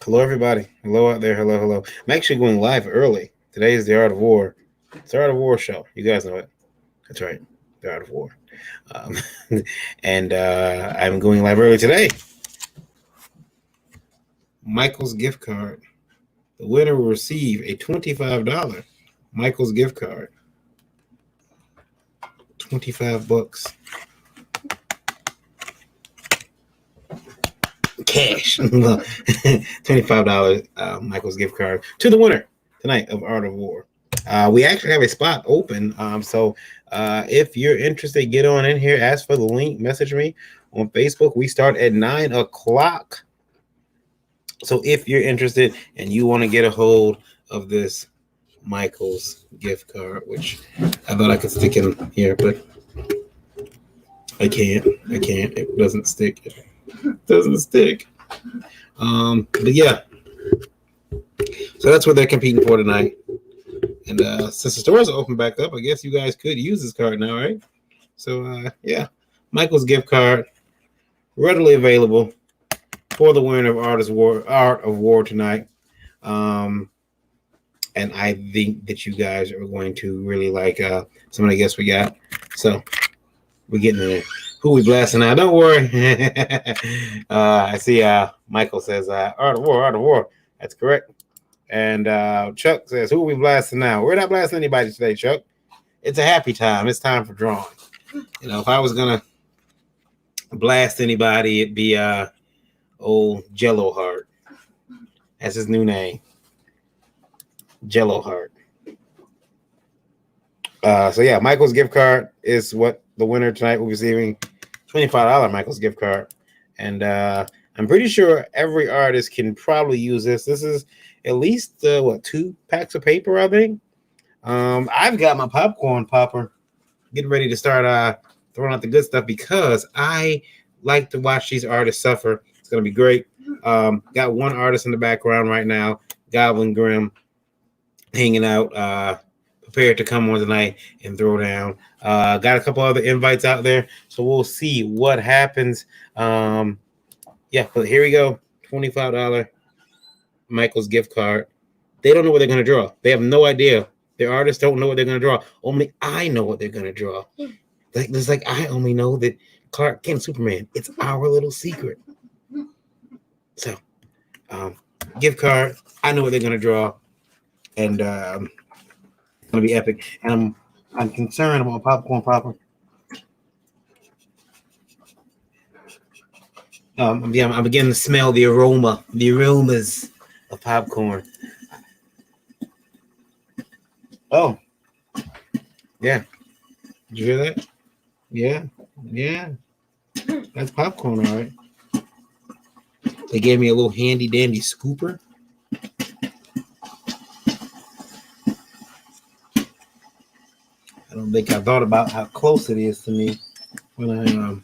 Hello, everybody. Hello out there. Hello, hello. I'm actually going live early. Today is the Art of War. It's the Art of War show. You guys know it. That's right. The Art of War. Um, and I'm going live early today. Michael's gift card. The winner will receive a $25 Michael's gift card. 25 bucks. Cash. $25 Michael's gift card to the winner tonight of Art of War. We actually have a spot open. So if you're interested, get on in here, ask for the link, message me on Facebook. We start at 9 o'clock. So if you're interested and you want to get a hold of this Michael's gift card, which I thought I could stick in here, but I can't. It doesn't stick. It doesn't stick. But yeah. So that's what they're competing for tonight. And since the stores are open back up, I guess you guys could use this card now, right? So yeah, Michael's gift card readily available for the winner of Art of War tonight. And I think that you guys are going to really like some of the guests we got. So we're getting there. Who we blasting now? Don't worry. I see Michael says Art of War. That's correct. And Chuck says, who are we blasting now? We're not blasting anybody today, Chuck. It's a happy time. It's time for drawing. You know, if I was going to blast anybody, it'd be old Jello Heart. That's his new name. Jello Heart. So yeah, Michael's gift card is what the winner tonight will be receiving. $25 Michael's gift card. And I'm pretty sure every artist can probably use this. This is at least 2 packs of paper, I think. I've got my popcorn popper getting ready to start throwing out the good stuff because I like to watch these artists suffer. It's gonna be great. Got one artist in the background right now, Goblin Grimm, hanging out, prepared to come on tonight and throw down. Got a couple other invites out there, so we'll see what happens. Yeah, but here we go. $25 Michael's gift card. They don't know what they're going to draw. They have no idea. Their artists don't know what they're going to draw. Only I know what they're going to draw. Like I only know that Clark Kent, Superman. It's our little secret. So, gift card. I know what they're going to draw, and it's going to be epic. And I'm concerned about popcorn popper. I'm beginning to smell the aromas of popcorn. Oh, yeah. Did you hear that? Yeah. That's popcorn, all right. They gave me a little handy dandy scooper. I don't think I thought about how close it is to me when I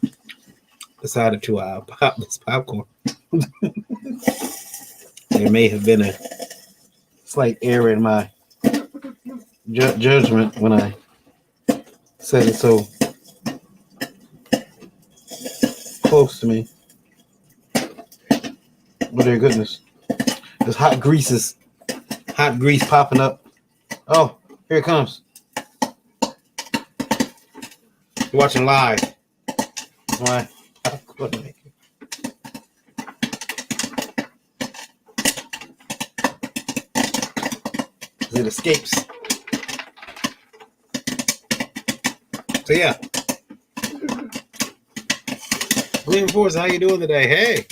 decided to pop this popcorn. There may have been a slight error in my judgment when I said it so close to me. But dear goodness, there's hot grease popping up. Oh, here it comes. You're watching live. That's why I couldn't make it. It escapes. So yeah. Gleam Force, how you doing today? Hey.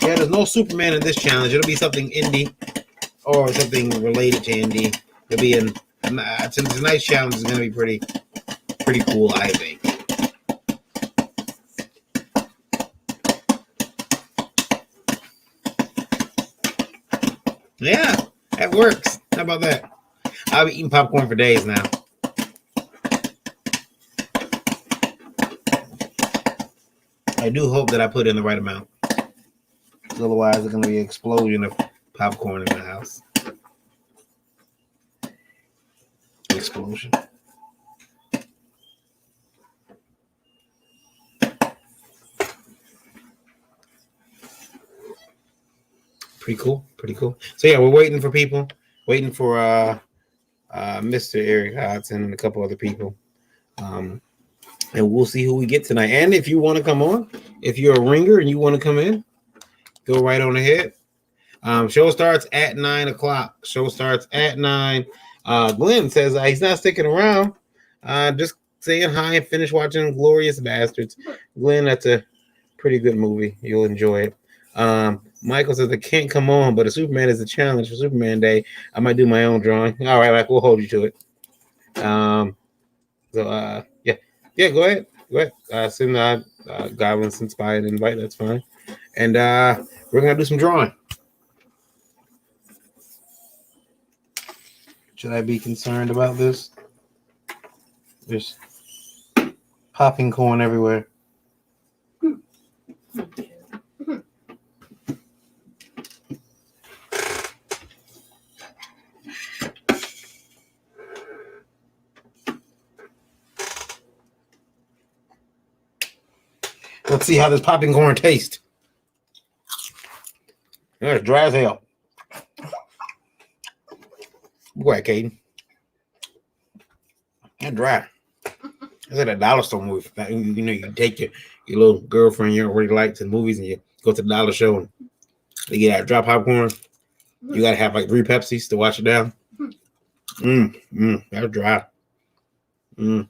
Yeah, there's no Superman in this challenge. It'll be something indie or something related to indie. It'll be tonight's challenge is going to be pretty cool, I think. Yeah, that works. How about that? I'll be eating popcorn for days now. I do hope that I put in the right amount. Otherwise, there's going to be an explosion of popcorn in the house. Explosion. Pretty cool. Pretty cool. So yeah, we're waiting for people. Waiting for Mr. Eric Hodson and a couple other people. And we'll see who we get tonight. And if you want to come on, if you're a ringer and you want to come in, go right on ahead. Show starts at 9 o'clock. Show starts at 9. Glenn says he's not sticking around. Just saying hi and finish watching Glorious Bastards. Glenn, that's a pretty good movie. You'll enjoy it. Michael says I can't come on, but a Superman is a challenge for Superman Day. I might do my own drawing. All right, Mike, we'll hold you to it. Yeah, go ahead. Send Goblins Inspired invite. That's fine. And we're gonna do some drawing. Should I be concerned about this? There's popping corn everywhere. Let's see how this popping corn tastes. It's dry as hell. Go ahead, Caden. It's dry. It's like a dollar store movie. You know, you take your little girlfriend you already like to the movies and you go to the dollar show and they get out dry popcorn. You gotta have like 3 Pepsis to wash it down. That's dry. That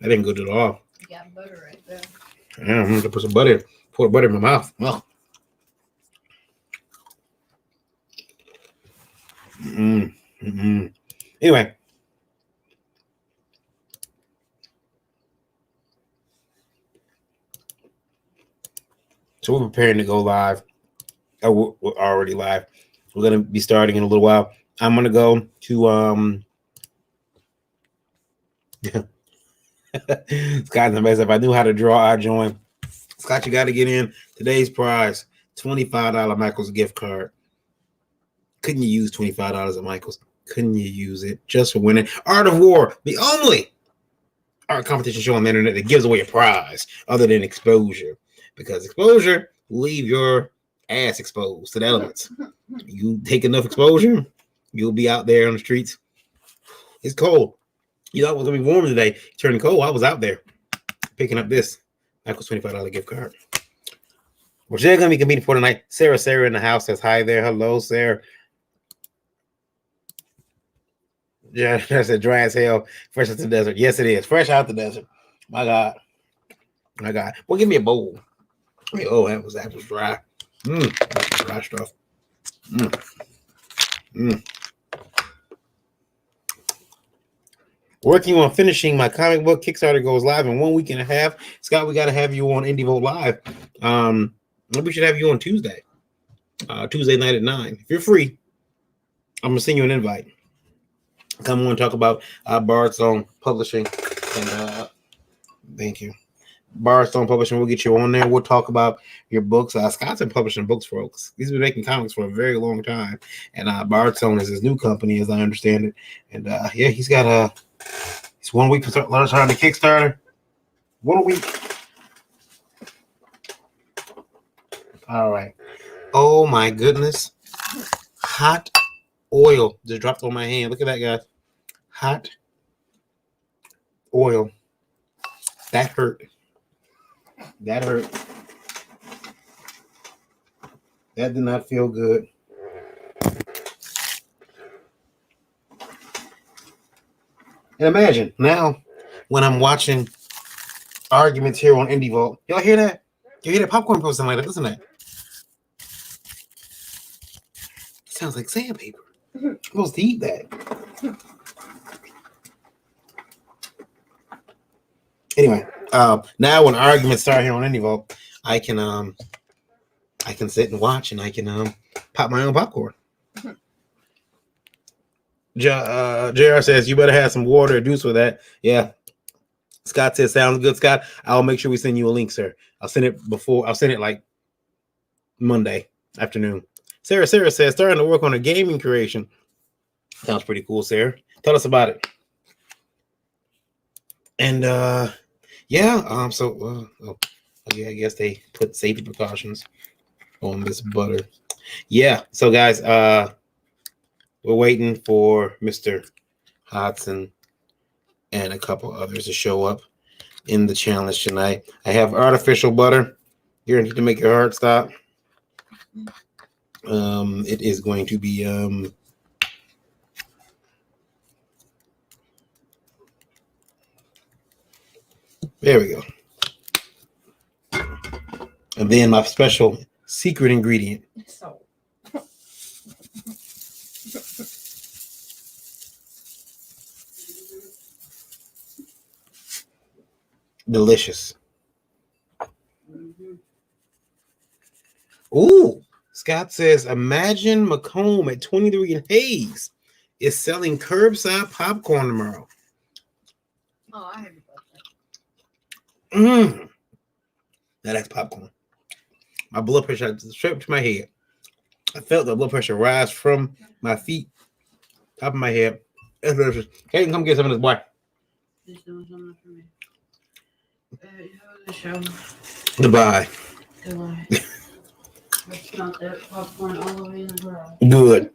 ain't good at all. You got butter right there. Yeah, I'm gonna put some butter. Pour butter in my mouth. Oh. Anyway. So we're preparing to go live. Oh, we're already live. We're gonna be starting in a little while. I'm gonna go to Scott's the best. If I knew how to draw, I'd join. Scott, you got to get in. Today's prize, $25 Michael's gift card. Couldn't you use $25 at Michael's? Couldn't you use it just for winning? Art of War, the only art competition show on the internet that gives away a prize other than exposure. Because exposure will leave your ass exposed to the elements. You take enough exposure, you'll be out there on the streets. It's cold. You thought it was going to be warm today. It's turning cold. I was out there picking up this Michael's $25 gift card. We're going to be competing for tonight. Sarah in the house says hi there. Hello, Sarah. Yeah, that's a dry as hell. Fresh out the desert. Yes, it is. Fresh out the desert. My God. Well, give me a bowl. Oh, that was dry. That's dry stuff. Working on finishing my comic book. Kickstarter goes live in 1 week and a half. Scott, we got to have you on INDIEVOLT Live. Maybe we should have you on Tuesday. Tuesday night at 9. If you're free, I'm going to send you an invite. Come on and talk about Bardstone Publishing. And thank you. Bardstone Publishing, we'll get you on there. We'll talk about your books. Scott's been publishing books for folks. He's been making comics for a very long time. And Bardstone is his new company, as I understand it. And yeah, he's got it's 1 week to start trying to Kickstarter. 1 week. All right. Oh my goodness. Hot oil just dropped on my hand. Look at that, guys. Hot oil. That hurt. That hurt. That did not feel good. And imagine now when I'm watching arguments here on INDIEVOLT. Y'all hear that? You hear that popcorn posting like that, doesn't it? It sounds like sandpaper. I'm supposed to eat that. Anyway, now when arguments start here on INDIEVOLT, I can sit and watch and I can pop my own popcorn. JR says you better have some water or juice with that. Yeah. Scott says sounds good, Scott. I'll make sure we send you a link, sir. I'll send it like Monday afternoon. Sarah says starting to work on a gaming creation. Sounds pretty cool, Sarah. Tell us about it. And yeah, I guess they put safety precautions on this butter. Yeah. So guys, we're waiting for Mr. Hodson and a couple others to show up in the challenge tonight. I have artificial butter, guaranteed to make your heart stop. It is going to be there we go. And then my special secret ingredient. So. Delicious. Ooh, Scott says, imagine Macomb at 23 and Hayes is selling curbside popcorn tomorrow. Oh, I haven't got that. Now that's popcorn. My blood pressure straight up to my head. I felt the blood pressure rise from my feet, top of my head. It's delicious. Hey, come get some of this, boy. He's doing something for me. You have the show. Goodbye. Goodbye. That's not that popcorn all the way in the garage. Good.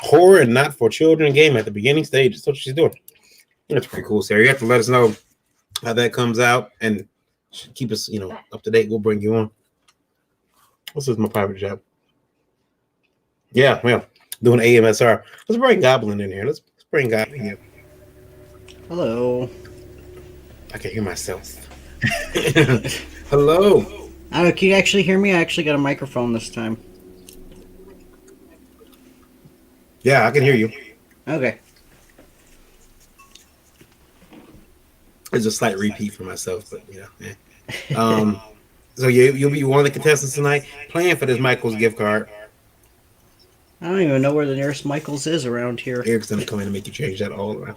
Horror and not for children game at the beginning stage. That's what she's doing. That's pretty cool, Sarah. You have to let us know how that comes out and keep us, up to date. We'll bring you on. This is my private job. Yeah, well, doing AMSR. Let's bring Goblin in here. Let's bring Goblin in here. Hello. I can hear myself. Hello. Can you actually hear me? I actually got a microphone this time. Yeah, I can hear you. Okay. It's a slight repeat for myself, but So you'll be one of the contestants tonight, playing for this Michael's gift card. I don't even know where the nearest Michael's is around here. Eric's gonna come in and make you change that all around.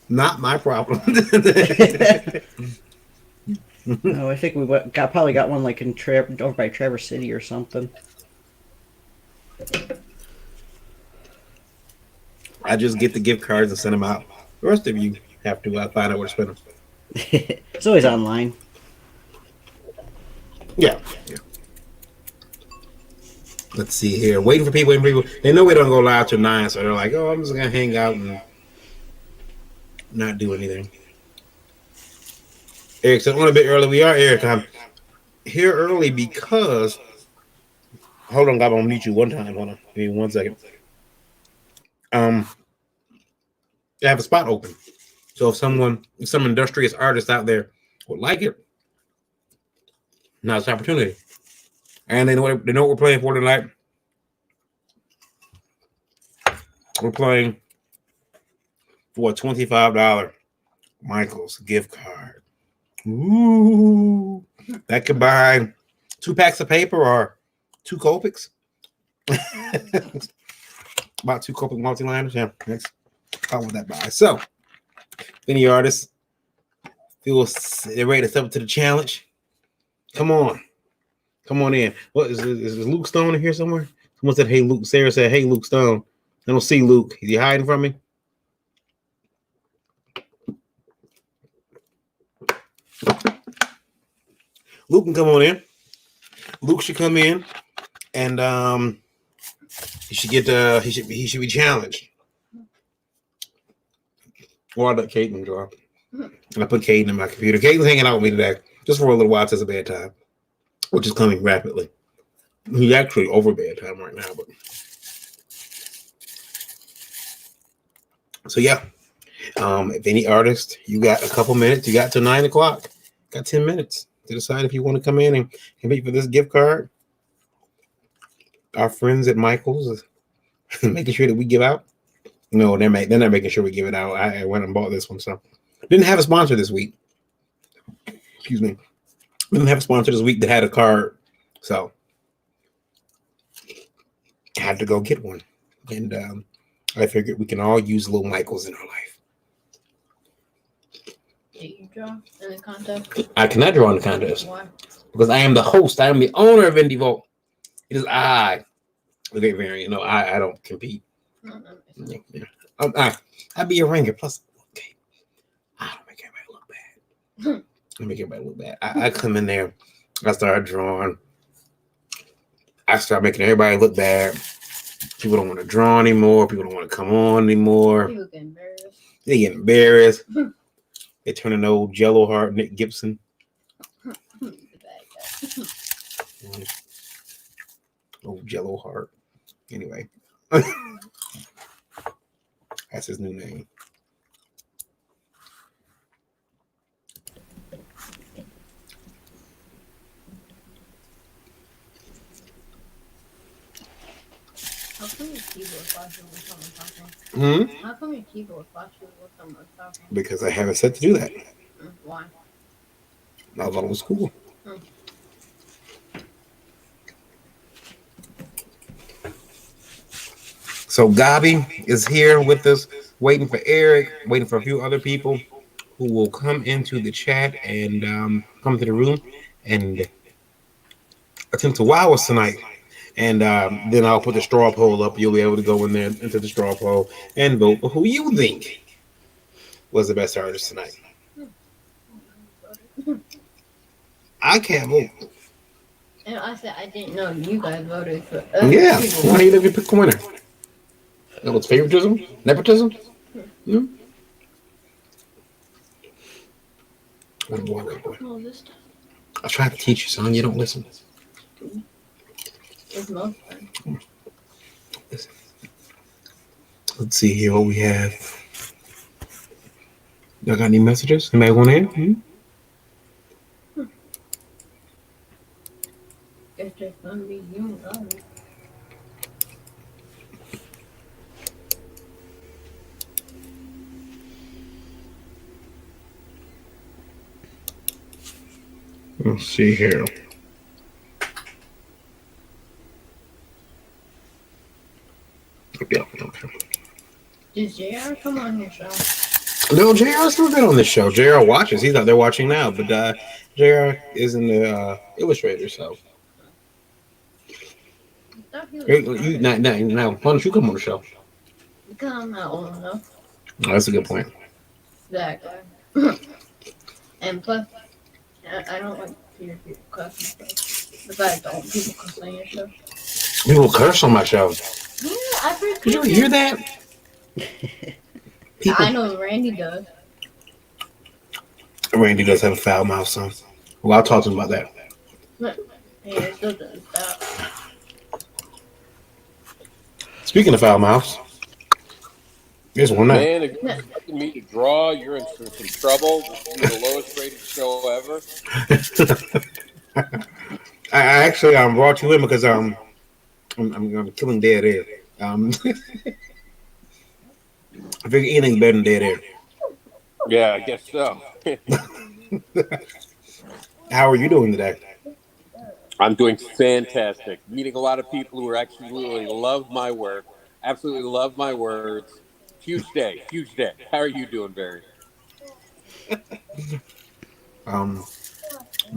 Not my problem. No, I think we probably got one like in over by Traverse City or something. I just get the gift cards and send them out. The rest of you have to find out where to spend them. It's always online. Yeah. Let's see here. Waiting for people. They know we don't go live till 9, so they're like, "Oh, I'm just gonna hang out and not do anything." Eric said, "On a bit early." We are, Eric. I'm here early because. Hold on, I'm gonna mute you one time. Hold on, give me 1 second. I have a spot open, so if some industrious artist out there would like it, now's the opportunity. And they know what we're playing for tonight. We're playing for a $25 Michael's gift card. Ooh, that could buy 2 packs of paper or 2 Copics. About 2 Copic multi-liners. Yeah, that's how would that buy? So, if any artists feel they're ready to step up to the challenge, come on in. What is Luke Stone in here somewhere? Someone said, "Hey, Luke." Sarah said, "Hey, Luke Stone." I don't see Luke. Is he hiding from me? Luke can come on in. Luke should come in, and he should get he should be challenged. Or I let Caden draw. And I put Caden in my computer. Caden's hanging out with me today, just for a little while. It's a bedtime, which is coming rapidly. He's actually over bedtime right now, but so yeah. If any artist, you got a couple minutes. You got till 9 o'clock. Got 10 minutes to decide if you want to come in and compete for this gift card. Our friends at Michael's is making sure that we give out. No, they're not making sure we give it out. I went and bought this one, so didn't have a sponsor this week. Excuse me. Didn't have a sponsor this week that had a card, so I had to go get one. And I figured we can all use little Michaels in our life. Did you draw in the contest? I cannot draw in the contest. Why? Because I am the host. I am the owner of iNDIEVOLT. It is I. The great variant. No, I don't compete. Yeah. I'd be a ringer. Plus, okay, I don't make everybody look bad. I make everybody look bad. I come in there. I start drawing. I start making everybody look bad. People don't want to draw anymore. People don't want to come on anymore. People get embarrassed. They get embarrassed. They turn an old Jello heart, Nick Gibson. The bad guy. Old Jello heart. Anyway, that's his new name. How come your keyboard flashes when someone's talking? Hmm? How come your keyboard flashes when someone's talking? Because I have it set to do that. Why? I thought it was cool. So Gabi is here with us, waiting for Eric, waiting for a few other people who will come into the chat and come to the room and attempt to wow us tonight. And then I'll put the straw poll up. You'll be able to go in there into the straw poll and vote for who you think was the best artist tonight. I can't vote. And I said I didn't know you guys voted for Yeah, people. why do you never pick a winner? That was favoritism? Nepotism? Hmm? One boy. Well, this time I try to teach you, son. You don't listen. is most fun. Let's see here what we have. Y'all got any messages? Anybody want in? Guess there's gonna be you and others. Let's see here. Yeah, okay. Did JR come on your show? No, JR's never been on this show. JR watches. He's out there watching now, but JR is in the illustrator, so. I thought he was You, now, why don't you come on the show? because I'm not old enough. Oh, that's a good point. Exactly. And plus, I don't like to hear people cuss and stuff. Besides, don't people cuss on your show? People curse on my show. Yeah, I've heard Did you people. hear that? I know Randy does. Randy does have a foul mouth, son. Well, I'll talk to him about that. But yeah, it still doesn't stop. Speaking of foul mouths, here's one night. Man, if you're expecting me to draw, you're in some trouble. This is the lowest rated show ever. I actually brought you in because I'm killing dead air. I figure anything's better than dead air. Yeah, I guess so. How are you doing today? I'm doing fantastic. Meeting a lot of people who actually really love my work, absolutely love my words. Huge day, huge day. How are you doing, Barry? I'm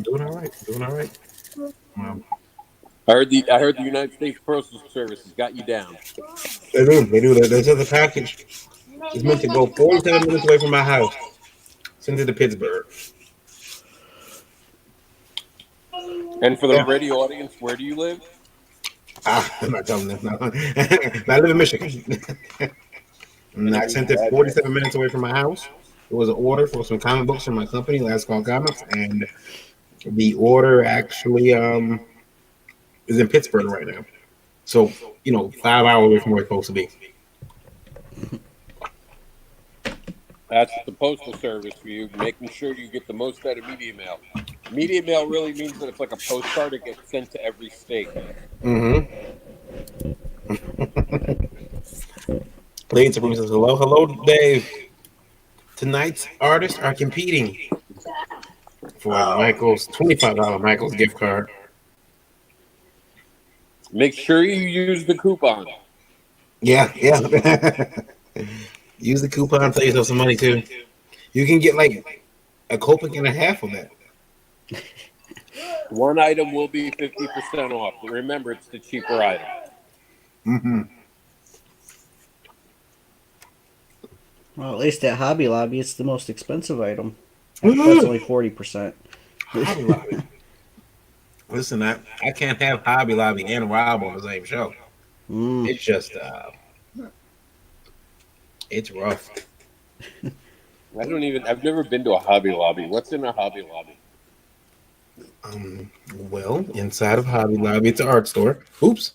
doing all right. I heard the United States Postal Service has got you down. They do. They said the package is meant to go 47 minutes away from my house, sent it to Pittsburgh. And for the radio audience, where do you live? I'm not telling them. No. I live in Michigan. And I sent it 47 minutes away from my house. It was an order for some comic books from my company, Last Call Comics, and the order actually is in Pittsburgh right now. So, 5 hours away from where it's supposed to be. That's the Postal Service for you, making sure you get the most out of media mail. Media mail really means that it's like a postcard that gets sent to every state. Mm-hmm. Ladies and says hello. Hello, Dave. Tonight's artists are competing for Michael's $25 Michael's gift card. Make sure you use the coupon. Yeah. Use the coupon, save yourself some money too. You can get like a Copic and a half of that. One item will be 50% off. But remember, it's the cheaper item. Mm-hmm. Well, at least at Hobby Lobby, it's the most expensive item. That's only 40%. Hobby Lobby. Listen, I can't have Hobby Lobby and Rob on the same show. Mm. It's just it's rough. I've never been to a Hobby Lobby. What's in a Hobby Lobby? Well, inside of Hobby Lobby, it's an art store. Oops,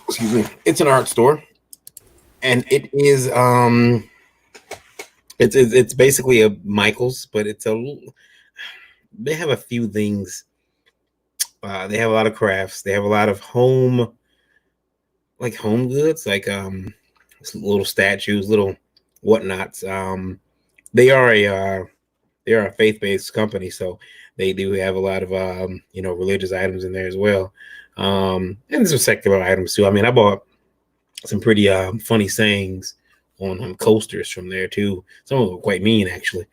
excuse me. It's an art store, and it is it's basically a Michaels, but they have a few things. They have a lot of crafts. They have a lot of home goods, like little statues, little whatnots. They are a faith based company, so they do have a lot of religious items in there as well, and some secular items too. I mean, I bought some pretty funny sayings on coasters from there too. Some of them were quite mean actually.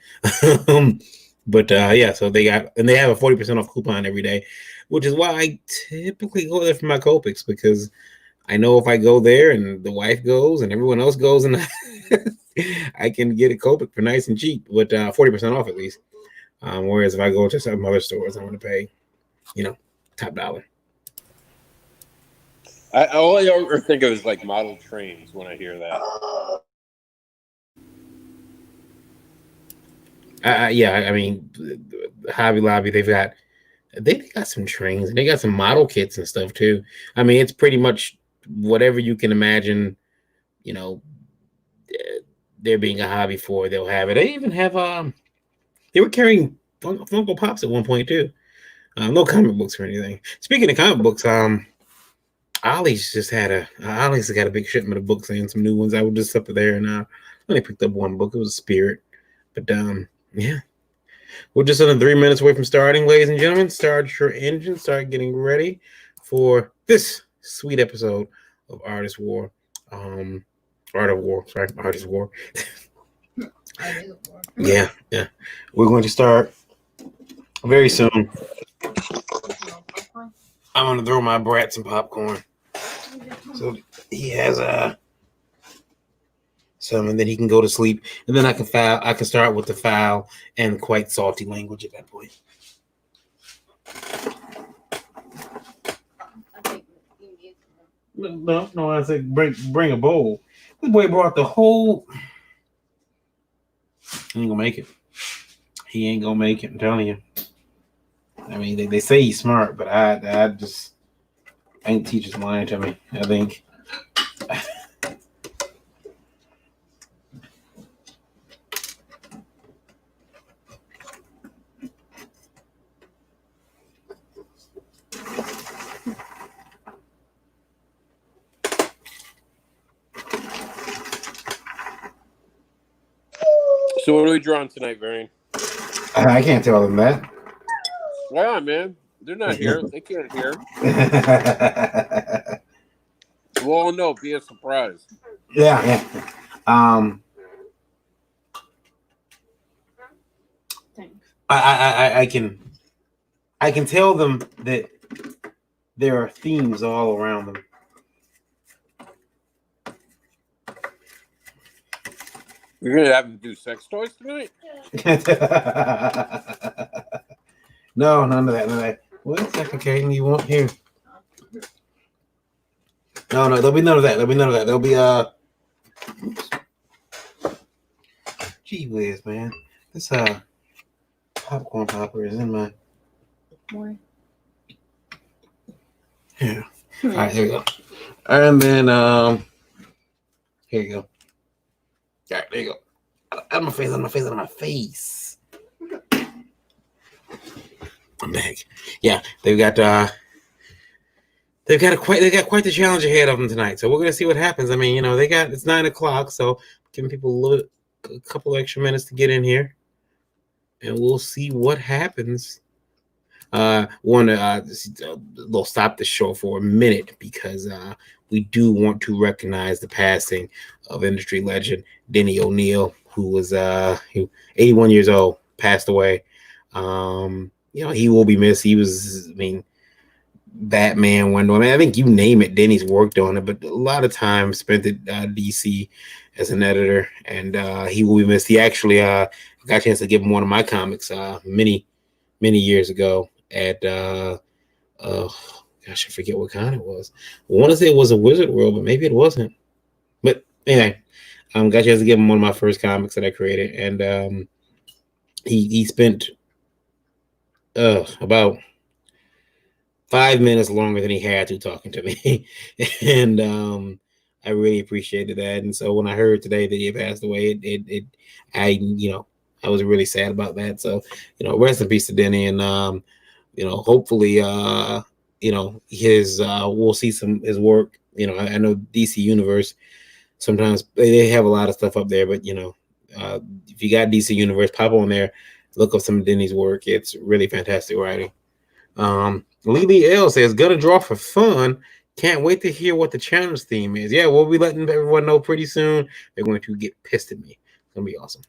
But yeah, so they have a 40% off coupon every day, which is why I typically go there for my Copics, because I know if I go there and the wife goes and everyone else goes, and I can get a Copic for nice and cheap, but 40% off at least. Whereas if I go to some other stores, I'm going to pay, top dollar. All I ever think of is like model trains when I hear that. Yeah, I mean, Hobby Lobby, they've got some trains and they got some model kits and stuff too. I mean, it's pretty much whatever you can imagine, there being a hobby for, they'll have it. They even have they were carrying Funko Pops at one point too. No comic books or anything. Speaking of comic books, Ollie's got a big shipment of books and some new ones. I was just up there and I only picked up one book. It was a Spirit, but yeah. We're just under 3 minutes away from starting, ladies and gentlemen. Start your engine. Start getting ready for this sweet episode of Artist War. Art of War. Sorry, Artist War. Yeah. We're going to start very soon. I'm going to throw my brat some popcorn. So he has some, and then he can go to sleep, and then I can start with the foul and quite salty language at that point. No, I said bring a bowl. This boy brought the whole. He ain't gonna make it. He ain't gonna make it. I'm telling you. I mean, they say he's smart, but I think teachers lying to me. I think. So what are we drawing tonight, Varian? I can't tell them that. Yeah, man. They're not here. They can't hear. Well, no, be a surprise. Yeah. I can tell them that there are themes all around them. You're gonna have them do sex toys tonight? No, none of that. What second you want here? No, there'll be none of that. There'll be oops. Gee whiz, man. This popcorn popper is in my yeah. All right, there we go. And then here you go. All right, there you go. Out of my face. I'm back. Yeah, they've got quite the challenge ahead of them tonight. So we're gonna see what happens. I mean, it's 9 o'clock, so giving people a couple extra minutes to get in here, and we'll see what happens. We'll stop the show for a minute because we do want to recognize the passing of industry legend Denny O'Neil, who was 81 years old, passed away. He will be missed. He was, Batman, Wonder Woman. I think you name it, Denny's worked on it, but a lot of time spent at DC as an editor, and he will be missed. He actually got a chance to give him one of my comics many years ago at Gosh, I forget what kind it was. I want to say it was a Wizard World, but maybe it wasn't. But anyway, got a chance to give him one of my first comics that I created, and he spent about 5 minutes longer than he had to talking to me, and I really appreciated that. And so when I heard today that he had passed away, I was really sad about that. So rest in peace to Denny, and hopefully his we'll see his work. I know DC Universe sometimes they have a lot of stuff up there, but if you got DC Universe, pop on there, look up some of Denny's work. It's really fantastic writing. Lily L says, "Gonna draw for fun. Can't wait to hear what the challenge theme is." Yeah, we'll be letting everyone know pretty soon. They're going to get pissed at me. It's gonna be awesome.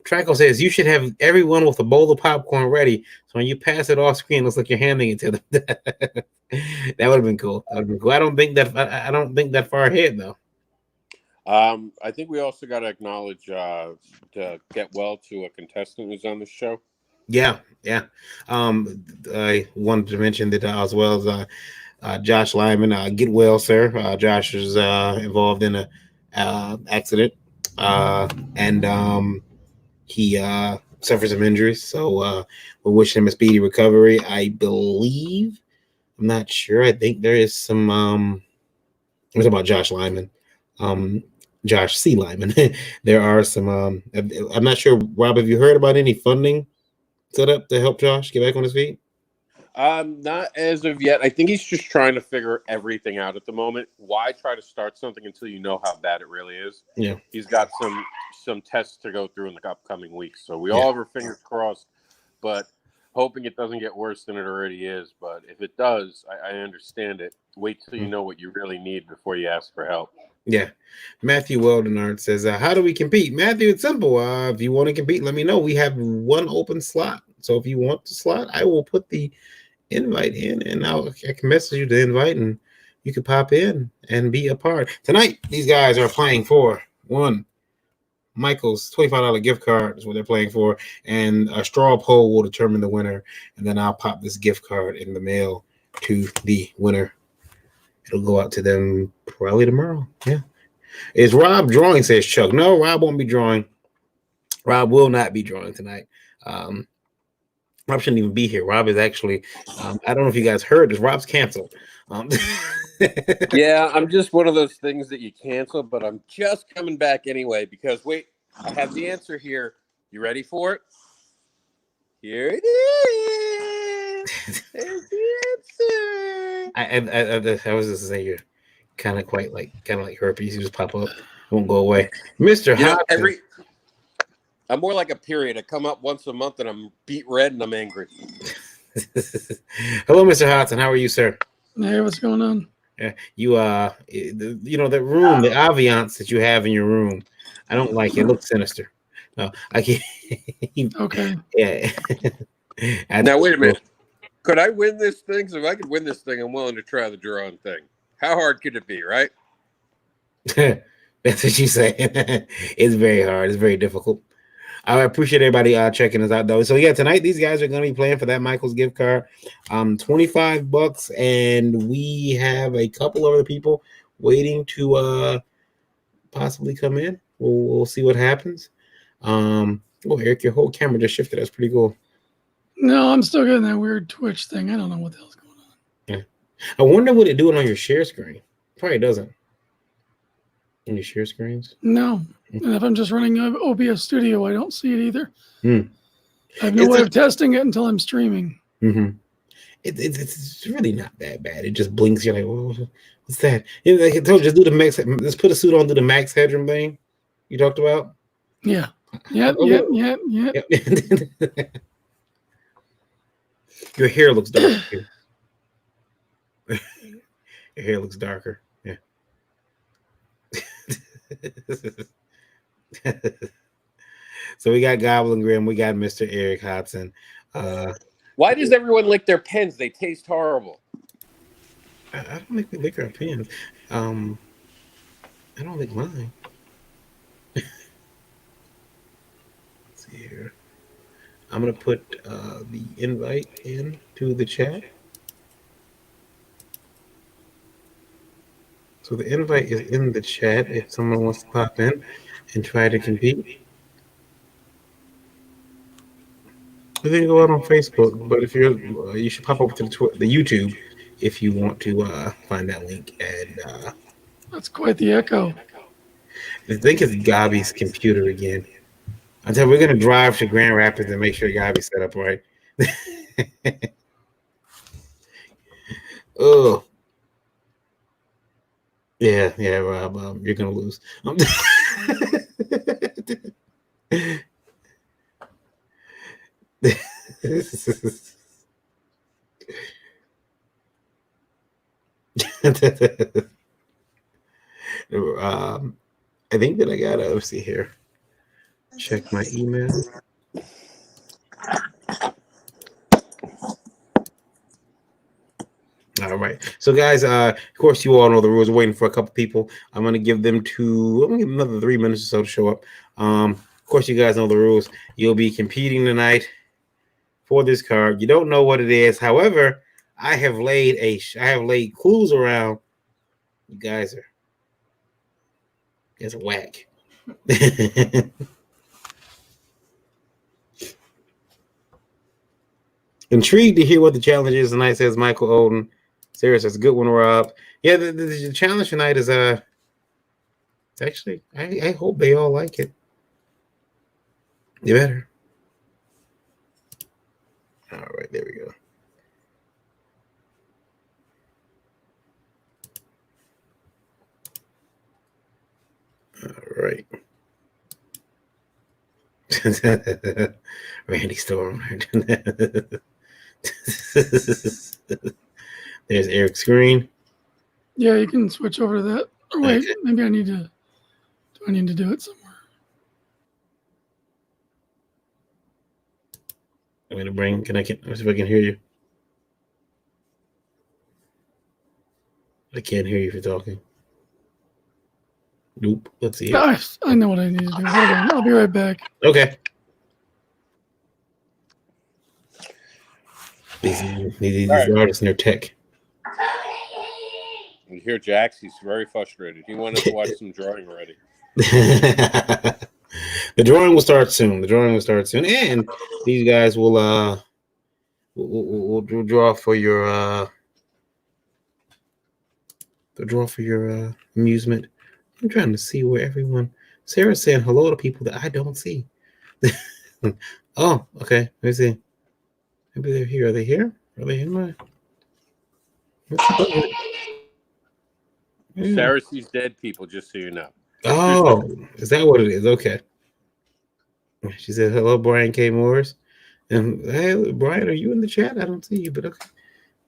Traco says, "You should have everyone with a bowl of popcorn ready, so when you pass it off screen, it looks like you're handing it to them." That would have been cool. I don't think that far ahead though. I think we also got to acknowledge to get well to a contestant who's on the show. Yeah. I wanted to mention that as well as Josh Lyman. Get well, sir. Josh is involved in a accident, and he suffered some injuries. So we wish him a speedy recovery. I believe, I'm not sure. I think there is some. It's about Josh Lyman. Josh C. Lyman. There are some. I'm not sure, Rob. Have you heard about any funding set up to help Josh get back on his feet? Not as of yet. I think he's just trying to figure everything out at the moment. Why try to start something until you know how bad it really is? Yeah. He's got some tests to go through in the upcoming weeks, so we all have our fingers crossed, but hoping it doesn't get worse than it already is. But if it does, I understand it. Wait till you know what you really need before you ask for help. Yeah. Matthew Weldenard says, "How do we compete?" Matthew, it's simple. If you want to compete, let me know. We have one open slot. So if you want the slot, I will put the invite in, and I can message you the invite, and you can pop in and be a part. Tonight, these guys are playing for one Michael's $25 gift card is what they're playing for, and a straw poll will determine the winner, and then I'll pop this gift card in the mail to the winner. It'll go out to them probably tomorrow. Yeah. Is Rob drawing, says Chuck. No, Rob won't be drawing. Rob will not be drawing tonight. Rob shouldn't even be here. Rob is actually, I don't know if you guys heard this, Rob's canceled. Yeah, I'm just one of those things that you cancel, but I'm just coming back anyway because, wait, I have the answer here. You ready for it? Here it is. There's the answer. I was just saying you're kind of like herpes. You just pop up, won't go away. Mr. Hodgson. I'm more like a period. I come up once a month and I'm beat red and I'm angry. Hello, Mr. Hodgson. How are you, sir? Hey, what's going on? Yeah, the room, the ambiance that you have in your room, I don't like it. It looks sinister. No, I can't. Okay. Yeah. Now wait a minute. Could I win this thing? So if I could win this thing, I'm willing to try the drawing thing. How hard could it be, right? That's what you say. It's very hard. It's very difficult. I appreciate everybody checking us out though. So yeah, tonight these guys are going to be playing for that Michael's gift card, $25, and we have a couple of other people waiting to possibly come in. We'll see what happens. Oh, Eric, your whole camera just shifted. That's pretty cool. No, I'm still getting that weird Twitch thing. I don't know what the hell's going on. Yeah, I wonder what it doing on your share screen. Probably doesn't. In your share screens? No. And if I'm just running OBS Studio, I don't see it either. I have no It's way of testing it until I'm streaming. Mm-hmm. It's really not that bad. It just blinks. You're like, whoa, what's that? Like I told you, just do the max. Let's put a suit on, do the max headroom thing you talked about. Yeah. Yeah. Your hair looks darker. Your hair looks darker. Yeah. So we got Goblin Grim, we got Mr. Eric Hodgson. Why does everyone lick their pens? They taste horrible. I don't think we lick our pens. I don't lick mine. Let's see here. I'm gonna put the invite into the chat. So the invite is in the chat if someone wants to pop in and try to compete. I think go out on Facebook, but if you're, you should pop over to the YouTube if you want to find that link. And That's quite the echo. I think it's Gabi's computer again. Until we're gonna drive to Grand Rapids and make sure Gabi's set up right. Oh, yeah, Rob, you're gonna lose. I think that I gotta, let's see here. Check my email. All right. So, guys, of course, you all know the rules. We're waiting for a couple people. I'm going to give them another 3 minutes or so to show up. Of course, you guys know the rules. You'll be competing tonight for this card. You don't know what it is. However, I have laid clues around. You guys are whack. Intrigued to hear what the challenge is tonight, says Michael Oden. Sarah says, good one, Rob. Yeah, the challenge tonight is actually, I hope they all like it. You better. All right, there we go. All right. Randy Storm. There's Eric's screen. Yeah, you can switch over to that. Or wait, okay. Maybe I need to. Do I need to do it somewhere? I'm gonna bring. Let's see if I can hear you. I can't hear you if you're talking. Nope. Let's see. I know what I need to do. Hold on. I'll be right back. Okay. These artists and their tech. You hear Jax? He's very frustrated. He wanted to watch some drawing already. The drawing will start soon. And these guys will draw for your amusement. I'm trying to see where everyone. Sarah's saying hello to people that I don't see. Oh, okay. Let me see. Maybe they're here. Are they here? Are they in my? Sarah sees dead people, just so you know. Oh, is that what it is? Okay. She said, hello, Brian K. Morris. And hey, Brian, are you in the chat? I don't see you, but okay.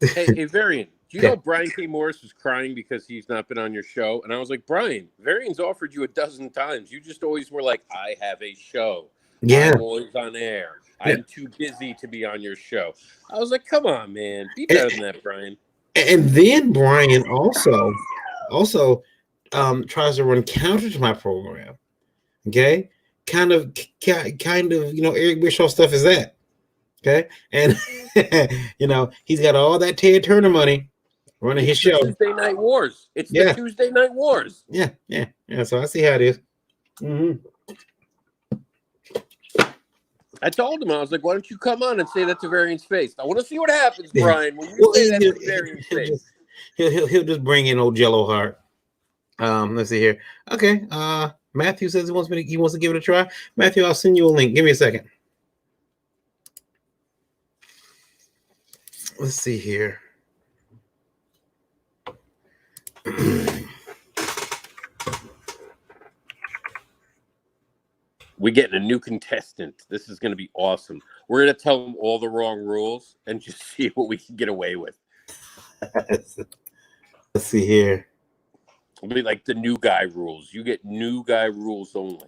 Hey, Varian, do you know Brian K. Morris was crying because he's not been on your show? And I was like, Brian, Varian's offered you 12 times. You just always were like, I have a show. Yeah. I'm always on air. I'm too busy to be on your show. I was like, come on, man. Be better than that, Brian. And then Brian also tries to run counter to my program. Okay? Kind of, Eric Bischoff stuff is that. Okay? And, he's got all that Ted Turner money running his show. Tuesday Night Wars. It's the Tuesday Night Wars. Yeah. So I see how it is. Mm-hmm. I told him, I was like, why don't you come on and say that to Varian's face? I want to see what happens, Brian, when you say that to Varian's face. He'll just bring in old Jello Heart. Let's see here. Okay. Matthew says he wants to give it a try. Matthew, I'll send you a link. Give me a second. Let's see here. We're getting a new contestant. This is going to be awesome. We're going to tell them all the wrong rules and just see what we can get away with. Let's see here. It'll be like the new guy rules. You get new guy rules only.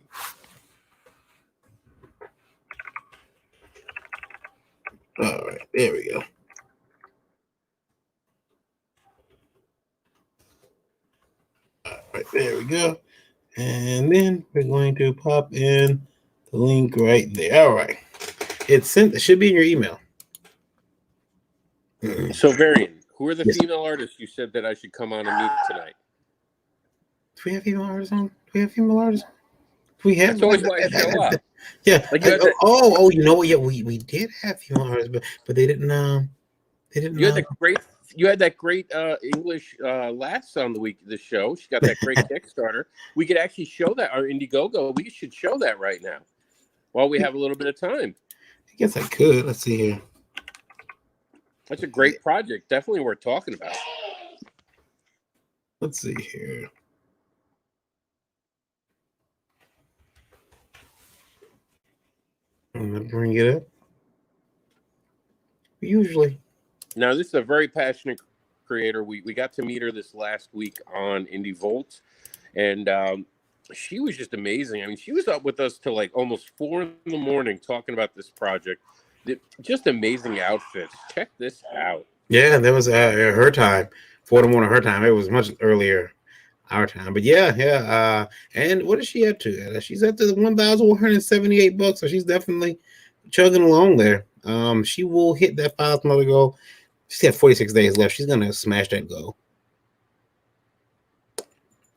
All right, there we go. All right, there we go. And then we're going to pop in the link right there. All right. It's sent. It should be in your email. So, Varian, who are the female artists you said that I should come on and meet tonight? Do we have female artists on? Do we have female artists? Do we have? That's always why I show up. Yeah. Like you had that, You know what? Yeah, we did have female artists, but they didn't. They didn't. you had that great English last on the show. She got that great Kickstarter. We could actually show that our Indiegogo. We should show that right now while we have a little bit of time. I guess I could. Let's see here. That's a great project. Definitely worth talking about. Let's see here. I'm gonna bring it up. Usually. Now, this is a very passionate creator. We got to meet her this last week on iNDIEVOLT, and she was just amazing. I mean, she was up with us till like almost 4 a.m. talking about this project. Just amazing outfits. Check this out. Yeah, that was her time. 4 a.m. her time. It was much earlier our time. But yeah. And what is she up to? She's up to $1,178. So she's definitely chugging along there. She will hit that $5,000 goal. She's got 46 days left. She's gonna smash that goal.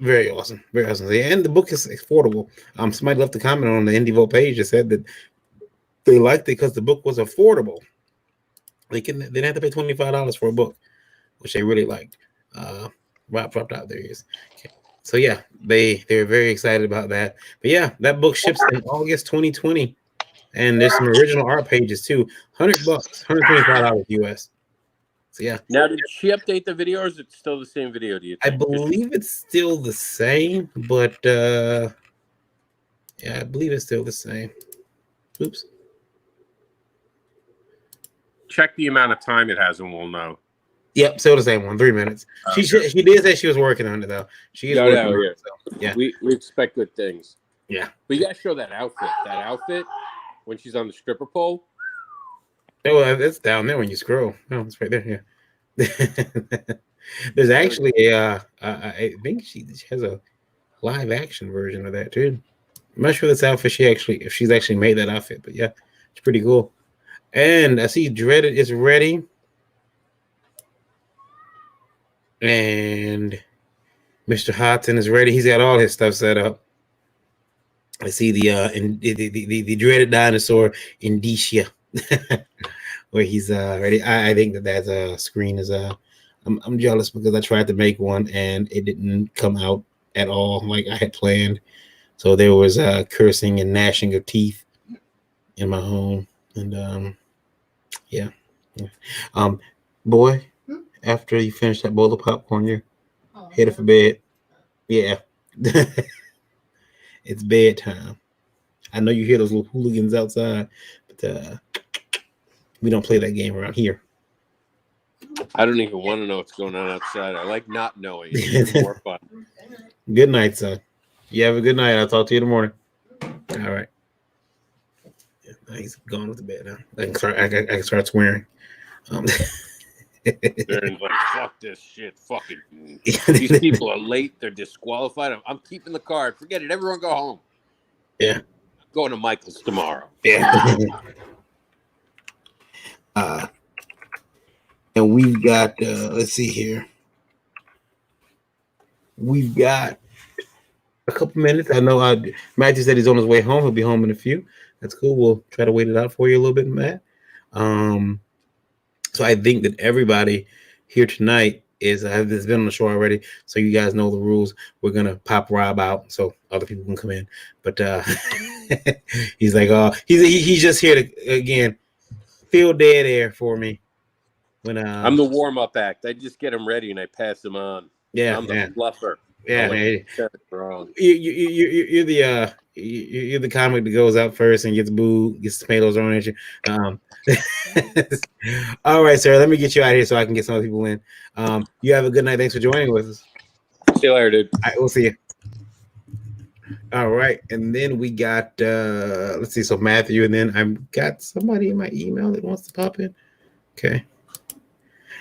Very awesome. Very awesome. And the book is affordable. Somebody left a comment on the iNDIEVOLT page that said that they liked it because the book was affordable. They didn't have to pay $25 for a book, which they really liked. Rob dropped out. There he is. Okay. So yeah, they're very excited about that. But yeah, that book ships in August 2020, and there's some original art pages too. $100, $125 US. So yeah. Now, did she update the video, or is it still the same video? Do you think? I believe it's still the same, but yeah, I believe it's still the same. Oops. Check the amount of time it has, and we'll know. Yep, still the same one. 3 minutes. She did say she was working on it though. She is working on it. So, yeah, we expect good things. Yeah, but you gotta show that outfit. That outfit when she's on the stripper pole. Oh, it's down there when you scroll. No, it's right there. Yeah. There's actually I think she has a live action version of that too. I'm not sure this outfit if she's actually made that outfit, but yeah, it's pretty cool. And I see Dreaded is ready. And Mr. Hudson is ready. He's got all his stuff set up. I see the Dreaded dinosaur Indicia. Where he's ready. I think that's a screen is I'm jealous because I tried to make one and it didn't come out at all like I had planned. So there was cursing and gnashing of teeth in my home. And yeah. Boy, after you finish that bowl of popcorn, you're headed for bed. Yeah. It's bedtime. I know you hear those little hooligans outside, but we don't play that game around here. I don't even want to know what's going on outside. I like not knowing. It's even more fun. Good night, son. You have a good night. I'll talk to you in the morning. All right. Yeah, he's gone with the bed now. I can start swearing. Aaron's like, fuck this shit. Fucking these people are late. They're disqualified. I'm keeping the card. Forget it. Everyone go home. Yeah. I'm going to Michael's tomorrow. Yeah. And we've got let's see here. We've got a couple minutes. I know Matthew said he's on his way home. He'll be home in a few. That's cool. We'll try to wait it out for you a little bit, Matt. So I think that everybody here tonight has been on the show already, so you guys know the rules. We're gonna pop Rob out so other people can come in. But he's like, he's just here to again feel dead air for me. When I'm the warm-up act. I just get him ready and I pass him on. Yeah, I'm the fluffer. Yeah, man. Wrong. You're the comic that goes out first and gets booed, gets tomatoes thrown at you. All right, sir. Let me get you out of here so I can get some other people in. You have a good night. Thanks for joining with us. See you later, dude. All right, we'll see you. All right, and then we got let's see. So Matthew, and then I've got somebody in my email that wants to pop in. Okay.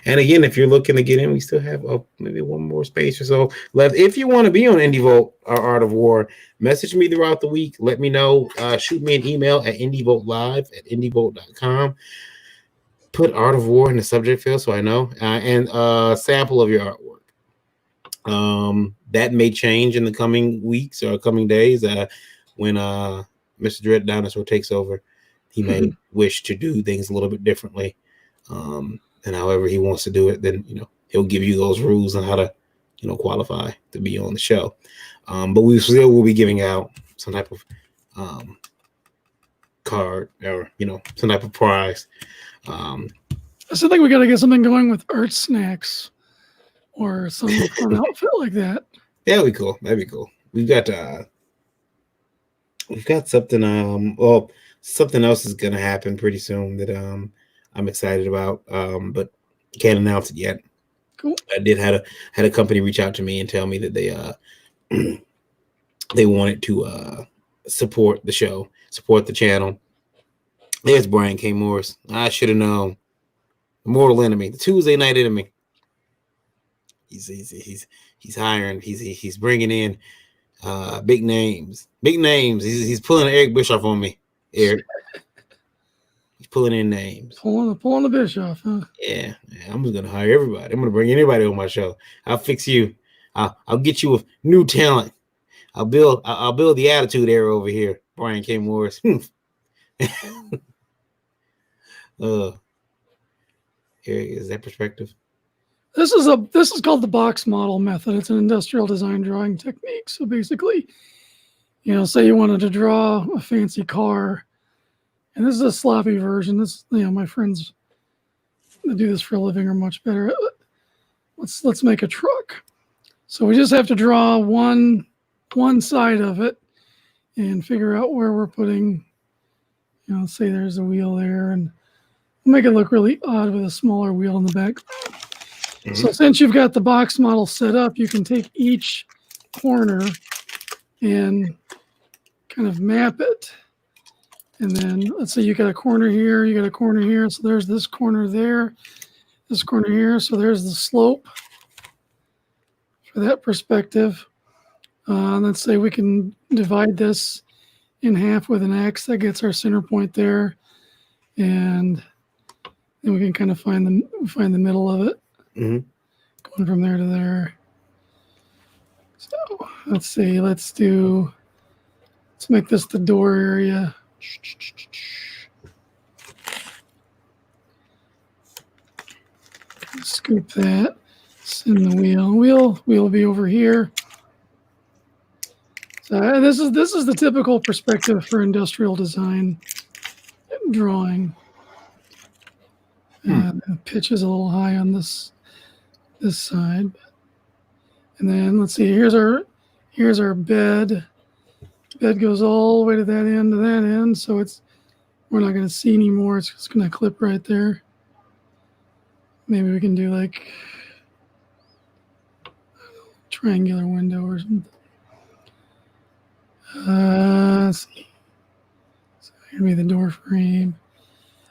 And again, if you're looking to get in, we still have maybe one more space or so left. If you want to be on iNDIEVOLT or Art of War, message me throughout the week. Let me know. Shoot me an email at iNDIEVOLTlive@indievolt.com. Put Art of War in the subject field so I know. And a sample of your artwork. That may change in the coming weeks or coming days. When Mr. Dread Dinosaur takes over, he may wish to do things a little bit differently. And however he wants to do it, then he'll give you those rules on how to qualify to be on the show. But we still will be giving out some type of card or some type of prize. I still think we got to get something going with art snacks or some fun outfit like that. Yeah, that'd be cool. That'd be cool. We've got something. Well, something else is gonna happen pretty soon that I'm excited about. But can't announce it yet. Cool. I did had a company reach out to me and tell me that they they wanted to support the show, support the channel. There's Brian K. Morris. I should have known. The mortal enemy, the Tuesday night enemy. He's hiring. He's bringing in big names. He's pulling Eric Bischoff on me. Eric. He's pulling in names. Pulling the Bischoff, huh? Yeah. I'm just gonna hire everybody. I'm gonna bring anybody on my show. I'll fix you. I'll get you with new talent. I'll build the attitude era over here. Brian K. Morris. Here is that perspective. This is called the box model method. It's an industrial design drawing technique. So basically, say you wanted to draw a fancy car, and this is a sloppy version. This, my friends that do this for a living are much better. Let's make a truck. So we just have to draw one side of it and figure out where we're putting, say there's a wheel there, and make it look really odd with a smaller wheel in the back. Mm-hmm. So since you've got the box model set up, you can take each corner and kind of map it. And then let's say you got a corner here, you got a corner here. So there's this corner there, this corner here. So there's the slope for that perspective. Let's say we can divide this in half with an X. That gets our center point there. And then we can kind of find the middle of it. Mm-hmm. Going from there to there. So let's see, let's make this the door area. Scoop that. Send the wheel. Wheel will be over here. So this is the typical perspective for industrial design drawing. The pitch is a little high on this side, and then let's see. Here's our bed. Bed goes all the way to that end to that end, so we're not going to see anymore. It's just going to clip right there. Maybe we can do like triangular window or something. Let's see. So here'll be the door frame.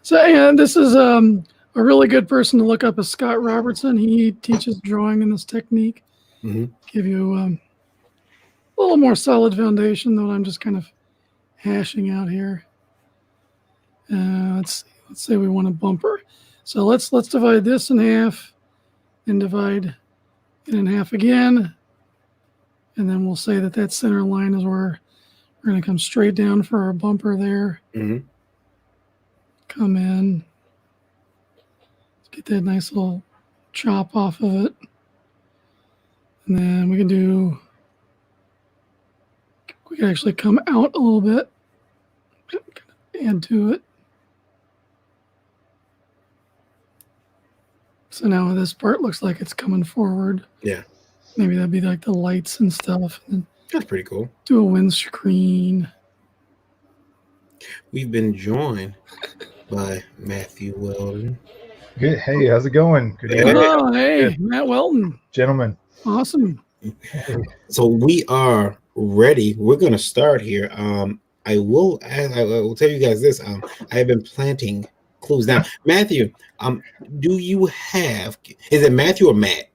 So yeah, this is a really good person to look up is Scott Robertson. He teaches drawing in this technique. Mm-hmm. Give you a little more solid foundation than what I'm just kind of hashing out here. Let's say we want a bumper. So let's divide this in half and divide it in half again. And then we'll say that center line is where we're going to come straight down for our bumper there. Mm-hmm. Come in. Get that nice little chop off of it. And then we can actually come out a little bit. Add to it. So now this part looks like it's coming forward. Yeah. Maybe that'd be like the lights and stuff. And that's pretty cool. Do a windscreen. We've been joined by Matthew Weldon. Good. Hey, how's it going? Good evening. Oh, hey, good. Matt Weldon. Gentlemen. Awesome. So we are ready. We're going to start here. I will tell you guys this. I have been planting clues down. Matthew, do you have? Is it Matthew or Matt?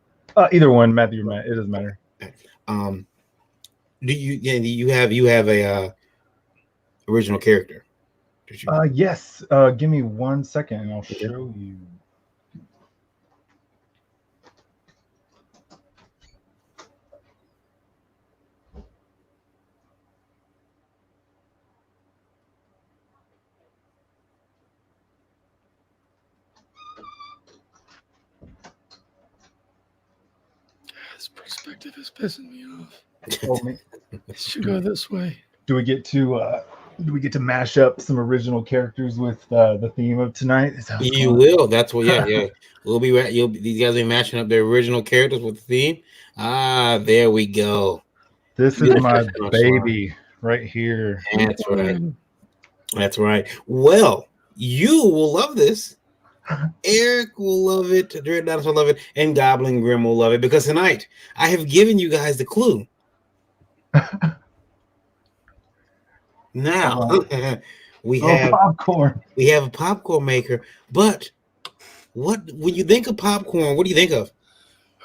Either one, Matthew or Matt. It doesn't matter. Do you? Yeah, you have a original character? Yes. Give me 1 second, and I'll show you. This perspective is pissing me off. Oh, man. It should go this way. Do we get to mash up some original characters with the theme of tonight? Is that what's You going on? will. That's what. Yeah. We'll be. These guys will be matching up their original characters with the theme. Ah, there we go. This is my baby right here. That's right. That's right. Well, you will love this. Eric will love it. Dread Dinosaur will love it, and Goblin Grim will love it because tonight I have given you guys the clue. Now we have popcorn. We have a popcorn maker, but when you think of popcorn, what do you think of?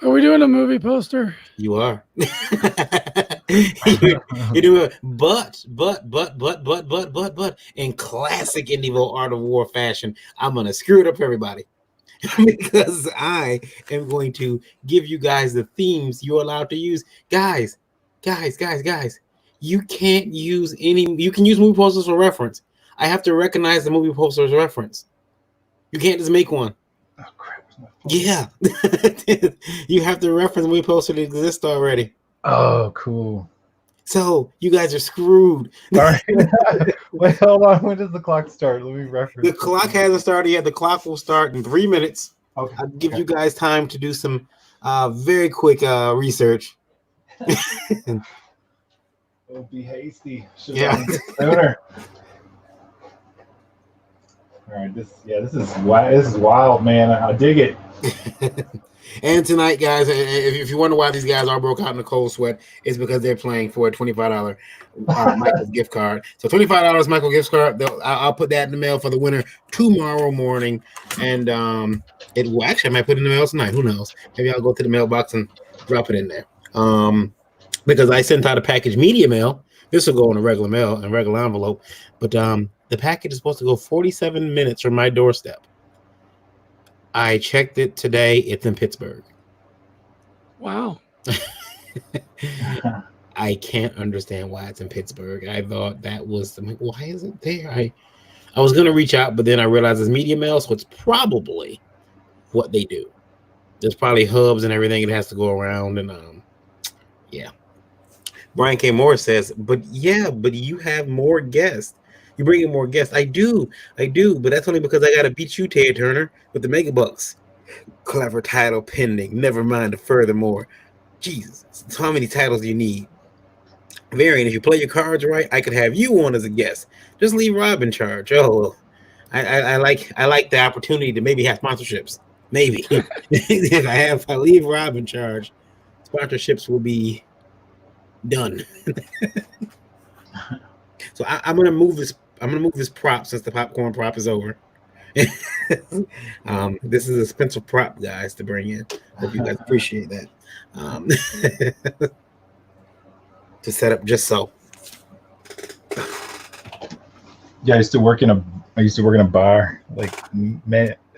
Are we doing a movie poster? You are. You're doing, but in classic INDIEVOLT Art of War fashion, I'm gonna screw it up for everybody because I am going to give you guys the themes you're allowed to use. Guys. You can't use you can use movie posters for reference. I have to recognize the movie poster as reference. You can't just make one. Oh crap. Yeah. You have to reference movie poster that exists already. Oh, cool. So you guys are screwed. All right. Wait, hold on. When does the clock start? Let me reference. The clock hasn't started yet. The clock will start in 3 minutes. Okay. I'll give you guys time to do some very quick research. Don't be hasty. Yeah. Sooner. All right. This is wild. This is wild, man. I dig it. And tonight, guys, if you wonder why these guys are broke out in the cold sweat, it's because they're playing for a $25 Michael's gift card. So $25 Michael gift card. I'll put that in the mail for the winner tomorrow morning, and it will actually I might put it in the mail tonight. Who knows? Maybe I'll go to the mailbox and drop it in there. Because I sent out a package media mail. This will go in a regular mail and regular envelope, but the package is supposed to go 47 minutes from my doorstep. I checked it today. It's in Pittsburgh. Wow. I can't understand why it's in Pittsburgh. I thought that was, I'm like, why is it there? I was going to reach out, but then I realized it's media mail, so it's probably what they do. There's probably hubs and everything it has to go around, and yeah. Brian K. Moore says, but you have more guests. You bring in more guests. I do, but that's only because I got to beat you, Ted Turner, with the mega bucks. Clever title pending. Never mind the furthermore. Jesus, so how many titles do you need? Variant, if you play your cards right, I could have you on as a guest. Just leave Rob in charge. Oh, I like the opportunity to maybe have sponsorships. Maybe if I leave Rob in charge, sponsorships will be done. So I'm gonna move this. I'm gonna move this prop since the popcorn prop is over. This is a expensive prop, guys, to bring in. Hope you guys appreciate that. To set up just so. Yeah, I used to work in a bar like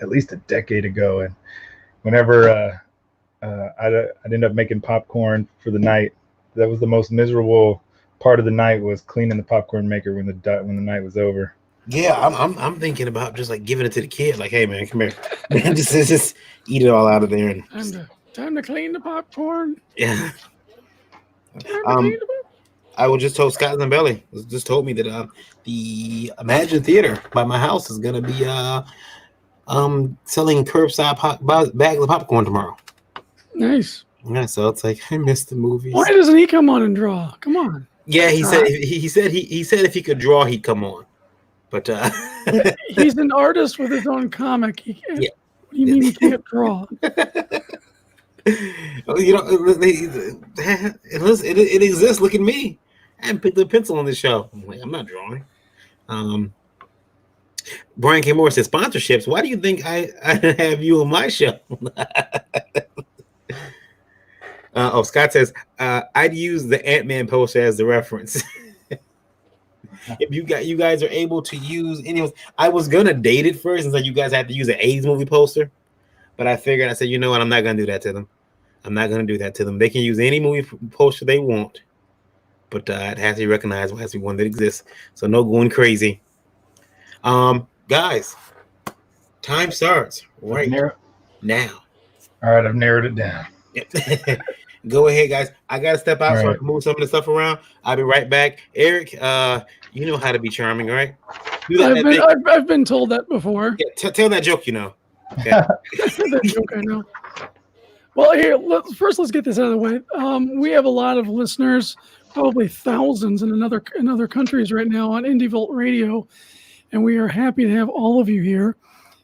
at least a decade ago, and whenever I'd end up making popcorn for the night, that was the most miserable part of the night, was cleaning the popcorn maker when the night was over. Yeah, I'm thinking about just like giving it to the kid, like, hey man, come here, just eat it all out of there. And Time to clean the popcorn. yeah. Clean the I was just told Scott Zambelli just told me that the Imagine Theater by my house is gonna be selling curbside bags of popcorn tomorrow. Nice. Yeah, so it's like I missed the movies. Why doesn't he come on and draw? Come on. Yeah, he said if he could draw, he'd come on. But he's an artist with his own comic. He can't. Yeah. What do you mean he can't draw? You know, it exists. Look at me. I haven't picked up a pencil on this show. I'm like, I'm not drawing. Brian K. Moore says sponsorships. Why do you think I have you on my show? Scott says I'd use the Ant-Man poster as the reference. If you guys are able to use any, I was gonna date it first and say you guys have to use an 80s movie poster, but I figured, I said, you know what, I'm not gonna do that to them. They can use any movie poster they want, but it has to be recognized. It has to be one that exists. So no going crazy. Guys, time starts right now. All right, I've narrowed it down. Go ahead, guys. I gotta step out All so I right. can move some of the stuff around. I'll be right back. Eric, you know how to be charming, right? Do that thing. I've been told that before. Yeah, tell that joke, you know. Okay. That joke, I know. Well, here, let's get this out of the way. We have a lot of listeners, probably thousands in other countries right now on iNDIEVOLT Radio, and we are happy to have all of you here.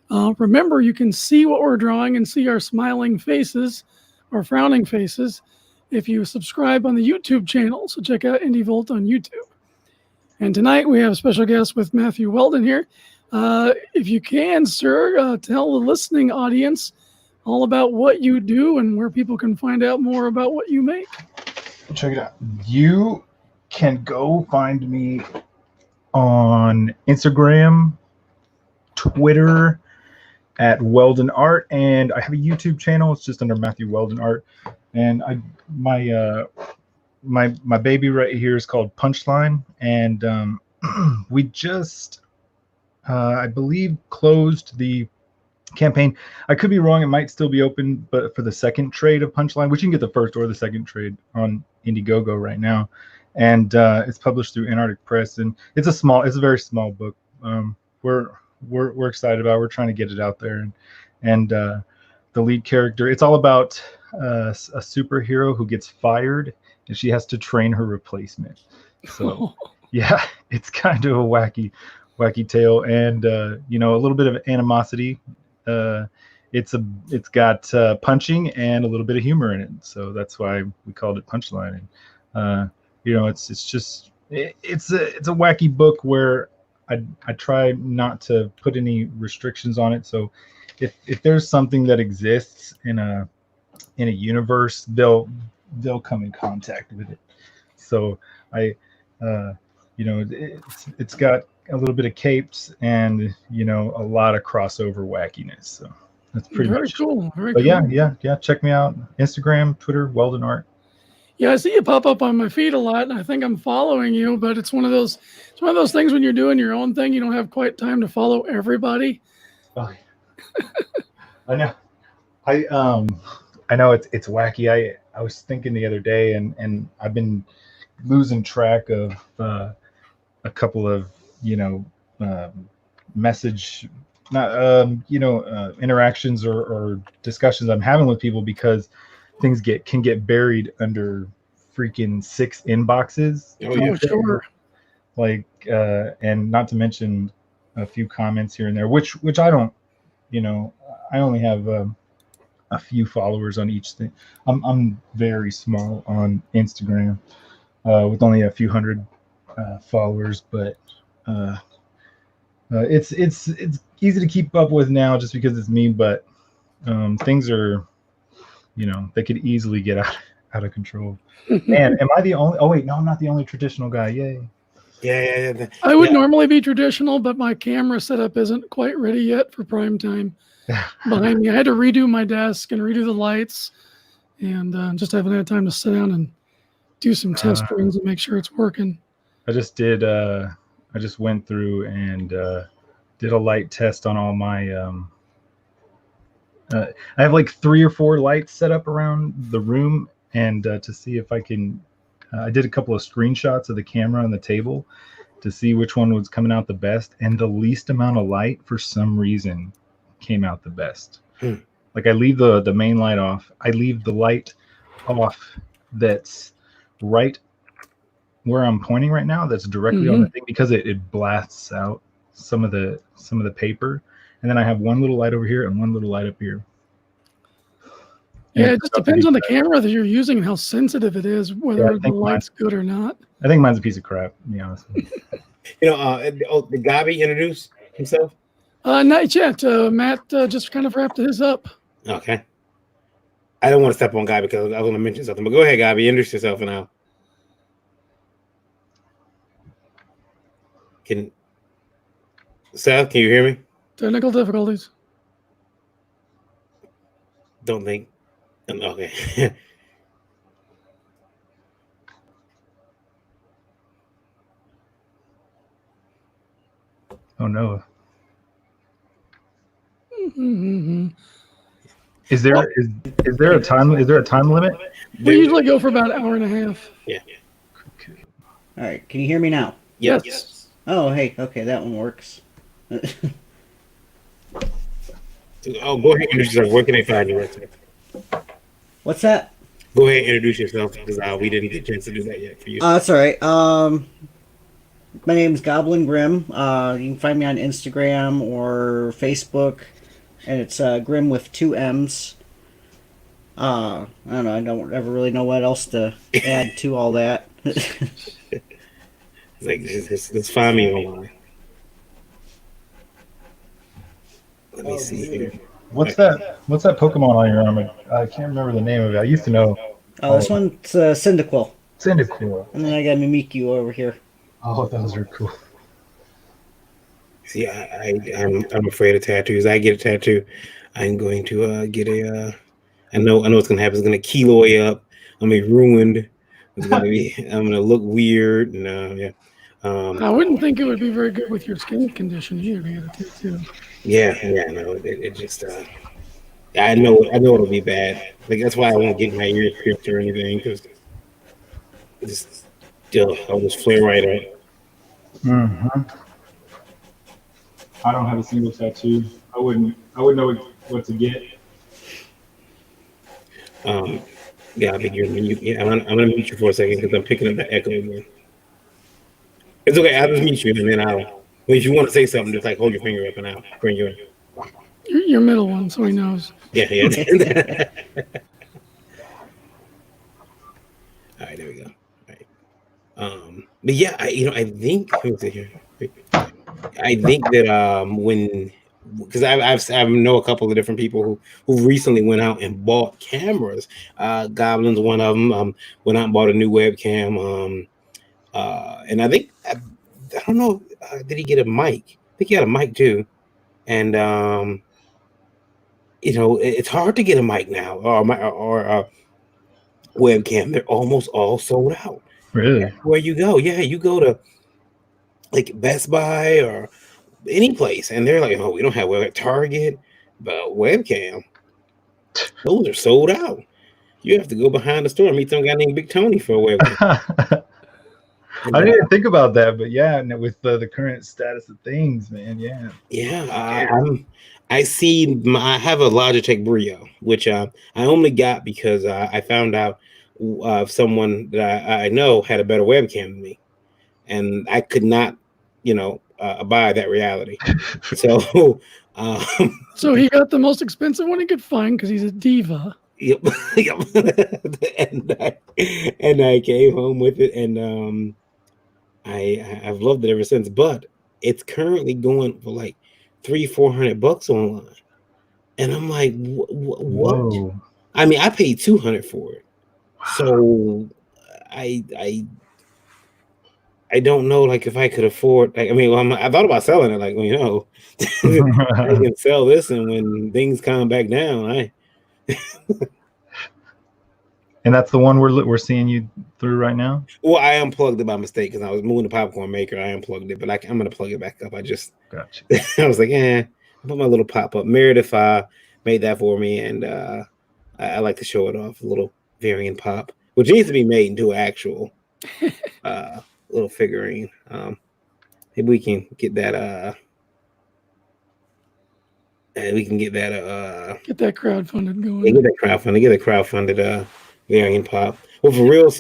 Remember, you can see what we're drawing and see our smiling faces or frowning faces if you subscribe on the YouTube channel. So check out iNDIEVOLT on YouTube. And tonight we have a special guest with Matthew Weldon here. If you can, sir, tell the listening audience all about what you do and where people can find out more about what you make. Check it out. You can go find me on Instagram, Twitter at Weldon Art, and I have a YouTube channel. It's just under Matthew Weldon Art. And my baby right here is called Punchline, and we just I believe closed the campaign. I could be wrong. It might still be open, but for the second trade of Punchline, which you can get the first or the second trade on Indiegogo right now, and it's published through Antarctic Press, and it's a very small book. We're excited about it. We're trying to get it out there, and the lead character. It's all about a superhero who gets fired, and she has to train her replacement. So yeah, it's kind of a wacky tale, and a little bit of animosity. It's got punching and a little bit of humor in it, so that's why we called it Punchline. And it's a wacky book where I try not to put any restrictions on it. So if there's something that exists in a universe, they'll come in contact with it. So it's got a little bit of capes and a lot of crossover wackiness. So that's pretty Very much cool. Very But cool. yeah, check me out. Instagram, Twitter, Weldon Art. Yeah, I see you pop up on my feed a lot, and I think I'm following you. But it's one of those things when you're doing your own thing, you don't have quite time to follow everybody. Oh, I know. I know it's wacky. I was thinking the other day, and I've been losing track of a couple of message interactions or discussions I'm having with people, because things can get buried under freaking 6 inboxes. Oh, sure. Like and not to mention a few comments here and there, which I don't, I only have a few followers on each thing. I'm very small on Instagram with only a few hundred followers, but it's easy to keep up with now just because it's me. But things are, they could easily get out of control. Man, am I the only? Oh wait, no, I'm not the only traditional guy. Yay! Yeah. I would normally be traditional, but my camera setup isn't quite ready yet for prime time. Behind me, I had to redo my desk and redo the lights, and just haven't had time to sit down and do some test runs and make sure it's working. I just did. I just went through and did a light test on all my. I have like 3 or 4 lights set up around the room, and to see if I can. I did a couple of screenshots of the camera on the table to see which one was coming out the best, and the least amount of light for some reason came out the best. Like I leave the main light off. I leave the light off that's right where I'm pointing right now, that's directly on the thing, because it blasts out some of the paper. And then I have one little light over here and one little light up here. Yeah, it just depends on the camera that you're using and how sensitive it is, whether the light's good or not. I think mine's a piece of crap, to be honest. Did Gabi introduce himself? Not yet. Matt just kind of wrapped his up. Okay. I don't want to step on Gabi because I was going to mention something, but go ahead, Gabi. Introduce yourself now. Seth, can you hear me? Technical difficulties. Don't think. Okay. Oh no. Is there a time limit? We usually go for about an hour and a half. All right, can you hear me now? Yes. Oh, hey, okay, that one works. Oh, go ahead and introduce yourself. Where can they find you? What's that? Go ahead and introduce yourself because we didn't get a chance to do that yet for you. That's all right. My name's Goblin Grim. You can find me on Instagram or Facebook, and it's Grim with 2 M's. I don't know. I don't ever really know what else to add to all that. It's like just find me online. Let me see here. What's that Pokemon on your arm? I can't remember the name of it. I used to know. Oh, this one's Cyndaquil. Cyndaquil. And then I got Mimikyu over here. Oh, those are cool. See, I'm afraid of tattoos. I get a tattoo, I'm going to get a. I know what's gonna happen. It's gonna keloid up. I'm gonna be ruined. I'm gonna look weird. And yeah. I wouldn't think it would be very good with your skin condition either to get a tattoo. Yeah. No, it just. I know it'll be bad. Like that's why I won't get my ears pierced or anything because I'll just flare right up. Mm-hmm. I don't have a single tattoo. I wouldn't know what to get. Yeah, I think you're mute. Yeah, I'm gonna mute you for a second because I'm picking up the echo again. It's okay. I'll just mute you and then I'll. Well, if you want to say something, just like hold your finger up and I'll bring you in. Your middle one, so he knows. Yeah. All right, there we go. All right. But yeah, I think. Let me see here. I think that because I know a couple of different people who recently went out and bought cameras. Goblin's one of them. Went out and bought a new webcam. And I think I don't know. Did he get a mic? I think he got a mic too. And it's hard to get a mic now or a webcam. They're almost all sold out. Really? Where you go? Yeah, you go to like Best Buy or any place, and they're like, "Oh, we don't have web at Target, but webcam, those are sold out. You have to go behind the store and meet some guy named Big Tony for a webcam." I didn't even think about that, but yeah, and with the current status of things, man, yeah. Yeah, I have a Logitech Brio, which I only got because I found out someone that I know had a better webcam than me, and I could not, abide that reality. So, So he got the most expensive one he could find because he's a diva. yep. and I came home with it, and I've loved it ever since. But it's currently going for like $300-400 online, and I'm like, what? Whoa. I mean, I paid $200 for it, so I don't know, like if I could afford. Like, I mean, I thought about selling it. Like, I can sell this, and when things calm back down, And that's the one we're seeing you through right now. Well, I unplugged it by mistake because I was moving the popcorn maker. I unplugged it, but I'm gonna plug it back up. I just Gotcha. I was like, I put my little pop up. Meredith made that for me, and I like to show it off. A little variant pop, which needs to be made into an actual little figurine. Maybe we can get that. We can get that. Get that crowdfunded going. Get that crowdfunded. Variant pop with a real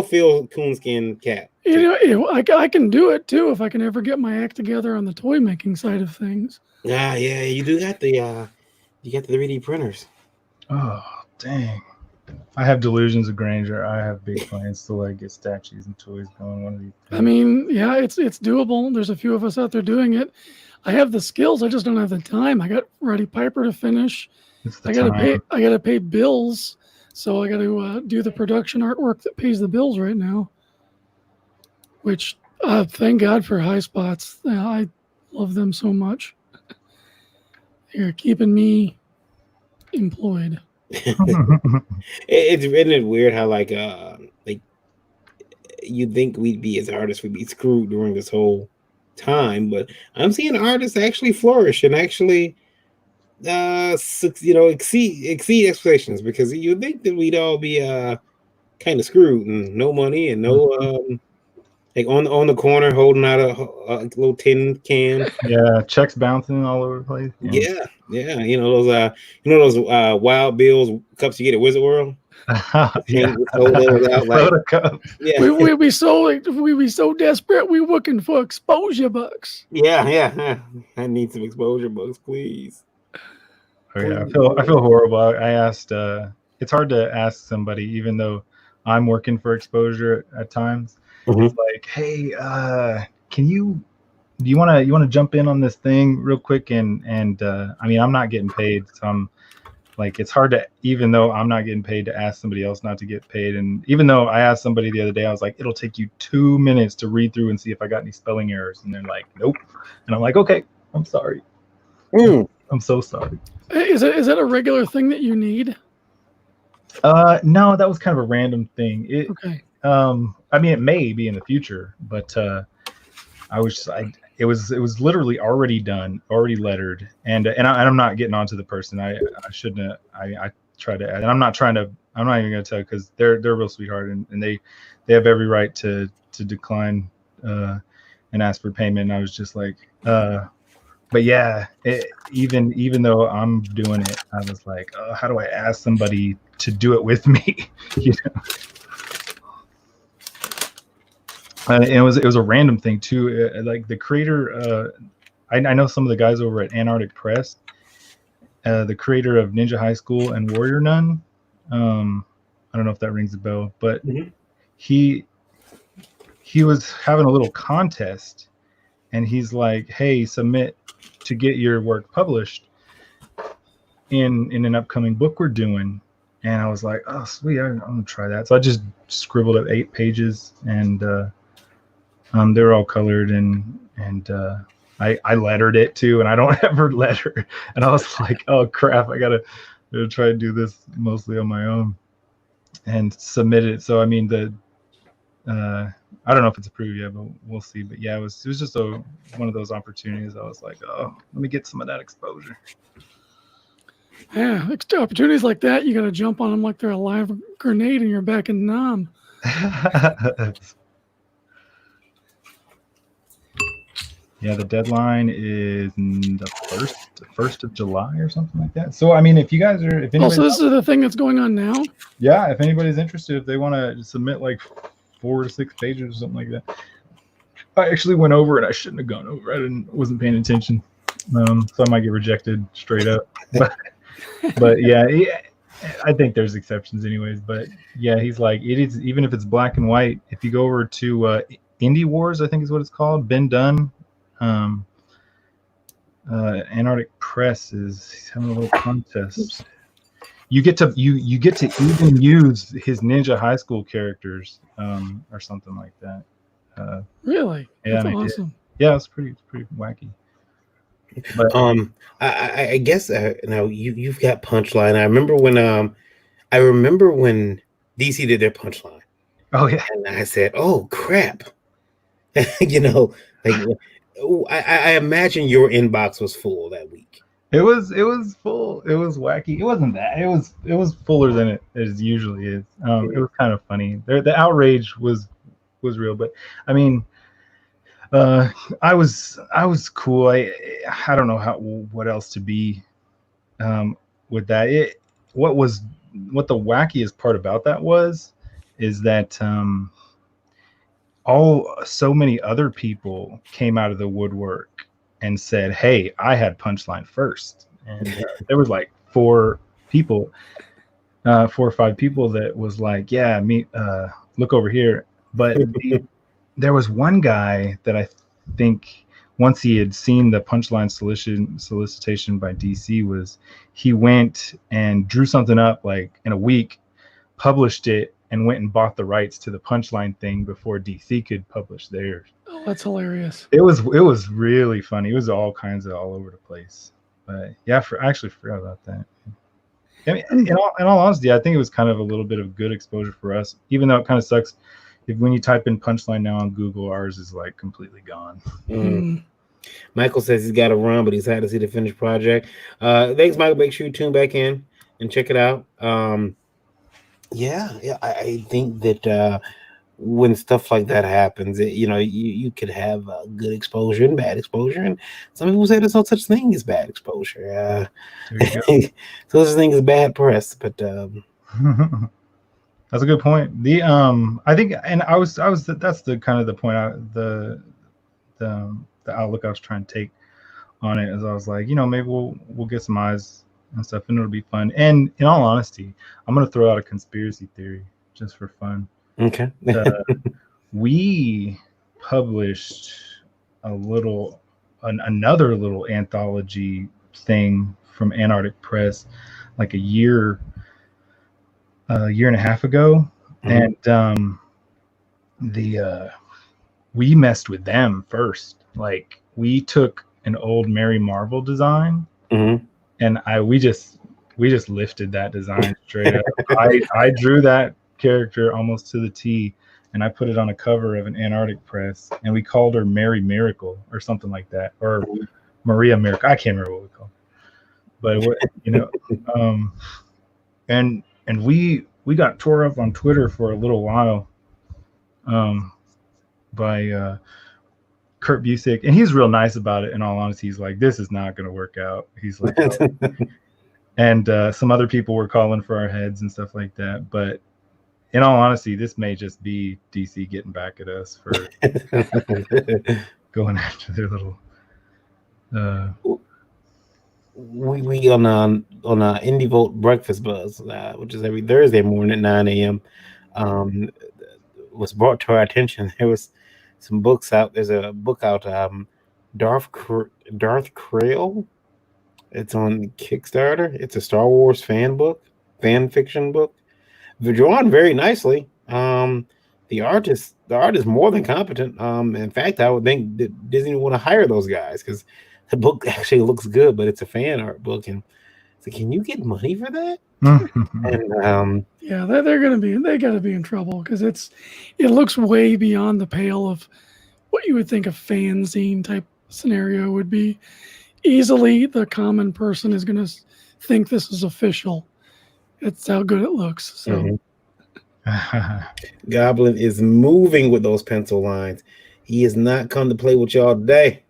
feel coonskin cap. I can do it too if I can ever get my act together on the toy making side of things. Yeah, you do got the 3D printers. Oh, dang. I have delusions of grandeur. I have big plans to get statues and toys going one of these days. I mean, yeah, it's doable. There's a few of us out there doing it. I have the skills. I just don't have the time. I got Roddy Piper to finish. I gotta pay bills. So I got to do the production artwork that pays the bills right now, which thank God for High Spots. I love them so much. They're keeping me employed. Isn't it weird how you'd think we'd be as artists, we'd be screwed during this whole time, but I'm seeing artists actually flourish and actually exceed expectations, because you'd think that we'd all be kind of screwed and no money and no like on the corner holding out a little tin can. Yeah, checks bouncing all over the place. Yeah. Those Wild Bill's cups you get at Wizard World. Yeah. Hold those out like, Soda cup. yeah, we be so desperate. We looking for exposure bucks. yeah. I need some exposure bucks, please. Oh, yeah, I feel horrible. I asked. It's hard to ask somebody, even though I'm working for exposure at times. Mhm. It's like, hey, do you want to jump in on this thing real quick? And I mean, I'm not getting paid, so I'm like, it's hard to, even though I'm not getting paid, to ask somebody else not to get paid. And even though I asked somebody the other day, I was like, it'll take you 2 minutes to read through and see if I got any spelling errors. And they're like, nope. And I'm like, okay, I'm sorry. I'm so sorry. Is that a regular thing that you need? No, that was kind of a random thing. Okay. I mean, it may be in the future, but it was literally already done, already lettered, and I'm not getting onto the person. I shouldn't. I try to, and I'm not even going to tell, because they're real sweetheart, and they have every right to decline and ask for payment. And I was just like, but yeah, even though I'm doing it, I was like, how do I ask somebody to do it with me? You know. And it was a random thing too. Like the creator, I know some of the guys over at Antarctic Press, the creator of Ninja High School and Warrior Nun. I don't know if that rings a bell, but he was having a little contest, and he's like, "Hey, submit to get your work published in an upcoming book we're doing." And I was like, "Oh, sweet, I'm gonna try that." So I just scribbled up 8 pages, and they were all colored, and I lettered it too, and I don't ever letter. And I was like, oh crap, I gotta try to do this mostly on my own and submit it. So I mean, I don't know if it's approved yet, but we'll see. But yeah, it was just one of those opportunities. I was like, oh, let me get some of that exposure. Yeah, opportunities like that, you got to jump on them like they're a live grenade and you're back in Nam. Yeah, the deadline is the first of July or something like that. So I mean, if you guys are, if so this is the thing that's going on now. Yeah, if anybody's interested, if they want to submit like 4 to 6 pages or something like that. I actually went over and I shouldn't have gone over. Wasn't paying attention, so I might get rejected straight up. But yeah, I think there's exceptions anyways. But yeah, he's like, it is, even if it's black and white. If you go over to Indie Wars, I think is what it's called, Ben Dunn. Antarctic Press is having a little contest. Oops. You get to even use his Ninja High School characters, or something like that. Really? Yeah, that's awesome. Yeah, it's pretty wacky. But I guess now you've got Punchline. I remember when DC did their Punchline. Oh yeah, and I said, "Oh crap," you know, like. I imagine your inbox was full that week. It was full. It was wacky. It wasn't that. It was fuller than it usually is. It was kind of funny. The outrage was real, but I mean, I was cool. I don't know what else to be with that. What the wackiest part about that is that so many other people came out of the woodwork and said, hey, I had Punchline first. And there was like 4 or 5 people that was like, yeah, me, look over here. But there was one guy that I think once he had seen the Punchline solicitation by DC, he went and drew something up like in a week, published it, and went and bought the rights to the Punchline thing before DC could publish theirs. Oh, that's hilarious. It was really funny. It was all over the place. But yeah, I actually forgot about that. I mean, in all honesty, I think it was kind of a little bit of good exposure for us, even though it kind of sucks when you type in Punchline now on Google, ours is like completely gone. Michael says he's got to run, but he's had to see the finished project. Thanks, Michael. Make sure you tune back in and check it out. Yeah, I think that when stuff like that happens, you could have good exposure and bad exposure, and some people say there's no such thing as bad exposure. There you go. So such thing as bad press, but That's a good point. The I think, and I was that's the kind of the point the outlook I was trying to take on it, is I was like, maybe we'll get some eyes and stuff, and it'll be fun. And in all honesty, I'm gonna throw out a conspiracy theory just for fun. okay. We published another little anthology thing from Antarctic Press like a year and a half ago, and we messed with them first. Like, we took an old Mary Marvel design, and we just lifted that design straight up. I drew that character almost to the T, and I put it on a cover of an Antarctic Press, and we called her Mary Miracle or something like that, or Maria Miracle. I can't remember what we called her. But and we got tore up on Twitter for a little while by Kurt Busiek, and he's real nice about it. In all honesty, he's like, this is not going to work out. He's like, oh. And some other people were calling for our heads and stuff like that. But in all honesty, this may just be DC getting back at us for going after their little. We on IndieVolt Breakfast Buzz, which is every Thursday morning at 9 a.m. Was brought to our attention. There was some books out. There's a book out, Darth Krayl. It's on Kickstarter. It's a Star Wars fan fiction book. They're drawn very nicely. The art is more than competent. In fact, I would think that Disney would want to hire those guys, because the book actually looks good, but it's a fan art book, and so can you get money for that? And yeah, they got to be in trouble, because it looks way beyond the pale of what you would think a fanzine type scenario would be. Easily, the common person is going to think this is official. It's how good it looks. So, Goblin is moving with those pencil lines. He has not come to play with y'all today.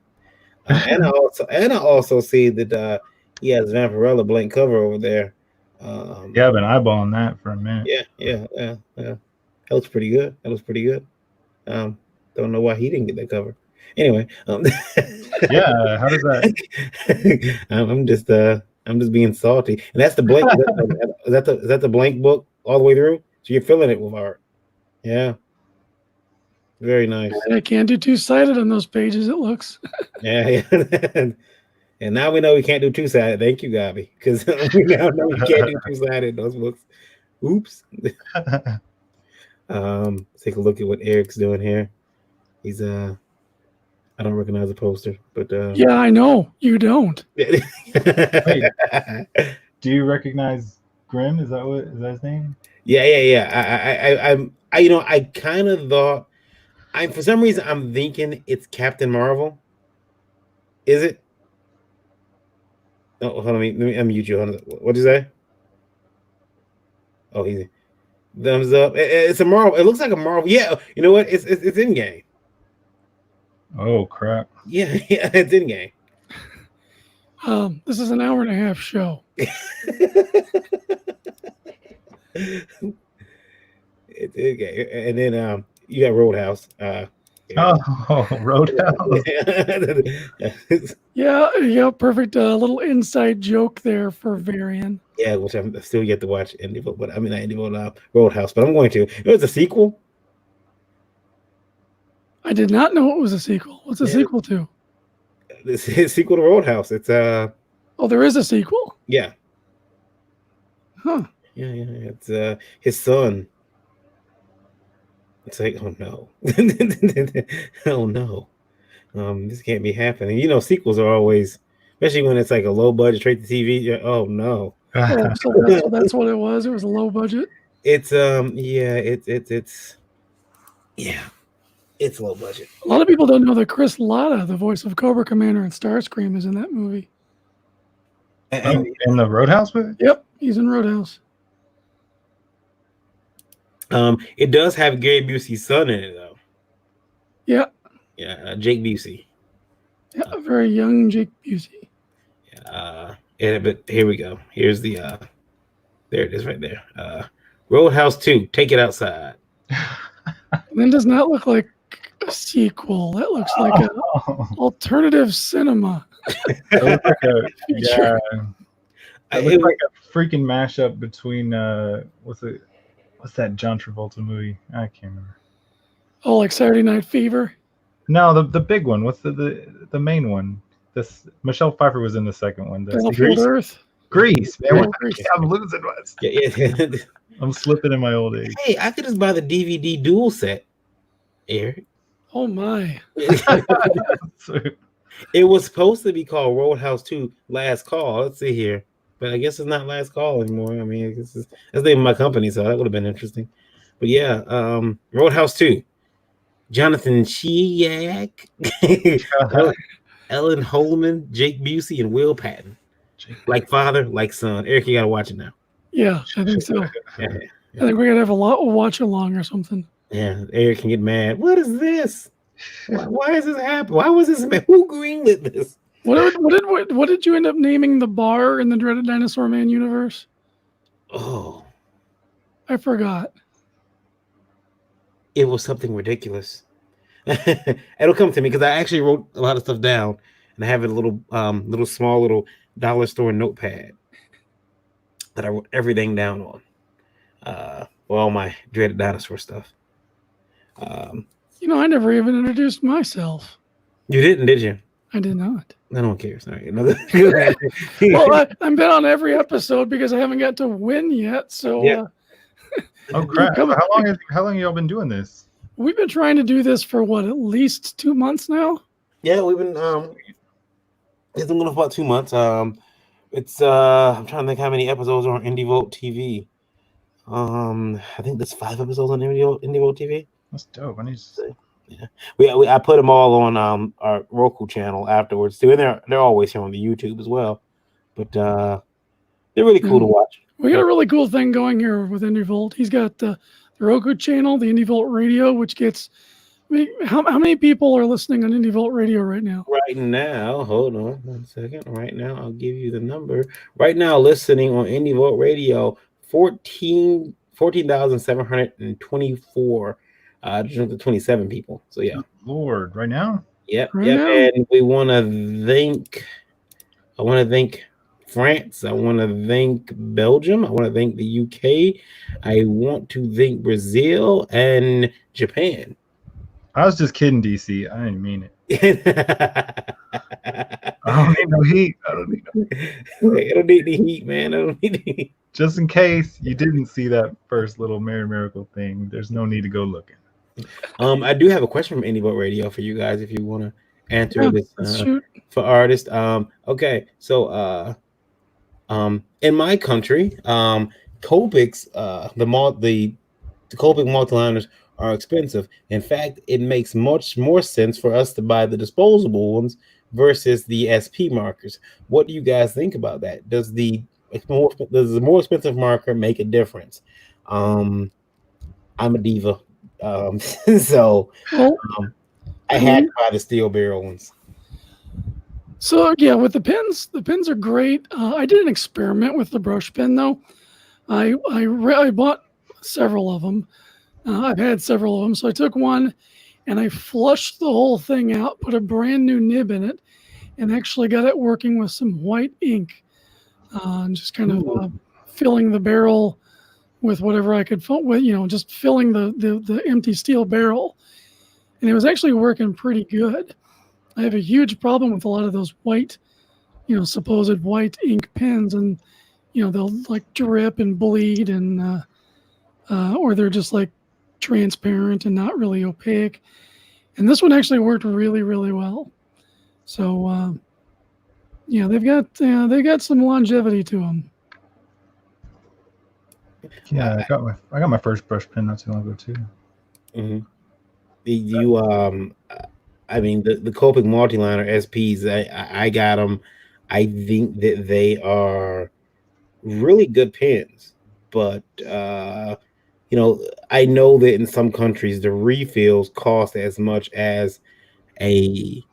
And I also see that he has Vampirella blank cover over there. Yeah, I've been eyeballing that for a minute. Yeah. That looks pretty good. Don't know why he didn't get that cover. Anyway, yeah, how does that? I'm just being salty, and that's the blank. Is that the blank book all the way through? So you're filling it with art. Yeah, very nice. I can't do two-sided on those pages. It looks. Yeah. And now we know we can't do two-sided. Thank you, Gabi, because we now know we can't do two-sided in those books. Oops. Let's take a look at what Eric's doing here. He's I don't recognize the poster, but yeah, I know you don't. Wait, do you recognize Grimm? Is that his name? Yeah. I kind of thought, for some reason I'm thinking it's Captain Marvel. Is it? Oh, hold on, let me unmute you. Hold on. What'd you say? Oh, easy. Thumbs up. It's a Marvel. It looks like a Marvel. Yeah, you know what? It's in game. Oh crap! Yeah, it's in game. This is an hour and a half show. It's in game, and then you got Roadhouse. Oh, Roadhouse. Yeah, perfect. Little inside joke there for Varian. Yeah, which I'm still yet to watch IndieVolt, but I mean not IndieVolt, Roadhouse, but I'm going to. It was a sequel. I did not know it was a sequel. What's a sequel to? It's a sequel to Roadhouse. It's Oh, there is a sequel? Yeah. Huh. Yeah. It's his son. It's like, oh no. Oh no. This can't be happening. You know, sequels are always, especially when it's like a low budget straight to TV. Oh no. Oh, so that's what it was. It was a low budget. It's yeah. It's low budget. A lot of people don't know that Chris Latta, the voice of Cobra Commander and Starscream, is in that movie. And, In the Roadhouse movie? Yep, he's in Roadhouse. it does have Gary Busey's son in it, though. Yeah. Yeah, Jake Busey. Yeah, a very young Jake Busey. But here we go. Here's the there it is right there. Roadhouse 2, Take It Outside. And that does not look like a sequel. That looks like an alternative cinema. It looks like a, feature. it looks like a freaking mashup between what's that John Travolta movie? I can't remember. Oh, like Saturday Night Fever? No, the big one. What's the main one? This Michelle Pfeiffer was in the second one. That's Battlefield Earth? Grease, man. Yeah, What- Grease. I'm losing this. Yeah. I'm slipping in my old age. Hey, I could just buy the DVD dual set, Eric. Oh, my. It was supposed to be called Roadhouse 2 Last Call. Let's see here. But I guess it's not Last Call anymore. I mean, that's the name of my company, so that would have been interesting. But yeah, Roadhouse 2. Jonathan Chiak, Ellen Holman, Jake Busey, and Will Patton. Like father, like son. Eric, you gotta watch it now. Yeah, I think so. Yeah, I think we gotta have a watch along or something. yeah. Eric can get mad. What is this? Why is this happening? Why was this? Who greenlit this? What did you end up naming the bar in the Dreaded Dinosaur Man universe? Oh, I forgot. it was something ridiculous. It'll come to me because I actually wrote a lot of stuff down, and I have a little small dollar store notepad that I wrote everything down on. For all my Dreaded Dinosaur stuff. You know, I never even introduced myself. You didn't, did you? I did not. I don't care. Sorry. Well, I've been on every episode because I haven't got to win yet. So Yeah. Oh crap! How long have y'all been doing this? We've been trying to do this for what, at least 2 months now? Yeah, we've been it's been going for about 2 months. It's I'm trying to think how many episodes are on IndieVolt TV. I think there's 5 episodes on IndieVolt TV. That's dope. I need to see. Yeah, I put them all on our Roku channel afterwards too, and they're always here on the YouTube as well. But they're really cool to watch. We got a really cool thing going here with IndieVolt. He's got the Roku channel, the IndieVolt Radio, which gets. I mean, how many people are listening on IndieVolt Radio right now? Right now, hold on 1 second. Right now, I'll give you the number. Right now, listening on IndieVolt Radio, 14,724. Just 27 people. So yeah. Lord, right now? Yep. Right Yep. now? And we want to thank. I want to thank France. I want to thank Belgium. I want to thank the UK. I want to thank Brazil and Japan. I was just kidding, DC. I didn't mean it. I I don't need no heat. I don't need no don't need the heat, man. I don't need the heat. Just in case you didn't see that first little Mary Miracle thing, there's no need to go looking. I do have a question from IndieVolt Radio for you guys if you want to answer this Shoot. for artists. Okay, so in my country, Copics, the Copic multiliners are expensive. In fact, it makes much more sense for us to buy the disposable ones versus the SP markers. What do you guys think about that? Does the more expensive marker make a difference? I'm a diva. So Well, I had to buy the steel barrel ones. so yeah, with the pins are great. I did an experiment with the brush pen though. I bought several of them. I've had several of them. So I took one and I flushed the whole thing out, put a brand new nib in it, and actually got it working with some white ink. And just kind of filling the barrel with whatever I could fill with, just filling the empty steel barrel. And it was actually working pretty good. I have a huge problem with a lot of those white, supposed white ink pens, and they'll like drip and bleed, and or they're just like transparent and not really opaque. And this one actually worked really, really well. So they've got some longevity to them. Yeah, I got my first brush pen not too long ago too. Mm-hmm. You I mean the Copic multiliner SPs. I got them. I think that they are really good pens, but you know, I know that in some countries the refills cost as much as a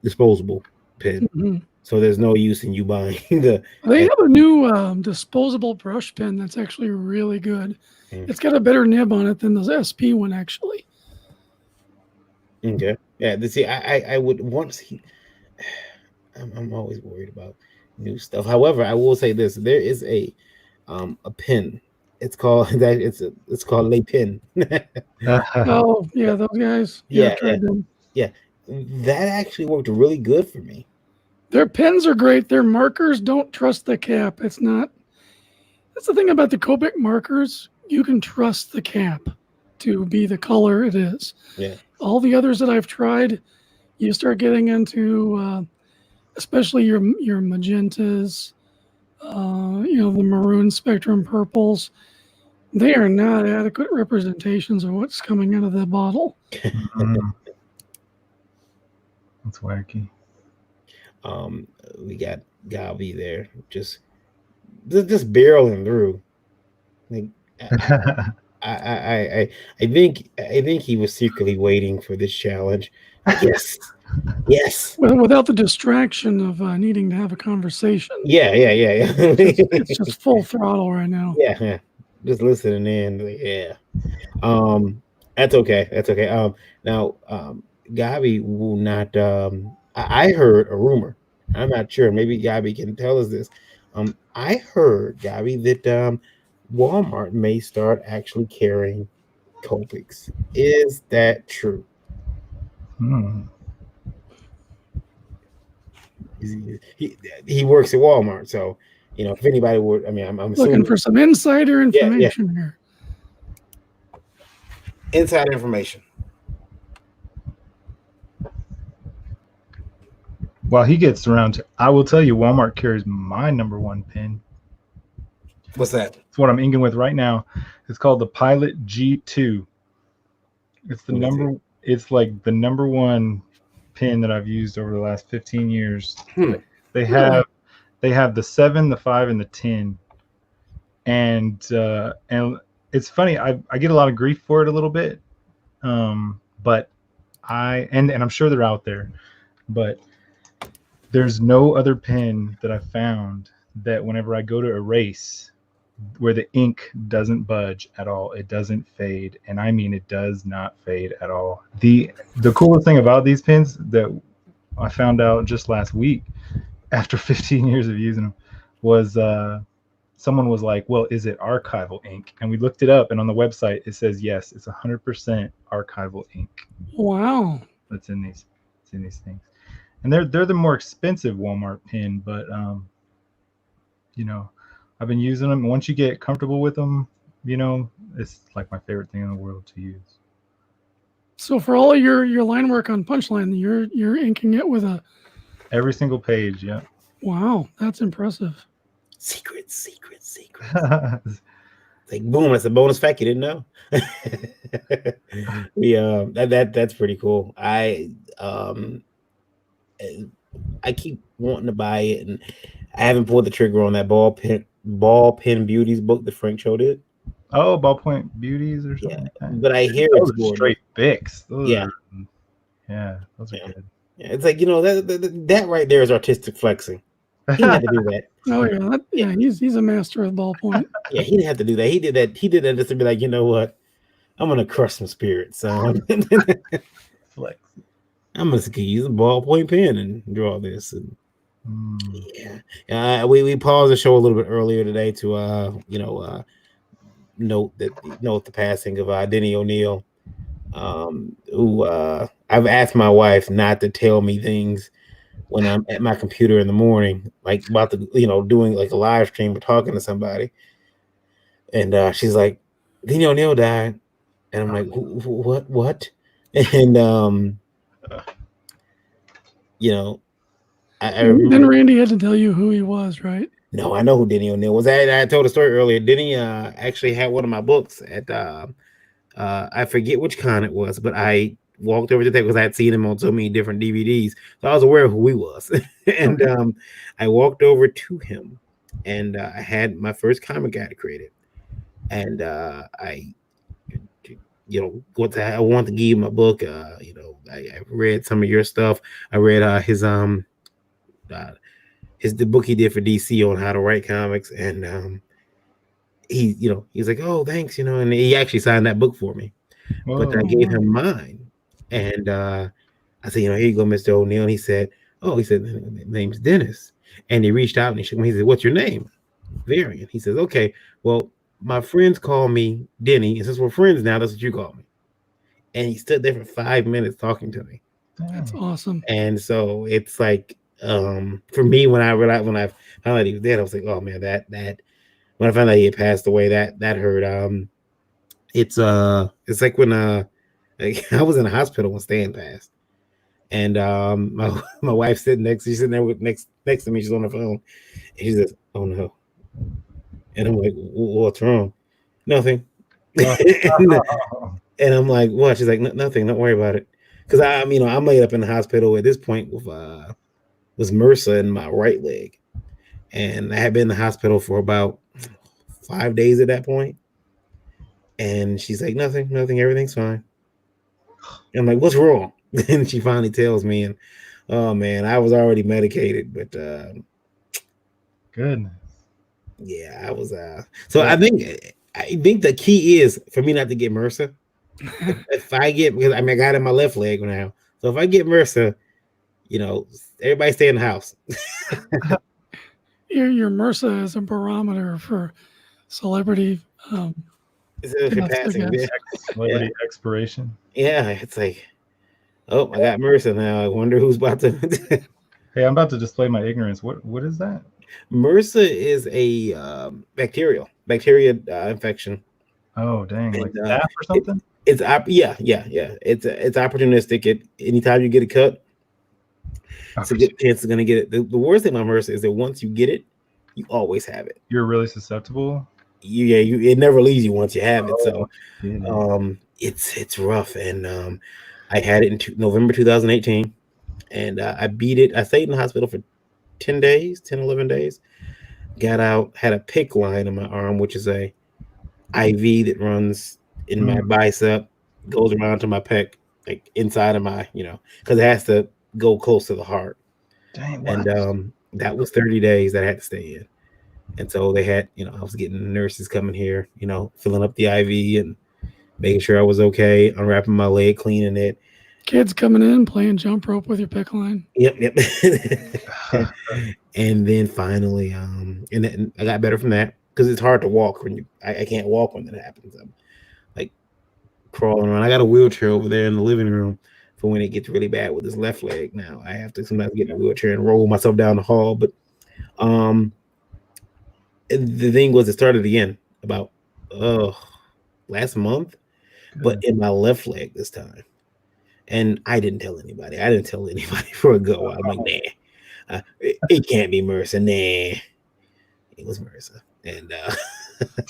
disposable pen, Mhm. so there's no use in you buying the. They have a new disposable brush pen that's actually really good. Mm. It's got a better nib on it than the SP one, actually. Okay, yeah. See, I would want to see. I'm always worried about new stuff. However, I will say this: there is a pen. It's called that. It's called Le Pen. Oh, yeah, those guys. Yeah, I've Yeah, yeah, tried them. yeah. That actually worked really good for me. Their pens are great. Their markers, don't trust the cap. It's not. That's the thing about the Copic markers. You can trust the cap to be the color it is. Yeah. All the others that I've tried, you start getting into, especially your magentas, the maroon spectrum purples. They are not adequate representations of what's coming out of the bottle. Mm. That's wacky. We got Gavi there, just barreling through. Like, I think he was secretly waiting for this challenge. Yes, yes, Without the distraction of needing to have a conversation. yeah. It's just full throttle right now. Yeah. Just listening in. Like, yeah. That's okay. That's okay. Now, Gabi will not. I heard a rumor. I'm not sure. Maybe Gabi can tell us this. I heard, Gabi, that Walmart may start actually carrying Copics. Is that true? Hmm. He works at Walmart, so if anybody would, I mean, I'm assuming Looking for some insider Yeah. information here. inside information. While he gets around to, I will tell you, Walmart carries my number one pen. What's that? It's what I'm inking with right now. It's called the Pilot G2. It's the What is number. It's like the number one pen that I've used over the last 15 years. They have the 7, the 5, and the 10. And it's funny. I get a lot of grief for it a little bit. But and I'm sure they're out there, but there's no other pen that I found that whenever I go to erase, where the ink doesn't budge at all, it doesn't fade, and I mean it does not fade at all. The coolest thing about these pens that I found out just last week, after 15 years of using them, was someone was like, "Well, is it archival ink?" And we looked it up, and on the website it says yes, it's 100% archival ink Wow. that's in these things, and they're the more expensive Walmart pen, but I've been using them. Once you get comfortable with them, it's like my favorite thing in the world to use. So for all of your line work on Punchline, you're inking it with a. Every single page, yeah. Wow, that's impressive. Secret. Like boom, that's a bonus fact you didn't know. Yeah, that's pretty cool. I keep wanting to buy it, and I haven't pulled the trigger on that ball pen beauties book that Frank showed it. Oh, ballpoint beauties or something. Yeah, but I hear those it's are straight Bics. Those Yeah. Those are good. Yeah, it's like that right there is artistic flexing. He didn't have to do that. Oh yeah, he's a master of ballpoint. Yeah, he didn't have to do that. He did that just to be like, you know what? I'm gonna crush some spirits. Flex. I'm just gonna use a ballpoint pen and draw this. And yeah, we paused the show a little bit earlier today to note the passing of Denny O'Neil, who I've asked my wife not to tell me things when I'm at my computer in the morning, like about doing like a live stream or talking to somebody, and she's like, Denny O'Neil died, and I'm like, what? And I remember. Then Randy had to tell you who he was, right? No, I know who Denny O'Neil was. I told a story earlier. Denny actually had one of my books at I forget which con it was, but I walked over to that because I had seen him on so many different DVDs, so I was aware of who he was. And I walked over to him, and I had my first comic I had created, and I I want to give him a book. I read some of your stuff. I read the book he did for DC on how to write comics, and he's like, oh, thanks, and he actually signed that book for me. Whoa. But I gave him mine, and I said, here you go, Mr. O'Neill. And he said, the name's Dennis. And he reached out and he shook me. He said, what's your name? Varian. He says, okay, well, my friends call me Denny, and since we're friends now, that's what you call me. And he stood there for 5 minutes talking to me. That's awesome. And so it's like, for me, when I found out he was dead, I was like, oh man, that when I found out he had passed away, that hurt. It's like when like, I was in the hospital when Stan passed, and my wife's sitting there next to me. She's on the phone, and she says, "Oh no," and I'm like, "What's wrong?" Nothing. And I'm like, "What?" She's like, "Nothing. Don't worry about it." Because I'm laid up in the hospital at this point with was MRSA in my right leg, and I had been in the hospital for about 5 days at that point. And she's like, nothing, everything's fine. And I'm like, what's wrong? And she finally tells me, and oh man, I was already medicated, but goodness. Yeah, I was so yeah. I think the key is for me not to get MRSA. If I get, because I got it in my left leg now. So if I get MRSA, everybody stay in the house. Your MRSA is a barometer for celebrity celebrity expiration. Yeah, it's like, oh, I got MRSA now. I wonder who's about to. Hey, I'm about to display my ignorance. What is that? MRSA is a bacteria infection. Oh dang! Like staph or something? It's yeah. It's opportunistic. Anytime you get a cut, it's a good chance of gonna get it. The worst thing about MRSA is that once you get it, you always have it. You're really susceptible. It never leaves you once you have it. So it's rough. And I had it in November 2018, and I beat it. I stayed in the hospital for 11 days. Got out, had a PICC line in my arm, which is a IV that runs in my bicep, goes around to my pec, like inside of my, because it has to go close to the heart. Dang, and that was 30 days that I had to stay in. And so they had, I was getting nurses coming here, filling up the IV and making sure I was okay, unwrapping my leg, cleaning it. Kids coming in, playing jump rope with your PICC line. Yep. And then finally, and then I got better from that because it's hard to walk when I can't walk when that happens. I'm like crawling around. I got a wheelchair over there in the living room for when it gets really bad with this left leg. Now I have to sometimes get in a wheelchair and roll myself down the hall. But the thing was, it started again about last month, but in my left leg this time. And I didn't tell anybody. For a good while. I'm like, nah, it can't be MRSA. Nah, it was MRSA. And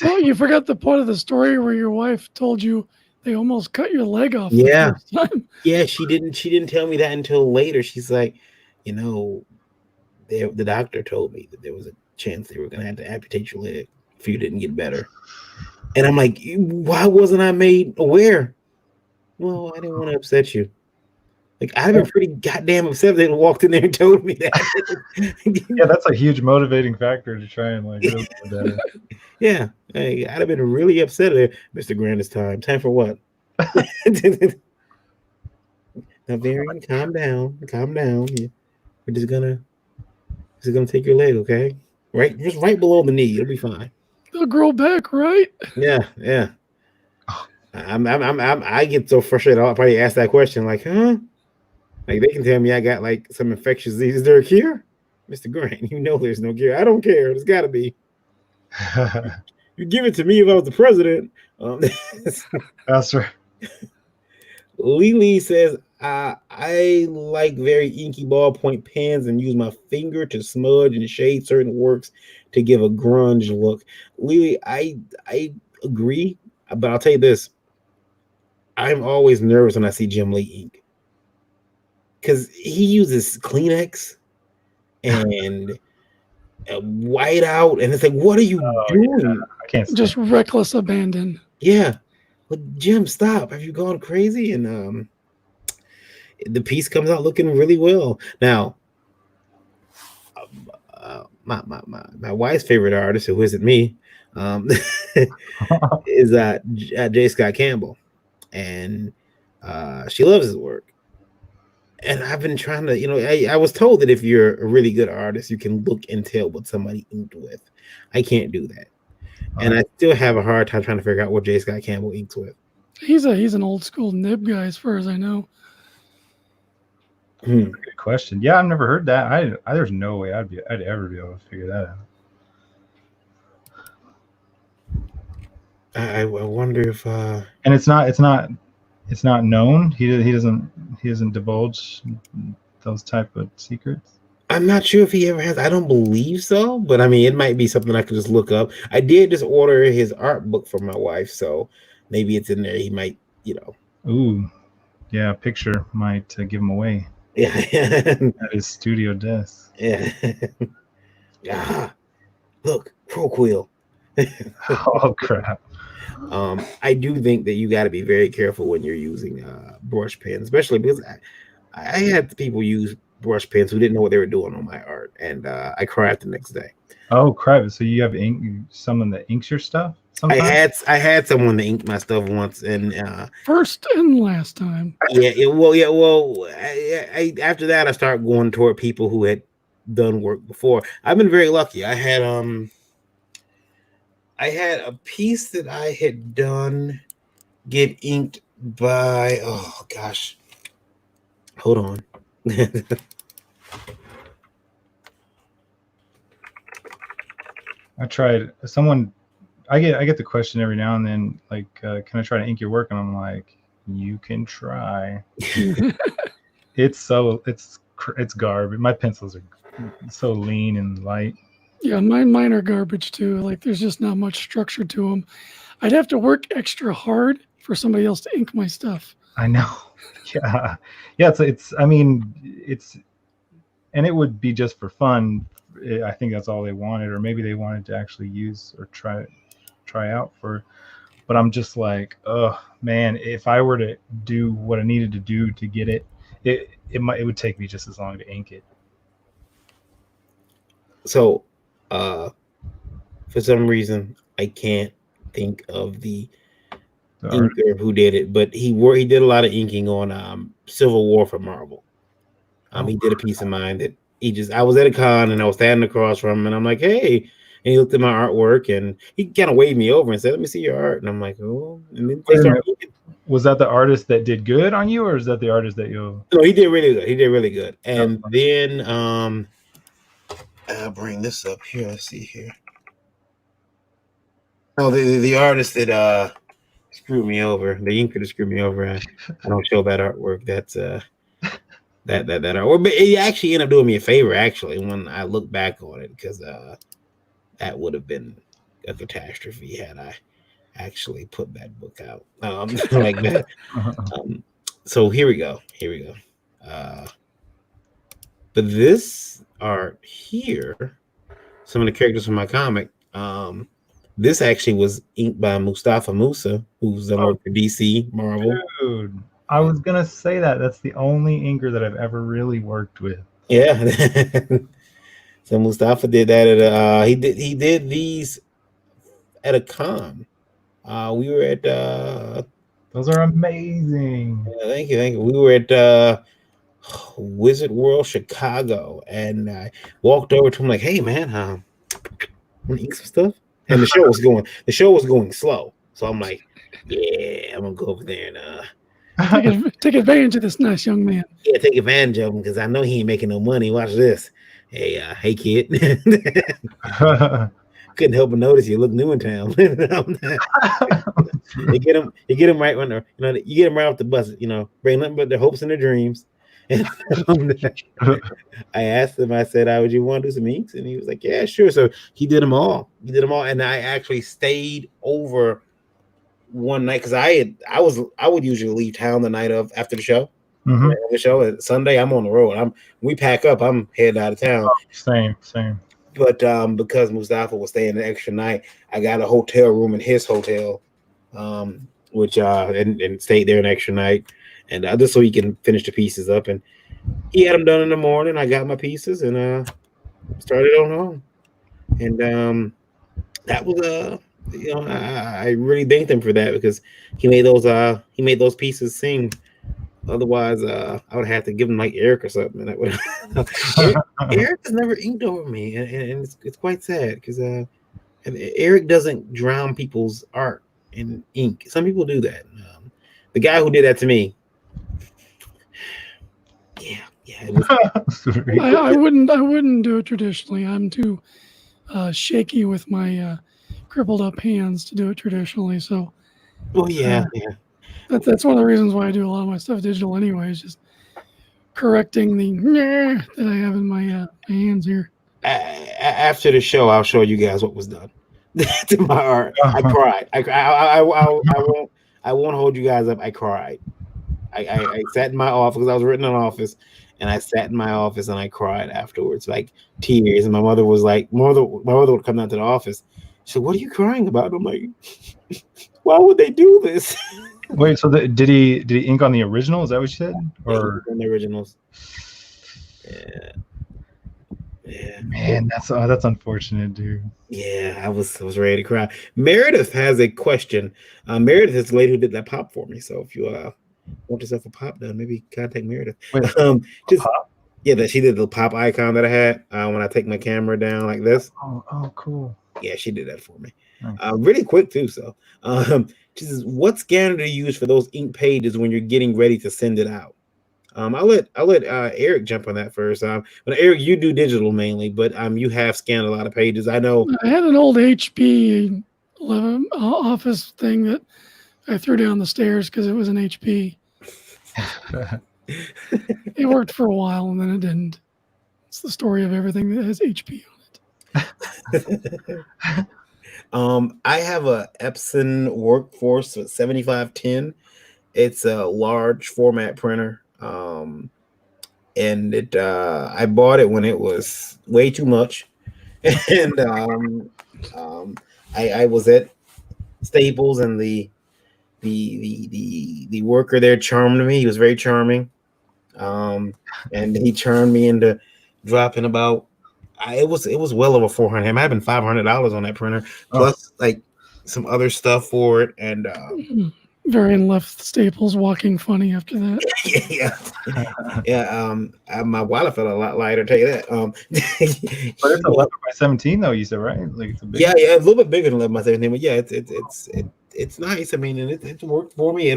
well, you forgot the part of the story where your wife told you they almost cut your leg off. Yeah, the first time. Yeah. She didn't tell me that until later. She's like, the doctor told me that there was a chance they were going to have to amputate your leg if you didn't get better. And I'm like, why wasn't I made aware? Well, I didn't want to upset you. Like, I'd have been pretty goddamn upset if they walked in there and told me that. Yeah, that's a huge motivating factor to try and really get better. Yeah, I'd have been really upset if Mr. Grant, it's time. Time for what? Now, Varian, calm down. We're just gonna take your leg, okay? Right, just right below the knee. It'll be fine. They'll grow back, right? Yeah. I get so frustrated. I'll probably ask that question, like, huh? Like they can tell me I got like some infectious disease. Is there a cure, Mr. Grant? There's no cure. I don't care. There's got to be. You give it to me if I was the president. That's right. Lily says, I like very inky ballpoint pens and use my finger to smudge and shade certain works to give a grunge look. Lily, I agree, but I'll tell you this. I'm always nervous when I see Jim Lee ink because he uses Kleenex and white out, and it's like, what are you doing? I can't stand Just reckless abandon. Yeah, but Jim, stop! Have you gone crazy? And the piece comes out looking really well. Now, my wife's favorite artist, who isn't me, is J. Scott Campbell, and she loves his work. And I've been trying to, I was told that if you're a really good artist, you can look and tell what somebody inked with. I can't do that, and I still have a hard time trying to figure out what J. Scott Campbell inks with. He's an old school nib guy, as far as I know. Good question. Yeah, I've never heard that. I there's no way I'd ever be able to figure that out. I wonder if and it's not known. He doesn't divulge those type of secrets. I'm not sure if he ever has. I don't believe so, but I mean, it might be something I could just look up. I did just order his art book for my wife, so maybe it's in there. He might, Ooh, yeah, a picture might give him away. Yeah. At his studio desk. Yeah. Look, Pro Quill. Oh crap. I do think that you got to be very careful when you're using brush pens, especially because I had people use brush pens who didn't know what they were doing on my art, and I cried the next day. Oh crap! So you have someone that inks your stuff? Sometimes? I had someone that inked my stuff once, and first and last time. I after that I started going toward people who had done work before. I've been very lucky. I had a piece that I had done get inked by, oh gosh, hold on. I tried someone. I get the question every now and then, like, can I try to ink your work? And I'm like, you can try. It's garbage. My pencils are so lean and light. Yeah, mine are garbage too. Like, there's just not much structure to them. I'd have to work extra hard for somebody else to ink my stuff. I know. Yeah. It's. I mean, it's, and it would be just for fun. I think that's all they wanted, or maybe they wanted to actually use or try out for. But I'm just like, oh man, if I were to do what I needed to do to get it, it would take me just as long to ink it. So, for some reason, I can't think of the inker who did it, but he did a lot of inking on Civil War for Marvel. He did a piece of mine that I was at a con and I was standing across from him, and I'm like, hey, and he looked at my artwork and he kind of waved me over and said, let me see your art. And I'm like, oh, and then they started inking. Was that the artist that did good on you, or is that the artist that you? No, he did really good. He did really good. And then I'll bring this up here. Let's see here. Oh, the artist that screwed me over, the inker that screwed me over. I don't show that artwork. That's that artwork. But he actually ended up doing me a favor, actually, when I look back on it, because that would have been a catastrophe had I actually put that book out like that. So here we go. But this art here, some of the characters from my comic, this actually was inked by Mustafa Musa, who's done work for DC, Marvel. Dude, I was gonna say that's the only inker that I've ever really worked with. Yeah. So Mustafa did that at he did these at a con. We were at those are amazing. Yeah, thank you. We were at Wizard World Chicago, and I walked over to him like, hey man, want to ink some stuff? And the show was going slow. So I'm like, yeah, I'm gonna go over there and take advantage of this nice young man. Yeah, take advantage of him because I know he ain't making no money. Watch this. Hey kid. Couldn't help but notice you look new in town. You get them right when you get them right off the bus. Bring nothing but their hopes and their dreams. And I asked him. I said, "Would you want to do some inks?" And he was like, "Yeah, sure." So he did them all. And I actually stayed over one night because I would usually leave town the night of after the show. Mhm. The show and Sunday I'm on the road. We pack up. I'm headed out of town. Same. But because Mustafa was staying an extra night, I got a hotel room in his hotel, which and stayed there an extra night, and just so he can finish the pieces up. And he had them done in the morning. I got my pieces and started on home. And that was I really thanked him for that because he made those pieces sing. Otherwise, I would have to give him like Eric or something. And that would Eric has never inked over me, and it's quite sad because Eric doesn't drown people's art in ink. Some people do that. The guy who did that to me, yeah. It was, I wouldn't do it traditionally. I'm too shaky with my crippled up hands to do it traditionally. So, yeah. That's one of the reasons why I do a lot of my stuff digital anyway. Is just correcting the that I have in my hands here. After the show, I'll show you guys what was done to my art. I cried. I won't hold you guys up. I cried. I sat in my office because I was written in office, and I sat in my office and I cried afterwards, like tears. And my mother was like, my mother would come down to the office. She said, "What are you crying about?" I'm like, "Why would they do this?" Wait, so did he ink on the original? Is that what you said? Or on the originals? Yeah. Man, that's unfortunate, dude. Yeah, I was ready to cry. Meredith has a question. Meredith is the lady who did that pop for me. So if you want yourself a pop done, maybe contact Meredith. Wait, pop? Yeah, that she did the pop icon that I had when I take my camera down like this. Oh, cool. Yeah, she did that for me. Nice. Really quick too. So, she says, "What scanner do you use for those ink pages when you're getting ready to send it out?" I'll let Eric jump on that first. But Eric, you do digital mainly, but you have scanned a lot of pages. I know. I had an old HP 11 office thing that I threw down the stairs because it was an HP. It worked for a while and then it didn't. It's the story of everything that has HP on it. I have a Epson Workforce 7510. It's a large format printer. And it I bought it when it was way too much. And I was at Staples and the worker there charmed me. He was very charming. And he charmed me into dropping about it was well over $400. It might have been $500 on that printer, plus like some other stuff for it. And Varian left Staples walking funny after that. yeah. My wallet felt a lot lighter. Tell you that. But it's 11x17 though. You said right? Like it's a big yeah, a little bit bigger than 11x17. But yeah, it's nice. I mean, and it's worked for me.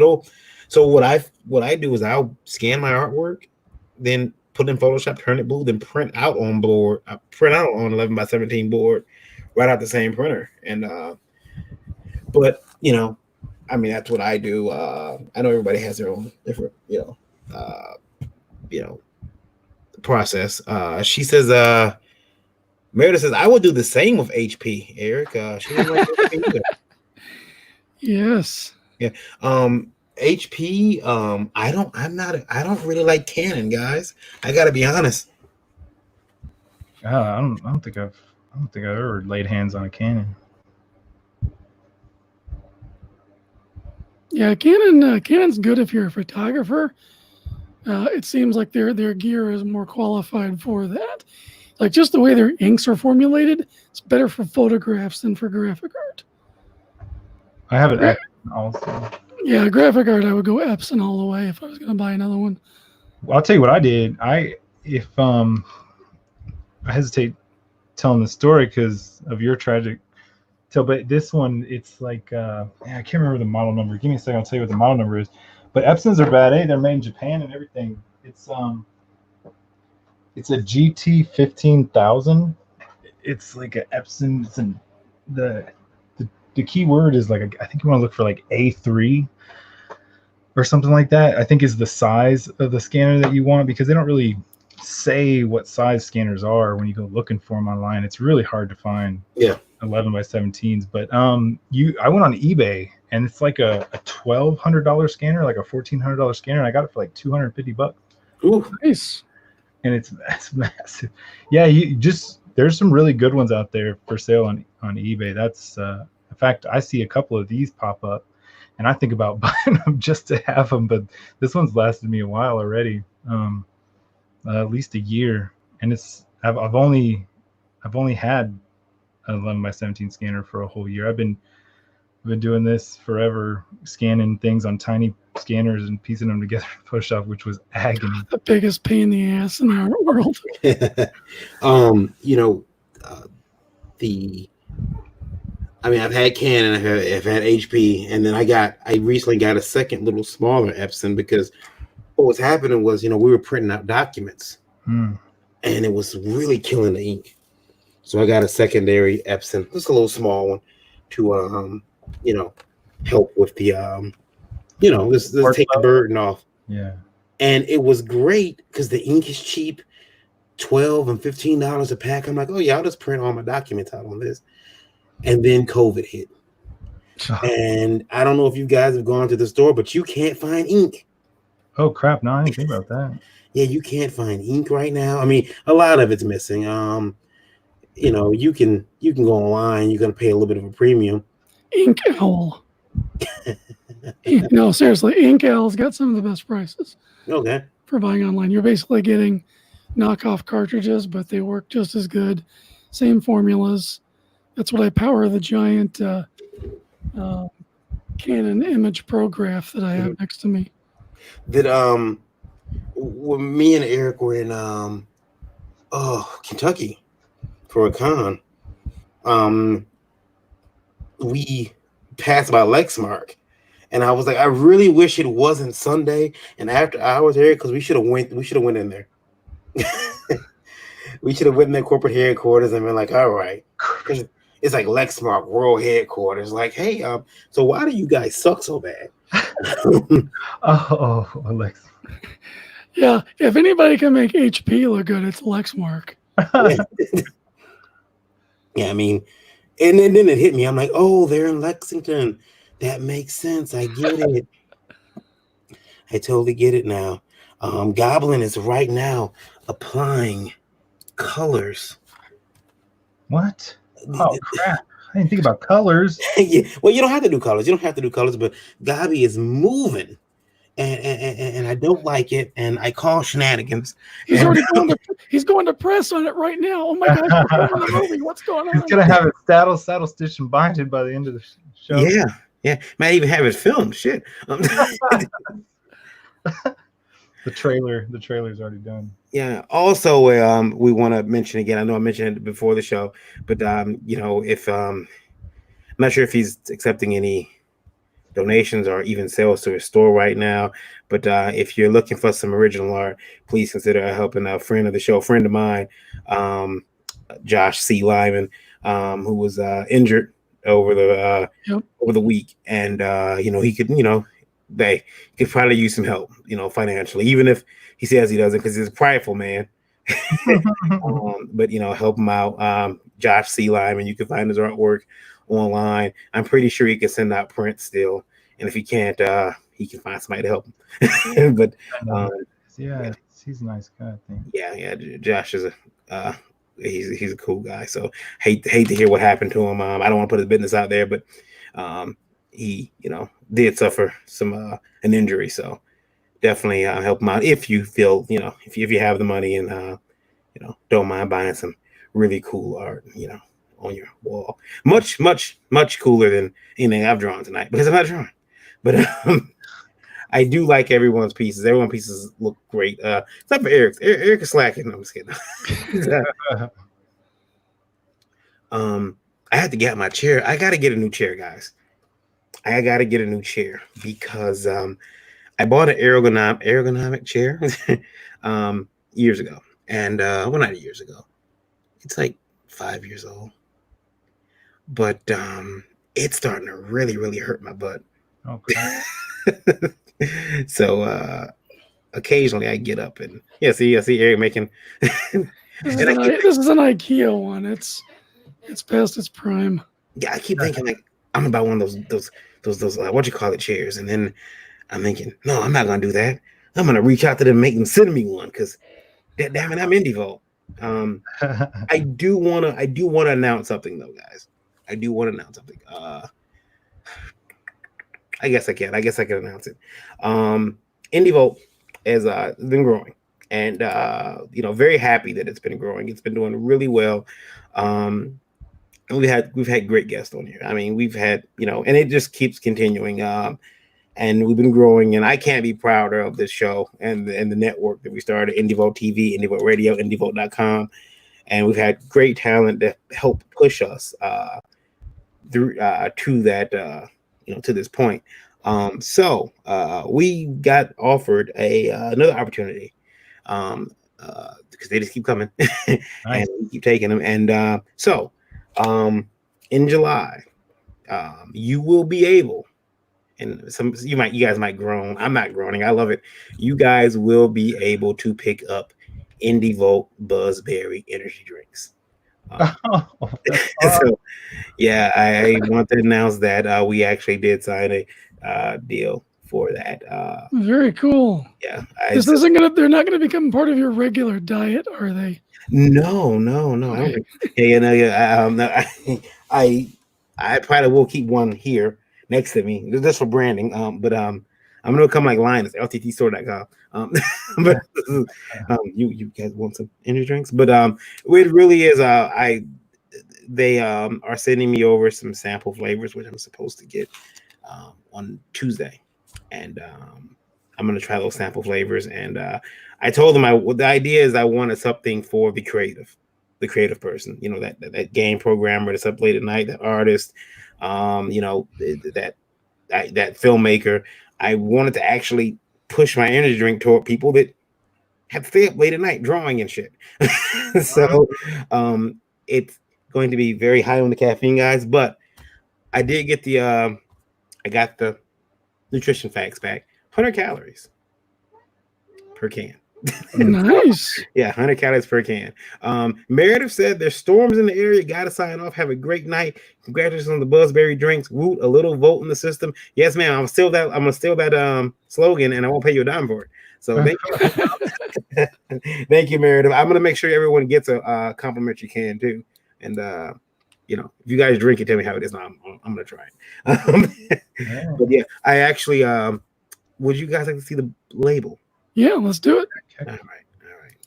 So what I do is I'll scan my artwork, then put in Photoshop, turn it blue, then print out on board. I print out on 11x17 board, right out the same printer. And but I mean, that's what I do. I know everybody has their own different, process. She says, Meredith says, I would do the same with HP, Eric. She didn't like HP either. Yes. Yeah. HP, I don't really like Canon, guys. I gotta be honest. I don't think I've ever laid hands on a Canon. Yeah, Canon's good if you're a photographer. It seems like their gear is more qualified for that. Like just the way their inks are formulated, it's better for photographs than for graphic art. I have an Epson also. Yeah, graphic art, I would go Epson all the way if I was going to buy another one. Well, I'll tell you what I did. I hesitate telling the story because of your tragic tale, but this one, it's like I can't remember the model number. Give me a second, I'll tell you what the model number is. But Epsons are bad, eh? They're made in Japan and everything. It's a GT 15,000. It's like an Epson. It's the key word is like I think you want to look for like A3 or something like that. I think is the size of the scanner that you want, because they don't really say what size scanners are when you go looking for them online. It's really hard to find 11x17s. But I went on eBay and it's like a $1,200 scanner, like a $1,400 scanner. And I got it for like $250, Ooh. Nice. and it's massive. Yeah, there's some really good ones out there for sale on eBay. That's in fact, I see a couple of these pop up, and I think about buying them just to have them. But this one's lasted me a while already, at least a year, and I've only had an 11x17 scanner for a whole year. I've been doing this forever, scanning things on tiny scanners and piecing them together in Photoshop, which was agony. The biggest pain in the ass in the art world. You know, I've had Canon, I've had HP, and then I recently got a second little smaller Epson, because what was happening was, we were printing out documents, and it was really killing the ink. So I got a secondary Epson, just a little small one, to help with the let's take the burden off. Yeah. And it was great because the ink is cheap, $12 and $15 a pack. I'm like, oh yeah, I'll just print all my documents out on this. And then COVID hit. And I don't know if you guys have gone to the store, but you can't find ink. Oh crap! No, I didn't think about that. Yeah, you can't find ink right now. I mean, a lot of it's missing. You can go online. You're gonna pay a little bit of a premium. Ink Owl. No, seriously, Ink Owl's got some of the best prices. Okay. For buying online. You're basically getting knockoff cartridges, but they work just as good. Same formulas. That's what I power the giant Canon Image Pro graph that I have next to me. That when me and Eric were in Kentucky for a con, we passed by Lexmark, and I was like, I really wish it wasn't Sunday and after hours, Eric, because we should have went in there. We should have went in their corporate headquarters and been like, all right. It's like Lexmark World Headquarters. Like, hey, so why do you guys suck so bad? Alex. Yeah, if anybody can make HP look good, it's Lexmark. Yeah, I mean, and then it hit me. I'm like, oh, they're in Lexington. That makes sense. I get it. I totally get it now. Goblin is right now applying colors. What? Oh crap! I didn't think about colors. Yeah. Well, you don't have to do colors. But Gabi is moving, and I don't like it. And I call shenanigans. He's already going to press on it right now. Oh my gosh! The movie. What's going on? He's gonna have it saddle stitched and binded by the end of the show. Yeah. Might even have it filmed. Shit. The trailer's already done. Yeah. Also, we want to mention again. I know I mentioned it before the show, but if I'm not sure if he's accepting any donations or even sales to his store right now. But if you're looking for some original art, please consider helping a friend of the show, a friend of mine, Josh C. Lyman, who was injured over the week, and he could they could probably use some help, financially, even if he says he doesn't, because he's a prideful man. But help him out. Josh C. Lyman, you can find his artwork online. I'm pretty sure he can send out prints still, and if he can't, he can find somebody to help him. But he's a nice guy, I think. Yeah, Josh is he's a cool guy. So hate to hear what happened to him. I don't want to put his business out there, but he did suffer some an injury. So definitely help him out if you feel if you have the money and don't mind buying some really cool art on your wall. Much cooler than anything I've drawn tonight, because I'm not drawing. But I do like everyone's pieces. Everyone's pieces look great. Except for Eric's. Eric is slacking. No, I'm just kidding. I had to get out my chair. I got to get a new chair, guys. I got to get a new chair because I bought an ergonomic chair years ago. And not years ago. It's like 5 years old. But it's starting to really, really hurt my butt. Okay. So occasionally I get up and I see Eric making. This is an IKEA one. It's past its prime. Yeah, I keep thinking like I'm gonna buy one of those what you call it chairs, and then I'm thinking, no, I'm not gonna do that. I'm gonna reach out to them, and make them send me one, because damn it, I'm INDIEVOLT. I do wanna announce something though, guys. I do want to announce something. I guess I can. I guess I can announce it. INDIEVOLT has been growing, and very happy that it's been growing. It's been doing really well. And we've had great guests on here. I mean, we've had, and it just keeps continuing. And we've been growing, and I can't be prouder of this show and the network that we started, INDIEVOLT TV, INDIEVOLT Radio, INDIEVOLT.com. And we've had great talent that help push us through to that to this point. So we got offered another opportunity because they just keep coming and we keep taking them. And so in July, you will be able, and you guys might groan. I'm not groaning. I love it. You guys will be able to pick up INDIEVOLT Buzzberry energy drinks. So yeah, I want to announce that we actually did sign a deal for that. Very cool. Yeah, they're not gonna become part of your regular diet, are they? No. Okay. I probably will keep one here next to me just for branding. But I'm gonna come like Linus, lttstore.com. But you guys want some energy drinks? But it really is. They are sending me over some sample flavors, which I'm supposed to get on Tuesday, and I'm gonna try those sample flavors. And I told them the idea is I wanted something for the creative person, that game programmer that's up late at night, that artist, that filmmaker. I wanted to actually push my energy drink toward people that have to stay up late at night drawing and shit. So it's going to be very high on the caffeine, guys. But I did get I got the nutrition facts back. 100 calories per can. Nice. Yeah, 100 calories per can. Meredith said there's storms in the area. Gotta sign off. Have a great night. Congratulations on the Buzzberry drinks. Woot, a little vote in the system. Yes, ma'am. I'm gonna steal that slogan, and I won't pay you a dime for it. So thank you. Thank you, Meredith. I'm gonna make sure everyone gets a complimentary can too. And if you guys drink it, tell me how it is. No, I'm gonna try it. But yeah, I actually would you guys like to see the label? Yeah, let's do it. All right.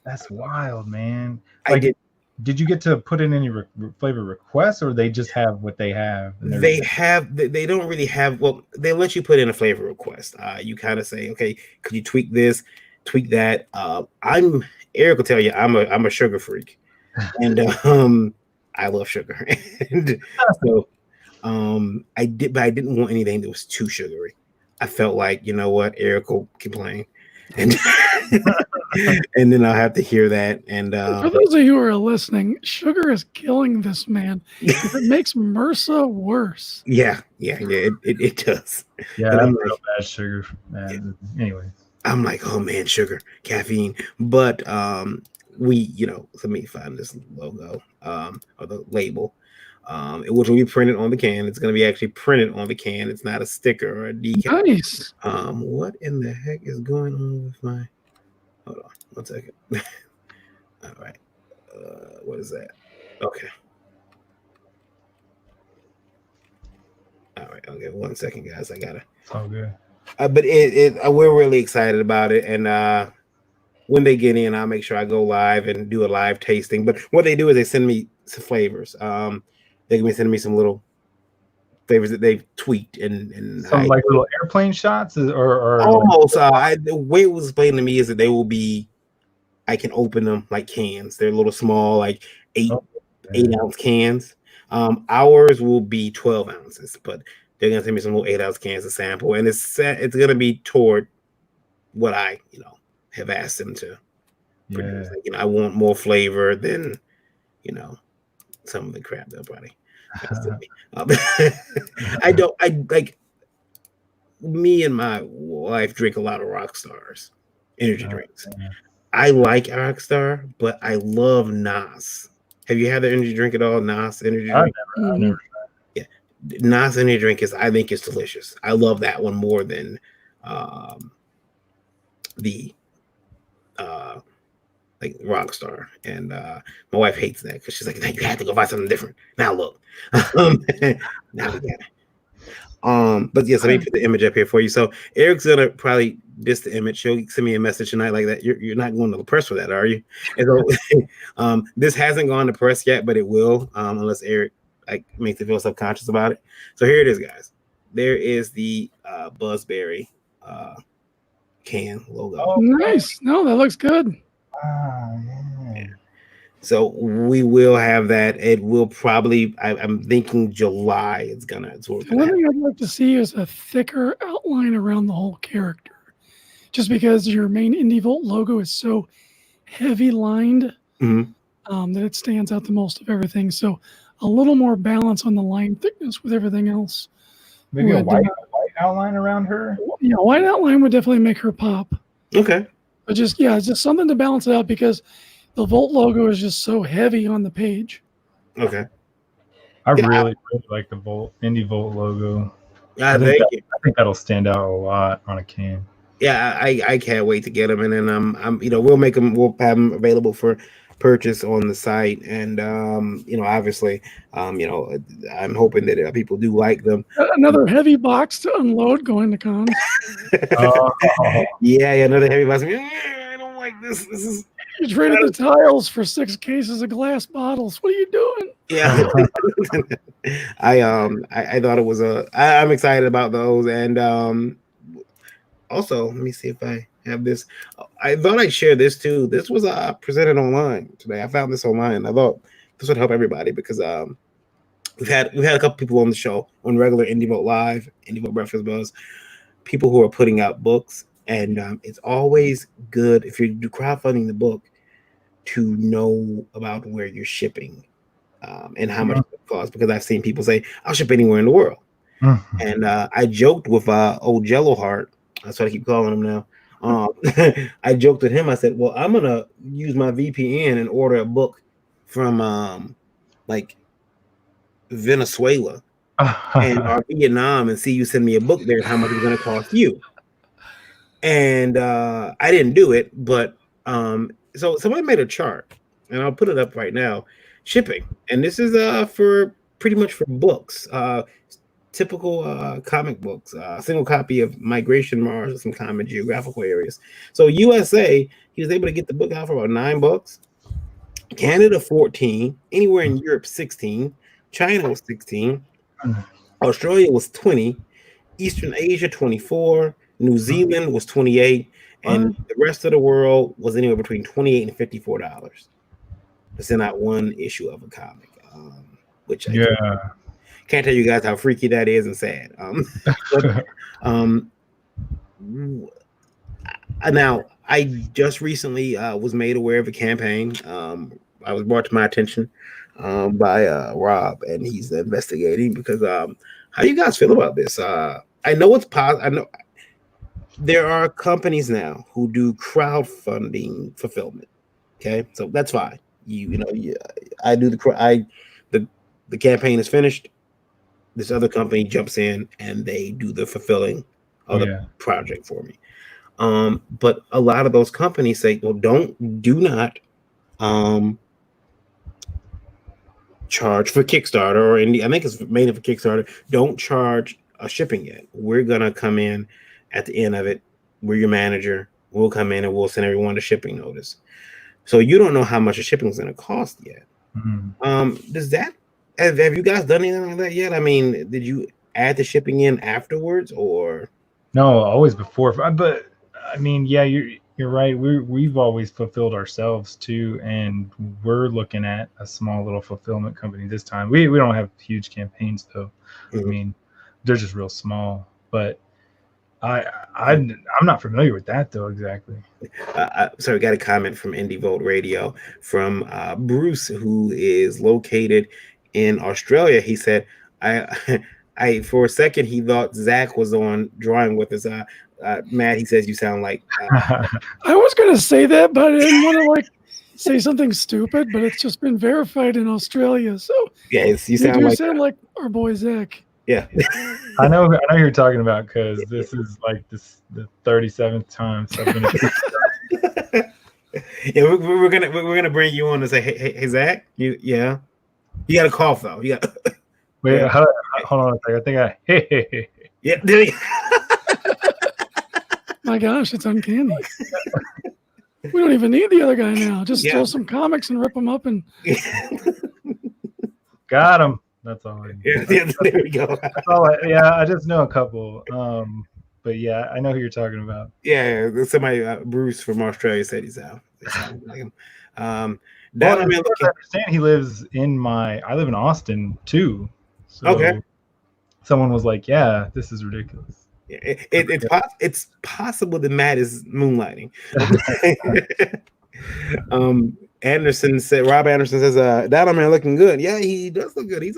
That's wild, man. I did. Did you get to put in any flavor requests, or they just have what they have? They don't really have. Well, they let you put in a flavor request. You kind of say, okay, could you tweak this, tweak that? Eric will tell you, I'm a sugar freak, and I love sugar, and so I didn't want anything that was too sugary. I felt like, Eric will complain, and and then I'll have to hear that. And for those of you who are listening, sugar is killing this man. It makes MRSA worse. Yeah, it does. Yeah, and I'm real bad sugar. Man. Yeah. Anyway, I'm like, oh man, sugar, caffeine. But let me find this logo or the label. Which will be printed on the can. It's going to be actually printed on the can. It's not a sticker or a decal. Nice. What in the heck is going on with my? Hold on, 1 second. All right. What is that? Okay. All right. Okay. 1 second, guys. I gotta. it's all good. But we're really excited about it, and when they get in, I'll make sure I go live and do a live tasting. But what they do is they send me some flavors. They can be sending me some little flavors that they've tweaked and some like little airplane shots, or almost. The way it was explained to me is that they will be. I can open them like cans. They're little small, like 8-ounce cans. Ours will be 12 ounces, but they're gonna send me some little 8-ounce cans to sample, and it's gonna be toward what I have asked them to produce. Like, I want more flavor than some of the crap they'll probably. I like. Me and my wife drink a lot of Rockstar's energy drinks. Yeah. I like Rockstar, but I love Nas. Have you had the energy drink at all? Nas energy drink? I've never. Yeah. non-energy drink I think is delicious. I love that one more than the like Rockstar. And my wife hates that because she's like, "No, you have to go find something different." Now look, now we got it. But yes, let me put the image up here for you. So Eric's gonna probably diss the image. She'll send me a message tonight like that. You're not going to the press for that, are you? And so this hasn't gone to press yet, but it will, unless Eric like makes it feel subconscious about it. So here it is, guys. There is the Buzzberry can logo. Oh, Nice. No, that looks good. yeah. So we will have that. It will probably, I'm thinking July. It's The one thing I'd like to see is a thicker outline around the whole character. Just because your main INDIEVOLT logo is so heavy lined that it stands out the most of everything. So a little more balance on the line thickness with everything else. Maybe a would, white outline around her. Yeah, white outline would definitely make her pop. Okay. But just something to balance it out because the Volt logo is just so heavy on the page. Okay. I really like the INDIEVOLT logo. I think that'll stand out a lot on a can. Yeah, I can't wait to get them, and then we'll have them available for purchase on the site, and obviously, I'm hoping that people do like them. Another heavy box to unload going to cons. Yeah, another heavy box. I don't like this. This is. You traded the tiles for 6 cases of glass bottles. What are you doing? Yeah, I thought it was I'm excited about those, and also let me see if I have this. I thought I'd share this too. This was presented online today. I found this online. I thought this would help everybody because we've had a couple people on the show on regular INDIEVOLT Live, INDIEVOLT Breakfast Buzz, people who are putting out books. And it's always good if you're crowdfunding the book to know about where you're shipping and how much it costs. Because I've seen people say, "I'll ship anywhere in the world." And I joked with old Jello Heart. That's what I keep calling him now. I joked with him. I said, "Well, I'm gonna use my VPN and order a book from like Venezuela or Vietnam and see you send me a book there. How much it's gonna cost you?" And I didn't do it, but so somebody made a chart, and I'll put it up right now. Shipping, and this is for pretty much for books, typical comic books, single copy of Migration Mars or some common geographical areas. So USA, he was able to get the book out for about $9. Canada 14, anywhere in Europe 16, China was 16, Australia was 20, Eastern Asia 24. New Zealand was 28, and the rest of the world was anywhere between $28 and $54 to send out one issue of a comic. Which I can't tell you guys how freaky that is and sad. Now I just recently was made aware of a campaign. I was brought to my attention by Rob, and he's investigating because how do you guys feel about this? I know it's positive. I know. There are companies now who do crowdfunding fulfillment. Okay, so that's fine. I do the campaign is finished. This other company jumps in and they do the fulfilling of the project for me. But a lot of those companies say, "Well, do not charge for Kickstarter or I think it's mainly for Kickstarter. Don't charge a shipping yet. We're gonna come in." At the end of it, we're your manager. We'll come in and we'll send everyone a shipping notice. So you don't know how much a shipping is going to cost yet. Does that have you guys done anything like that yet? I mean, did you add the shipping in afterwards or? No, always before. But I mean, yeah, you're right. We've always fulfilled ourselves too, and we're looking at a small little fulfillment company this time. We don't have huge campaigns though. I mean, they're just real small, but. I'm not familiar with that though exactly. So we got a comment from INDIEVOLT Radio from Bruce, who is located in Australia. He said, "I for a second he thought Zach was on drawing with us." Matt, he says you sound like. I was gonna say that, but I didn't want to say something stupid. But it's just been verified in Australia, so yes, you do sound like our boy Zach. Yeah. I know who you're talking about because this is like the 37th time. So I've been Yeah, we're gonna bring you on and say, hey Zach, you got a cough though. You got wait. Yeah. Hold on a second. I think yeah. There you My gosh, it's uncanny. We don't even need the other guy now. Just throw some comics and rip them up and got him. That's all. yeah, there we go. That's all. I just know a couple. But yeah, I know who you're talking about. Yeah, somebody Bruce from Australia said he's out. They sound like him. Well, Down as far as I understand, he lives I live in Austin too. So Okay. someone was like, "Yeah, this is ridiculous." it's possible that Matt is moonlighting. Anderson said, Rob Anderson says, Down Man looking good. Yeah, he does look good. He's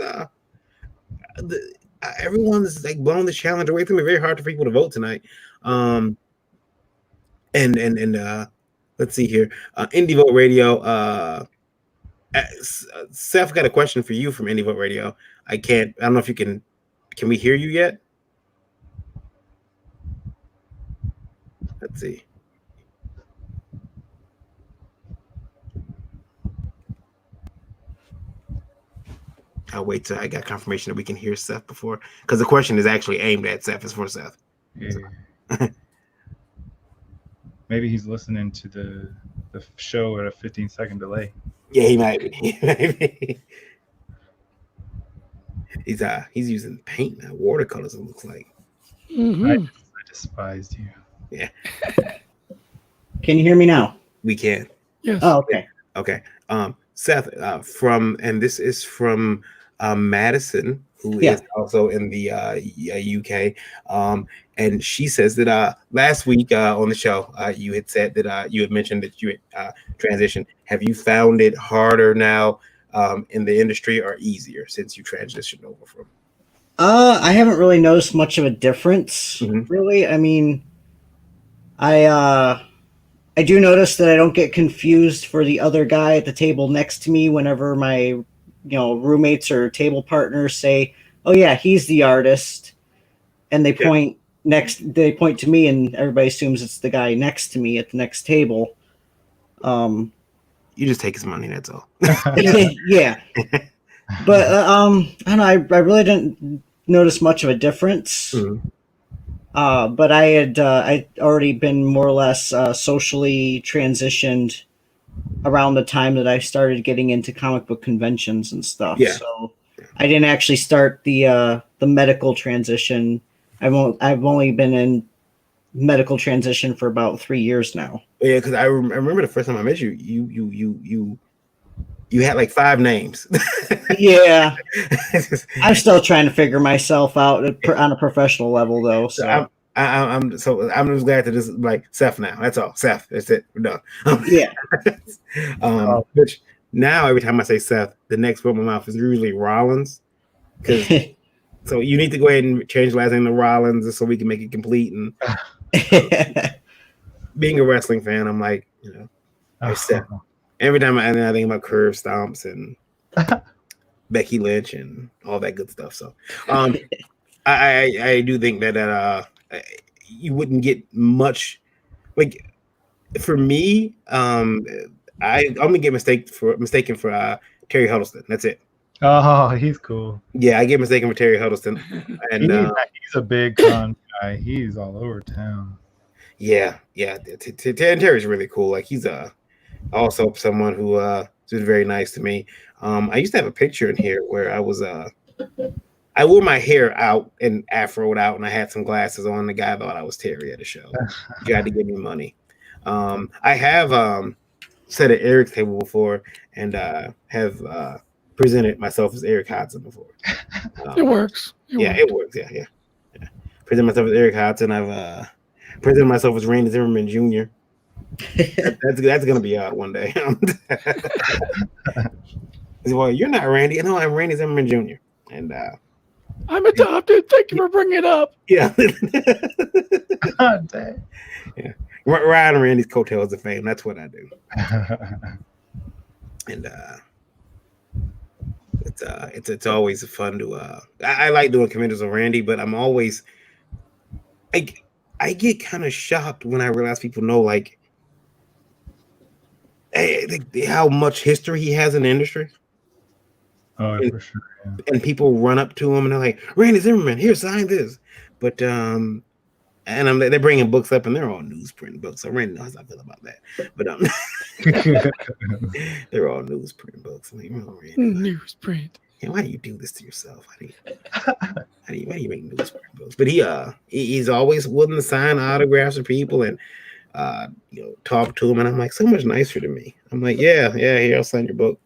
everyone's like blowing the challenge away from me. Very hard for people to vote tonight. And let's see here. IndieVolt Radio. Seth got a question for you from IndieVolt Radio. I don't know if you can we hear you yet? Let's see. I'll wait till I got confirmation that we can hear Seth before, because the question is actually aimed at Seth. It's for Seth. Yeah. Maybe he's listening to the show at a 15-second delay. Yeah, he might be. He's using paint now, watercolors. It looks like. Mhm. I despised you. Yeah. Can you hear me now? We can. Yes. Oh, okay. Okay. Seth, and this is from Madison, who is also in the UK. And she says that last week on the show, you had said that you had mentioned that you had transitioned. Have you found it harder now in the industry or easier since you transitioned over from? I haven't really noticed much of a difference, really. I mean, I do notice that I don't get confused for the other guy at the table next to me whenever my roommates or table partners say, "Oh yeah, he's the artist," and they point to me, and everybody assumes it's the guy next to me at the next table. You just take his money. That's all. Yeah, but I don't know. I really didn't notice much of a difference. But I'd already been more or less socially transitioned around the time that I started getting into comic book conventions and stuff. Yeah. So I didn't actually start the medical transition. I've only been in medical transition for about 3 years now. Yeah, because I remember the first time I met you, you had like 5 names. Yeah, I'm still trying to figure myself out on a professional level, though. So I'm just glad to just like Seth now. That's all. Seth. That's it. We're done. Yeah. Which now every time I say Seth, the next word in my mouth is usually Rollins. So you need to go ahead and change the last name to Rollins so we can make it complete. And being a wrestling fan, I'm like, Seth. Every time I think about curve stomps and Becky Lynch and all that good stuff. So I do think that you wouldn't get much. Like for me, I only get mistaken for Terry Huddleston. That's it. Oh, he's cool. Yeah, I get mistaken for Terry Huddleston, and he's a big con guy. He's all over town. Yeah. Terry's really cool. Like he's also someone who was very nice to me. I used to have a picture in here where I was I wore my hair out and afroed out, and I had some glasses on. The guy thought I was Terry at a show. He tried to give me money. I have sat at Eric's table before and have presented myself as Eric Hodson before. It works. It works. Yeah. Present myself as Eric Hodson. I've presented myself as Randy Zimmerman Jr. That's gonna be out one day. Well, you're not Randy. No, I'm Randy Zimmerman Jr. And I'm adopted. Thank you for bringing it up. Yeah. God dang. Yeah. Riding Randy's coattails of fame. That's what I do. And it's always fun to I like doing conventions with Randy, but I'm always I get kind of shocked when I realize people know like how much history he has in the industry. Oh, and, for sure. Yeah. and people run up to him and they're like, Randy Zimmerman, here, sign this. But they're bringing books up and they're all newsprint books. So Randy knows how I feel about that. But they're all newsprint books. I'm like, oh, Randy, Newsprint. why do you do this to yourself? Why do you make newsprint books? But he's always willing to sign autographs for people and talk to them. And I'm like, so much nicer to me. I'm like, yeah, here, I'll sign your book.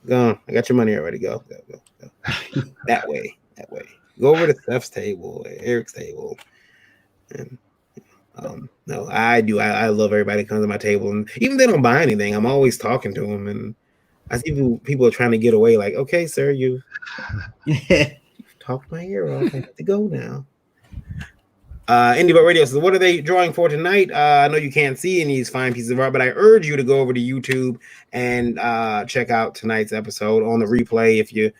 Go, I got your money already. Go. that way. Go over to Steph's table, Eric's table, and no, I do. I love everybody that comes to my table, and even if they don't buy anything, I'm always talking to them. And I see people are trying to get away. Like, okay, sir, you've talked my ear off. I have to go now. IndieVolt Radio says, what are they drawing for tonight? I know you can't see any of these fine pieces of art, but I urge you to go over to YouTube and check out tonight's episode on the replay if you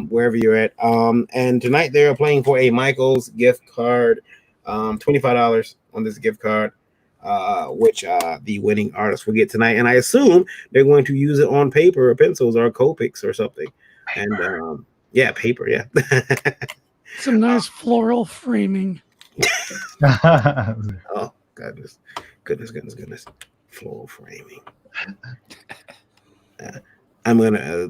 wherever you're at. And tonight they're playing for a Michael's gift card, $25 on this gift card, which the winning artist will get tonight. And I assume they're going to use it on paper or pencils or Copics or something. And paper, yeah. Some nice floral framing. Oh, goodness. Floral framing. I'm gonna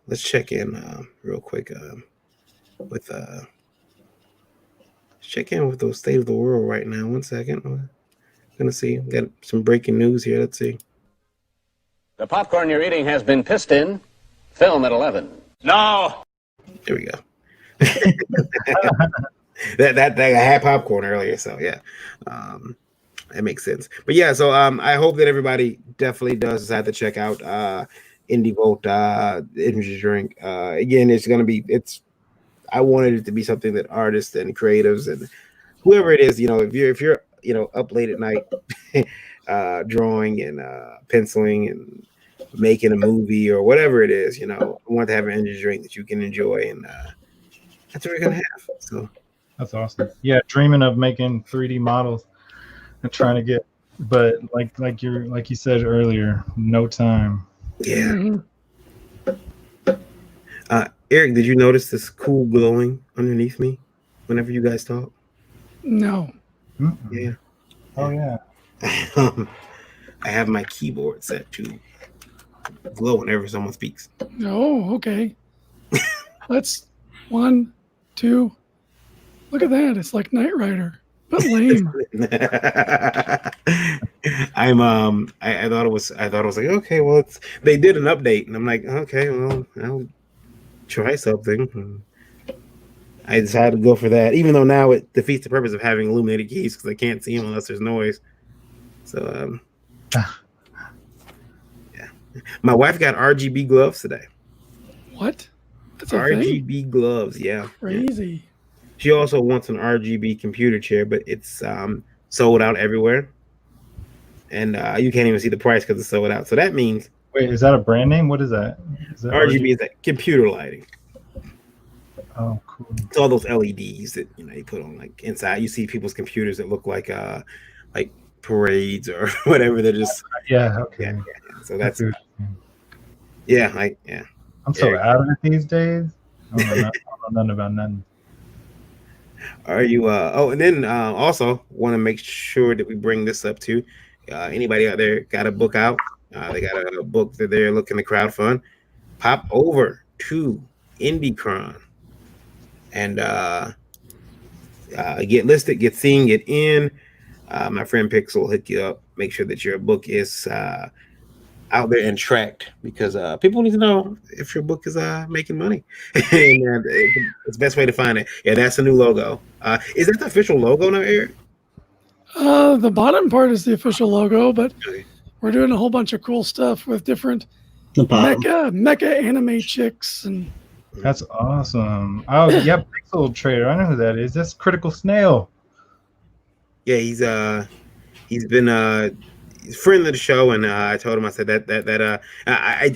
let's check in real quick with check in with the state of the world right now. 1 second. I'm gonna see. Got some breaking news here. Let's see. The popcorn you're eating has been pissed in. Film at 11. No. There we go. that I had popcorn earlier, so yeah, that makes sense. But yeah, so I hope that everybody definitely does decide to check out IndieVolt energy drink. Again, I wanted it to be something that artists and creatives and whoever it is, if you're up late at night drawing and penciling and making a movie or whatever it is, I want to have an energy drink that you can enjoy, and that's what we're gonna have. So that's awesome. Yeah, dreaming of making 3D models and trying to get, but like you said earlier, no time. Yeah. Eric, did you notice this cool glowing underneath me whenever you guys talk? No. Mm-mm. Yeah. Oh yeah. I have my keyboard set to glow whenever someone speaks. Oh, okay. Let's 1, 2. Look at that. It's like Knight Rider, but lame. I thought it was like, okay, well, they did an update, and I'm like, okay, well, I'll try something. I decided to go for that, even though now it defeats the purpose of having illuminated keys because I can't see them unless there's noise. So, yeah. My wife got RGB gloves today. What? That's a RGB thing? gloves, yeah. Crazy. Yeah. She also wants an RGB computer chair, but it's sold out everywhere. And you can't even see the price because it's sold out. So that means... Wait, is that a brand name? What is that? Is that RGB is that computer lighting. Oh, cool. It's all those LEDs that you put on like inside. You see people's computers that look like parades or whatever. They're just okay. Yeah. So that's yeah. I'm so out of it these days. I don't know nothing about nothing. Are you? And then also want to make sure that we bring this up to anybody out there got a book out. They got a book that they're looking to crowdfund. Pop over to IndieCron and get listed, get seen, get in. My friend Pixel will hook you up. Make sure that your book is out there and tracked because people need to know if your book is making money. And it's the best way to find it. Yeah, that's the new logo. Is that the official logo now, Eric? The bottom part is the official logo, but we're doing a whole bunch of cool stuff with different mecha anime chicks and. That's awesome. Oh yeah, Pixel Trader. I know who that is. That's Critical Snail. Yeah, he's been a friend of the show, and I told him, I said that I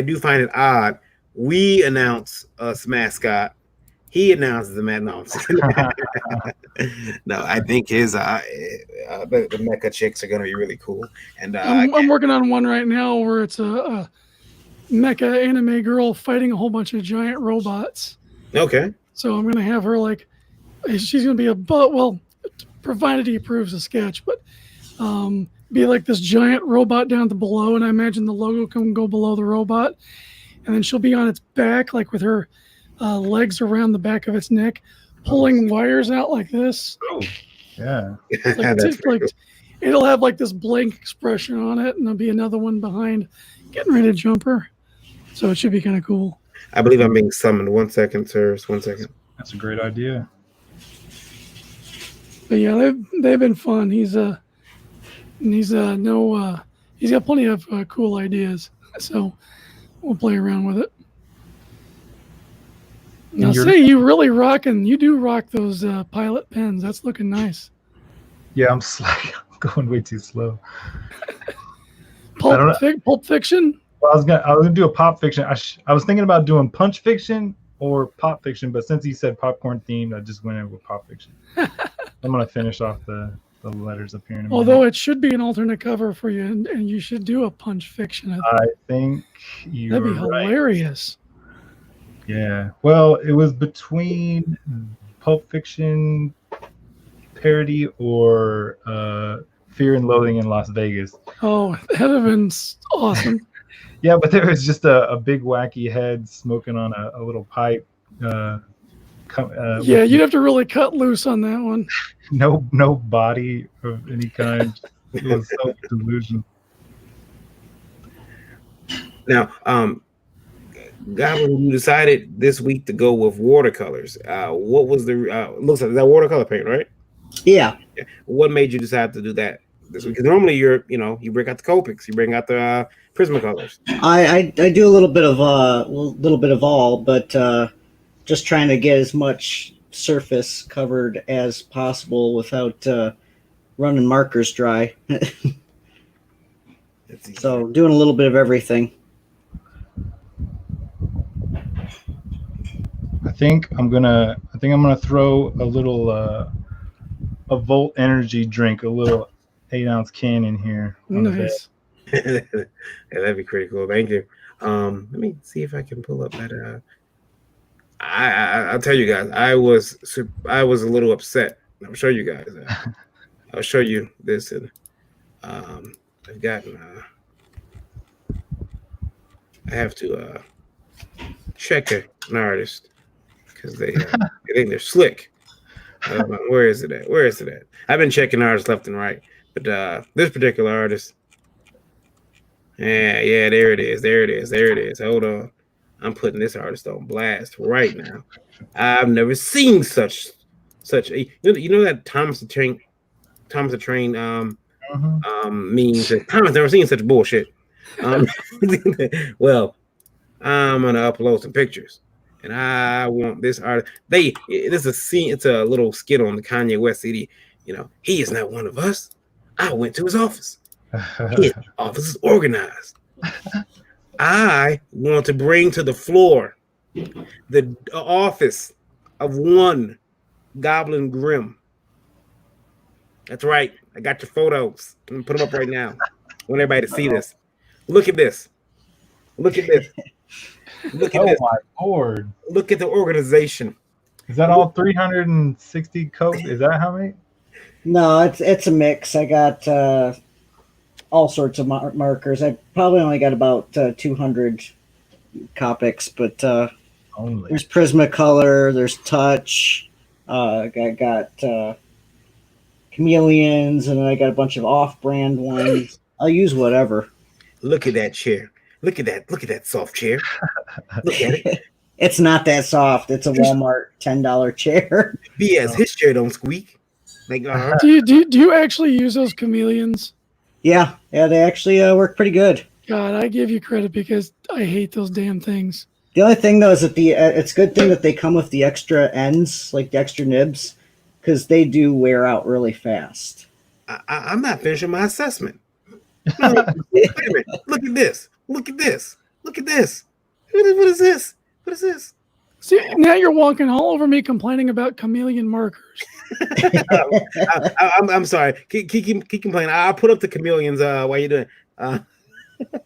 do find it odd we announce us mascot. He announces the man. No, no, I think the mecha chicks are gonna be really cool. And I'm working on one right now where it's a mecha anime girl fighting a whole bunch of giant robots. okay, So I'm gonna have her like, she's gonna be well, provided he approves the sketch, but be like this giant robot down to below, and I imagine the logo can go below the robot, and then she'll be on its back, like with her legs around the back of its neck, pulling wires out like this. Oh, yeah. Like it'll have like this blank expression on it, and there'll be another one behind getting ready to jump her. So it should be kind of cool. I believe I'm being summoned. 1 second, sirs. 1 second. That's a great idea. But yeah, they've been fun. He's got plenty of cool ideas. So we'll play around with it. Now, say you do rock those pilot pens. That's looking nice. Yeah, I'm going way too slow. Pulp Fiction? Well, I was gonna do a pop fiction. I was thinking about doing punch fiction or pop fiction, but since he said popcorn themed, I just went in with pop fiction. I'm gonna finish off the letters up here in a minute. Although it should be an alternate cover for you, and you should do a punch fiction. I think you're that'd be hilarious. Right. Yeah. Well, it was between Pulp Fiction parody or Fear and Loathing in Las Vegas. Oh, that'd have been awesome. Yeah, but there was just a big wacky head smoking on a little pipe. Yeah, you'd have to really cut loose on that one. No body of any kind. It was so delusional. Now, Goblin, you decided this week to go with watercolors. What was the looks like that watercolor paint, right? Yeah. What made you decide to do that this week? Because normally you bring out the Copics, you bring out the Prismacolors. I do a little bit of all, but just trying to get as much surface covered as possible without running markers dry. So doing a little bit of everything. I think I'm gonna throw a little a Volt energy drink, a little 8-ounce can in here. Nice. Yeah, that'd be pretty cool. Thank you. Let me see if I can pull up that. I'll tell you guys, I was a little upset. I'll show you guys. I'll show you this, and I've gotten. I have to check an artist because they think they're slick. Where is it at? I've been checking artists left and right, but this particular artist. Yeah, there it is. Hold on. I'm putting this artist on blast right now. I've never seen such a that Thomas the Train means that Thomas never seen such bullshit. Well, I'm gonna upload some pictures, and I want this artist. This is a scene. It's a little skit on the Kanye West CD. He is not one of us. I went to his office. His office is organized. I want to bring to the floor the office of one Goblin Grimm. That's right. I got your photos. I'm gonna put them up right now. I want everybody to see this. Look at this. Look at this. Look at this. Oh my lord. Look at the organization. Is that all 360 coats? Is that how many? No, it's a mix. I got all sorts of markers. I probably only got about 200 Copics, but there's Prismacolor, there's Touch. I got Chameleons, and then I got a bunch of off-brand ones. I'll use whatever. Look at that chair. Look at that soft chair. Look at it. It's not that soft. It's a Walmart $10 chair. BS, his chair don't squeak. Like, do you actually use those chameleons? Yeah, they actually work pretty good. God, I give you credit because I hate those damn things. The only thing though is that it's a good thing that they come with the extra ends, like the extra nibs, because they do wear out really fast. I'm not finishing my assessment. No, wait a minute. Look at this. What is this? What is this? See, now you're walking all over me complaining about chameleon markers. I'm sorry. Keep complaining. I'll put up the chameleons. While you doing?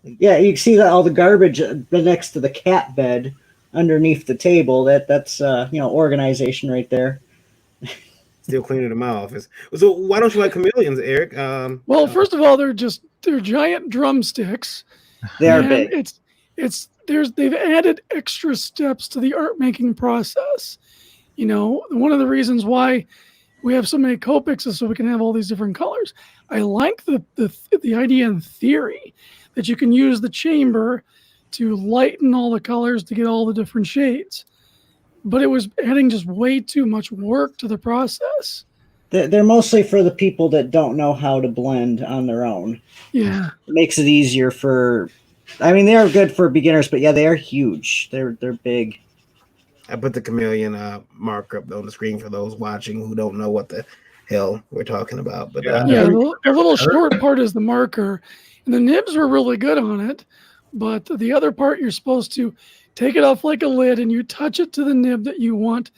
Yeah, you can see that all the garbage next to the cat bed underneath the table. That's organization right there. Still cleaning in my office. So why don't you like chameleons, Eric? Well, first of all, they're giant drumsticks. They are and big. they've added extra steps to the art making process. One of the reasons why we have so many Copics is so we can have all these different colors. I like the idea in theory that you can use the chamber to lighten all the colors to get all the different shades. But it was adding just way too much work to the process. They're mostly for the people that don't know how to blend on their own. Yeah. It makes it easier for... I mean, they are good for beginners, but yeah, they are huge. They're big. I put the chameleon marker up on the screen for those watching who don't know what the hell we're talking about. But the little short part is the marker, and the nibs were really good on it. But the other part, you're supposed to take it off like a lid, and you touch it to the nib that you want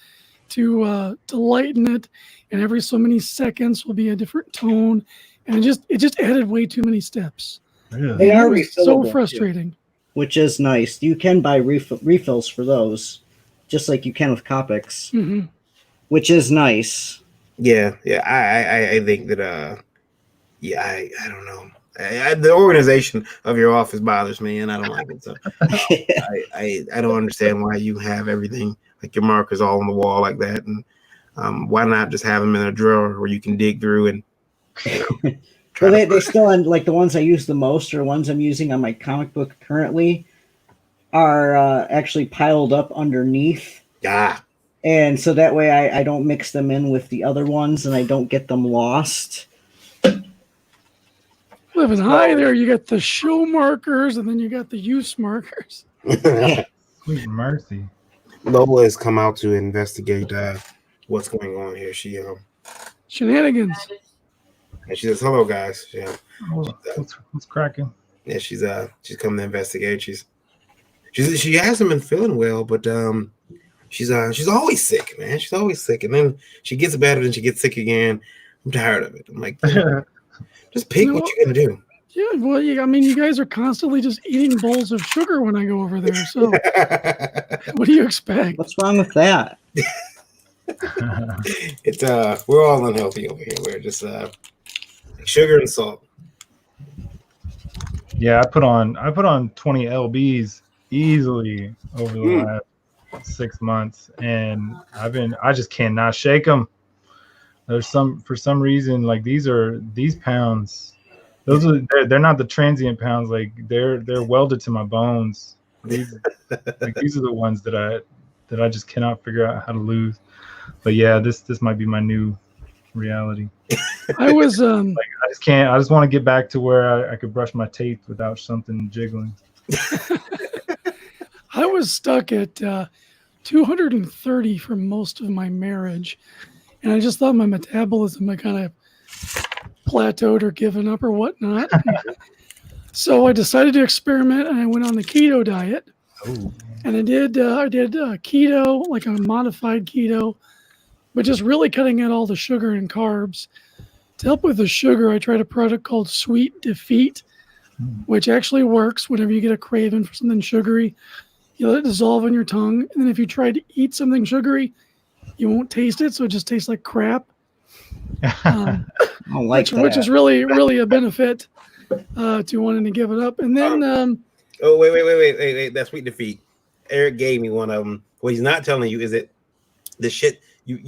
to lighten it. And every so many seconds will be a different tone, and it just added way too many steps. Really? They are so refillable, frustrating. too, which is nice. You can buy refills for those, just like you can with Copics, which is nice. Yeah. I think that I don't know. The organization of your office bothers me, and I don't like it. So I don't understand why you have everything like your markers all on the wall like that, and why not just have them in a drawer where you can dig through and. Well, they still end, like the ones I use the most, or ones I'm using on my comic book currently, are actually piled up underneath. Yeah. And so that way I don't mix them in with the other ones, and I don't get them lost. Living high there, you got the show markers, and then you got the use markers. Sweet mercy. Lola has come out to investigate what's going on here. She Shenanigans. and she says, "Hello, guys." Yeah, What's cracking? yeah. She's come to investigate. She hasn't been feeling well, but she's always sick, man. She's always sick, and then she gets better, and she gets sick again. I'm tired of it. I'm like, just pick what you're gonna do. Yeah, well, you guys are constantly just eating bowls of sugar when I go over there. So, what do you expect? What's wrong with that? It's we're all unhealthy over here. We're just sugar and salt. Yeah, I put on 20 lbs easily over the last 6 months, and I just cannot shake them. There's for some reason, like these pounds, they're not the transient pounds, like they're welded to my bones. These are the ones that I just cannot figure out how to lose. But yeah, this might be my new reality. I was I just can't. I just want to get back to where I could brush my teeth without something jiggling. I was stuck at 230 for most of my marriage, and I just thought my metabolism had kind of plateaued or given up or whatnot. So I decided to experiment, and I went on the keto diet. Oh. And I did keto, like a modified keto, but just really cutting out all the sugar and carbs. To help with the sugar, I tried a product called Sweet Defeat, which actually works whenever you get a craving for something sugary. You let it dissolve in your tongue, and then if you try to eat something sugary, you won't taste it, so it just tastes like crap. I don't like that. Which is really, really a benefit to wanting to give it up. And then... oh, wait. That's Sweet Defeat. Eric gave me one of them. What he's not telling you is that the shit you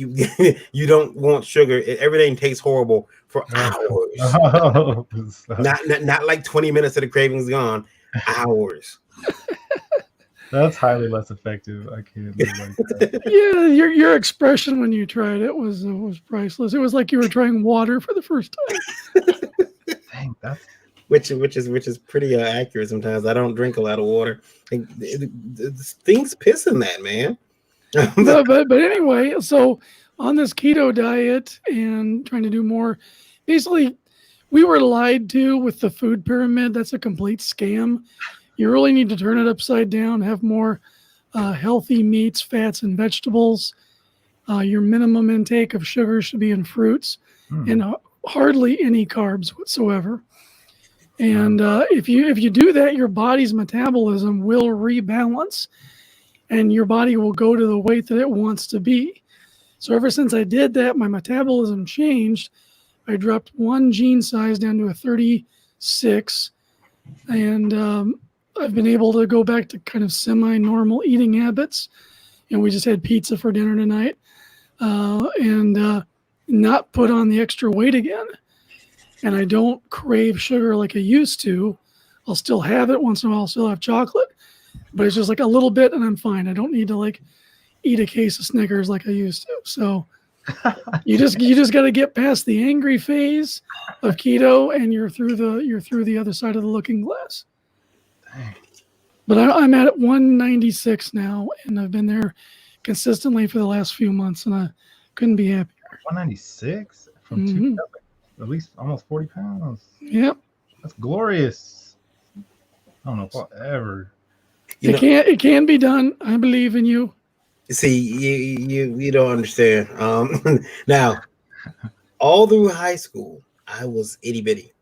you don't want sugar. Everything tastes horrible for hours. Oh, not like 20 minutes of the craving's gone. Hours. That's highly less effective. I can't live like that. Yeah, your expression when you tried it was priceless. It was like you were trying water for the first time. Dang, that's which is pretty accurate sometimes. I don't drink a lot of water. Things piss in that, man. but anyway, so on this keto diet and trying to do more, basically we were lied to with the food pyramid. That's a complete scam. you really need to turn it upside down, have more healthy meats, fats, and vegetables. Your minimum intake of sugar should be in fruits and hardly any carbs whatsoever. And if you do that, your body's metabolism will rebalance and your body will go to the weight that it wants to be. So ever since I did that, my metabolism changed. I dropped 1 gene size down to a 36, and I've been able to go back to kind of semi-normal eating habits. And we just had pizza for dinner tonight, and not put on the extra weight again. And I don't crave sugar like I used to. I'll still have it once in a while. I'll still have chocolate, but it's just like a little bit, and I'm fine. I don't need to like eat a case of Snickers like I used to. So you just got to get past the angry phase of keto, and you're through the other side of the looking glass. Dang. But I'm at 196 now, and I've been there consistently for the last few months, and I couldn't be happier. 196 from two, at least almost 40 pounds. Yep. That's glorious. I don't know if I'll ever. It can be done. I believe in you. See, you don't understand. Now, all through high school, I was itty bitty.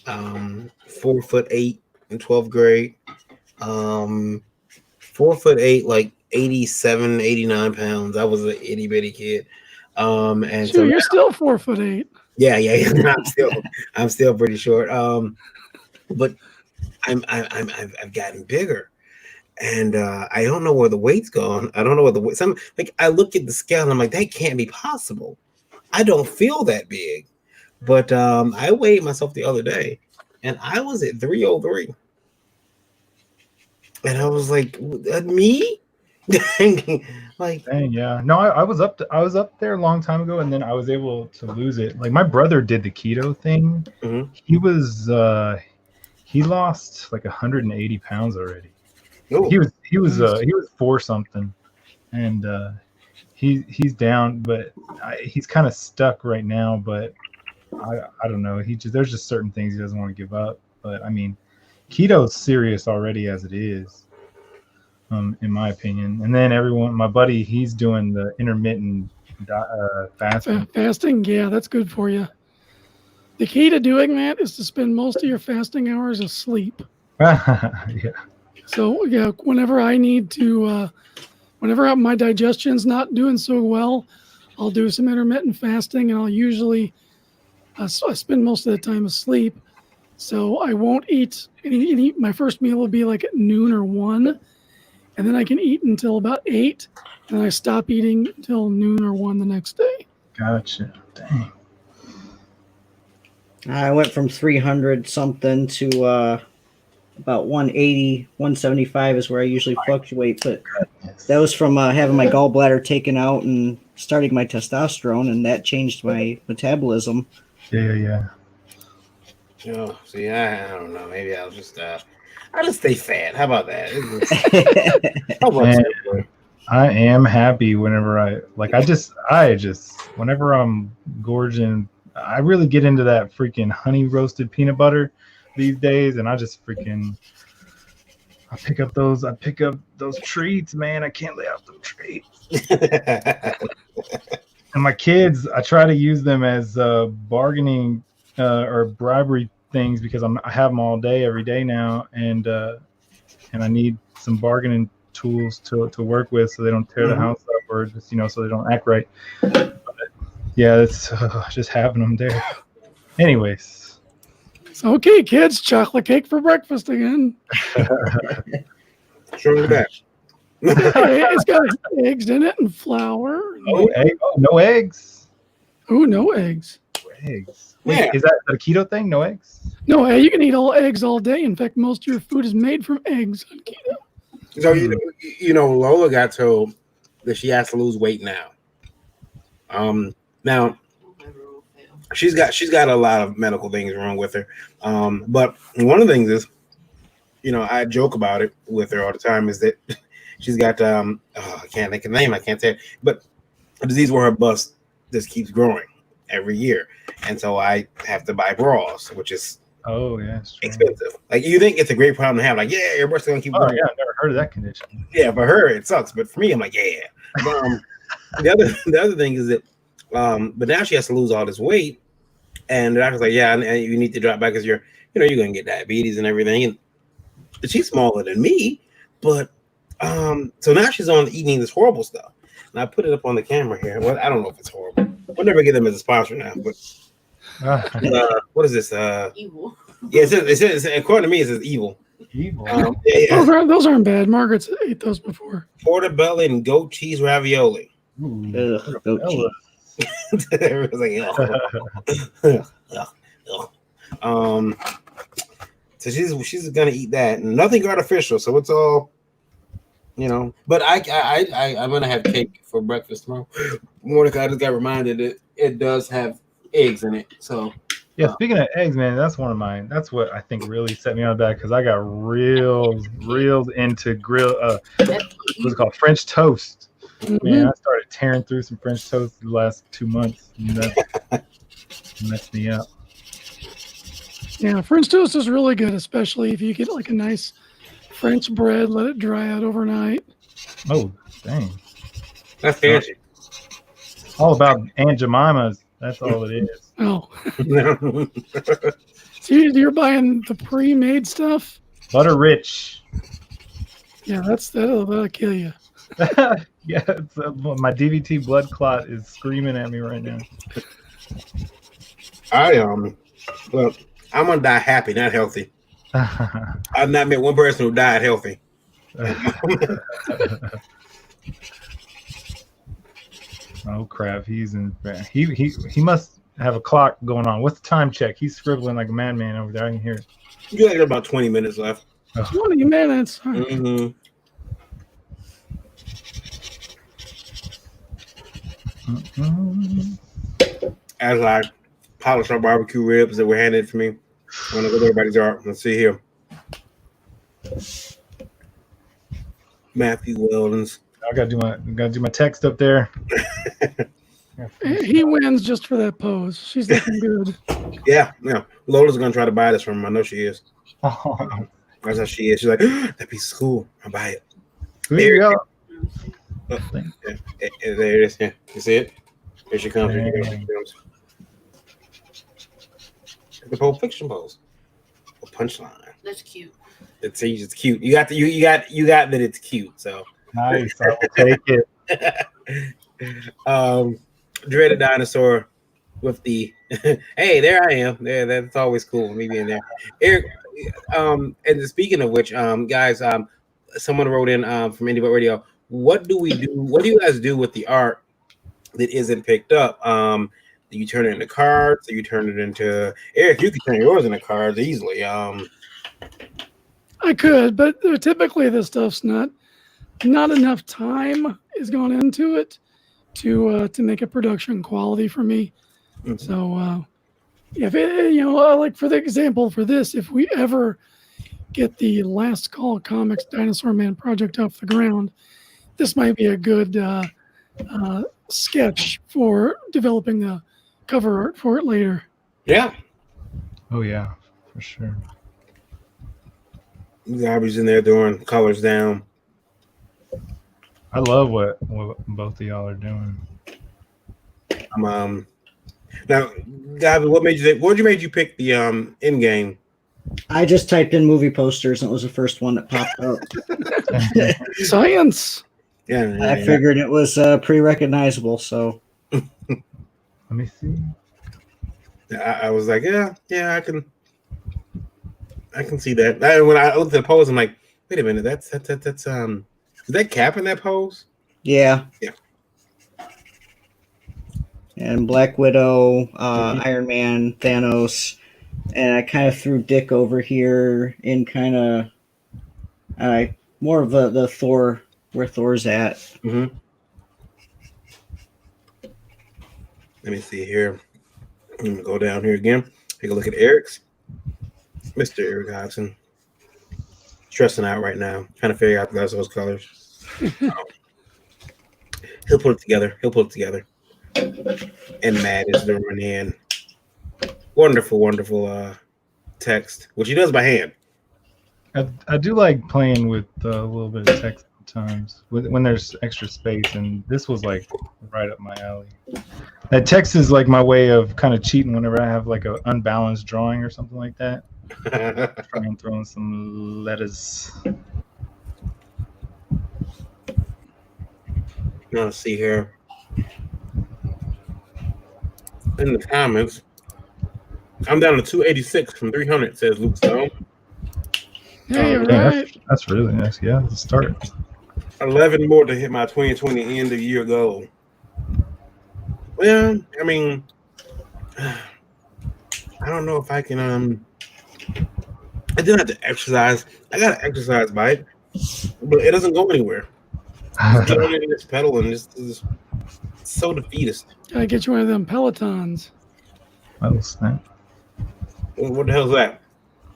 4'8" in 12th grade. 4'8", like 87, 89 pounds. I was an itty bitty kid. And so you're still 4'8". Yeah. I'm still pretty short. But I've gotten bigger. And I don't know where the weight's gone. I don't know where the weight. I look at the scale and I'm like, that can't be possible. I don't feel that big. But I weighed myself the other day, and I was at 303. And I was like, me? Like, dang, yeah. No, I was up there a long time ago, and then I was able to lose it. Like my brother did the keto thing. Mm-hmm. He lost like 180 pounds already. Ooh. He was 4 something, and he's down, but he's kind of stuck right now. But I don't know. There's just certain things he doesn't want to give up. But I mean, keto's serious already as it is, in my opinion. And then my buddy, he's doing the intermittent fasting. Fasting, yeah, that's good for you. The key to doing that is to spend most of your fasting hours asleep. Yeah. So yeah, whenever I need to, whenever my digestion's not doing so well, I'll do some intermittent fasting, and I'll usually I spend most of the time asleep. So I won't eat any. My first meal will be like at noon or 1, and then I can eat until about 8, and I stop eating until noon or 1 the next day. Gotcha. Dang. I went from 300 something to about 180, 175 is where I usually fluctuate. But that was from having my gallbladder taken out and starting my testosterone, and that changed my metabolism. Yeah. Oh, see, I don't know. Maybe I'll just stay fat. How about that? I am happy whenever whenever I'm gorging, I really get into that freaking honey roasted peanut butter these days, and I just freaking pick up those treats, man. I can't lay off those treats. And my kids, I try to use them as bargaining or bribery things because I have them all day, every day now, and I need some bargaining tools to work with so they don't tear the house up or just so they don't act right. But, yeah, it's just having them there. Anyways. So, okay, kids, chocolate cake for breakfast again. Sure with that. It's got eggs in it and flour. No eggs. Oh, no eggs. Eggs. Wait, is that a keto thing? No eggs? No, you can eat all eggs all day. In fact, most of your food is made from eggs on keto. So Lola got told that she has to lose weight now. Now she's got a lot of medical things wrong with her. But one of the things is, I joke about it with her all the time, is that she's got I can't think of the name, I can't say it, but a disease where her bust just keeps growing every year. And so I have to buy bras, which is Oh yeah, it's true. expensive. Like you think it's a great problem to have. Like, yeah, everybody's gonna keep Oh growing. yeah, I've never heard of that condition. Yeah, for her it sucks, but for me, I'm like, yeah. But, the other thing is that, but now she has to lose all this weight, and the doctor's like, yeah, and you need to drop back because you're gonna get diabetes and everything. And she's smaller than me, but so now she's on eating this horrible stuff. And I put it up on the camera here. Well, I don't know if it's horrible. We'll never get them as a sponsor now, but what is this? Evil. Yeah, it says according to me, it says evil. Evil. Those aren't bad. Margaret's ate those before. Portobello and goat cheese ravioli. Ugh, goat cheese. Everyone's like, ugh. So she's gonna eat that, and nothing artificial. So it's all, But I'm gonna have cake for breakfast tomorrow morning. I just got reminded that it does have eggs in it. So yeah, speaking of eggs, man, that's one of mine. That's what I think really set me on the back because I got real into what's it called, French toast. Man, I started tearing through some French toast the last 2 months, and that messed me up. Yeah, French toast is really good, especially if you get like a nice French bread, let it dry out overnight. Oh, dang. that's fancy. All about Aunt Jemima's. That's all it is. Oh, so you're buying the pre-made stuff? Butter rich. Yeah, that'll kill you. Yeah, my DVT blood clot is screaming at me right now. Well, I'm gonna die happy, not healthy. I've not met one person who died healthy. Oh crap! He's in. He must have a clock going on. What's the time check? He's scribbling like a madman over there. I can hear it. You got about 20 minutes left. 20 minutes. Mm-hmm. As I polish our barbecue ribs that were handed to me, I'm gonna go to everybody's art. Let's see here. Matthew Weldon's. I gotta do my text up there. He wins just for that pose. She's looking good. Yeah. Lola's gonna try to buy this from him. I know she is. Oh, That's how she is. She's like, that piece is cool. I'll buy it. there you go. There it is. Yeah. You see it? Here she comes. Here she comes. The Pulp Fiction pose. A punchline. That's cute. It's cute. You got that it's cute. So Nice. I will take it. Dreaded dinosaur with the hey, there I am. There, that's always cool. Me being there. Eric, and speaking of which, guys, someone wrote in from IndieVolt Radio. What do we do? What do you guys do with the art that isn't picked up? Do you turn it into cards? Do you turn it into Eric? You can turn yours into cards easily. I could, but typically this stuff's not enough time is gone into it to make a production quality for me. Mm-hmm. So if it, like for the example for this, if we ever get the Last Call Comics Dinosaur Man project off the ground, this might be a good sketch for developing the cover art for it later. Yeah. Oh yeah, for sure. Garbage in there doing colors down. I love what both of y'all are doing. Now, Gavin, what made you pick the end game? I just typed in movie posters and it was the first one that popped up. Science. Yeah, I figured it was pre-recognizable, so. Let me see. I was like, yeah, I can see that. When I looked at the pose, I'm like, wait a minute, that's is that Cap in that pose? Yeah. Yeah. And Black Widow, Iron Man, Thanos, and I kind of threw Dick over here in kind of more of the Thor, where Thor's at. Mm-hmm. Let me see here. I'm gonna go down here again. Take a look at Eric's. Mr. Eric Hodgson. Stressing out right now, trying to figure out those colors. He'll put it together. And Matt is doing in. Wonderful text, which he does by hand. I do like playing with a little bit of text sometimes when there's extra space, and this was like right up my alley. That text is like my way of kind of cheating whenever I have like an unbalanced drawing or something like that. Try and throw in some letters. Let's see here. In the comments, I'm down to 286 from 300, says Luke Stone. Hey, all Yeah, right. that's really nice. Yeah, let's start. 11 more to hit my 2020 end of year goal. Well, I mean, I don't know if I can. I didn't have to exercise. I got an exercise bike, but it doesn't go anywhere. Just get on it and just pedal, and just so defeatist. Gotta get you one of them Pelotons. Oh, snap. What the hell is that?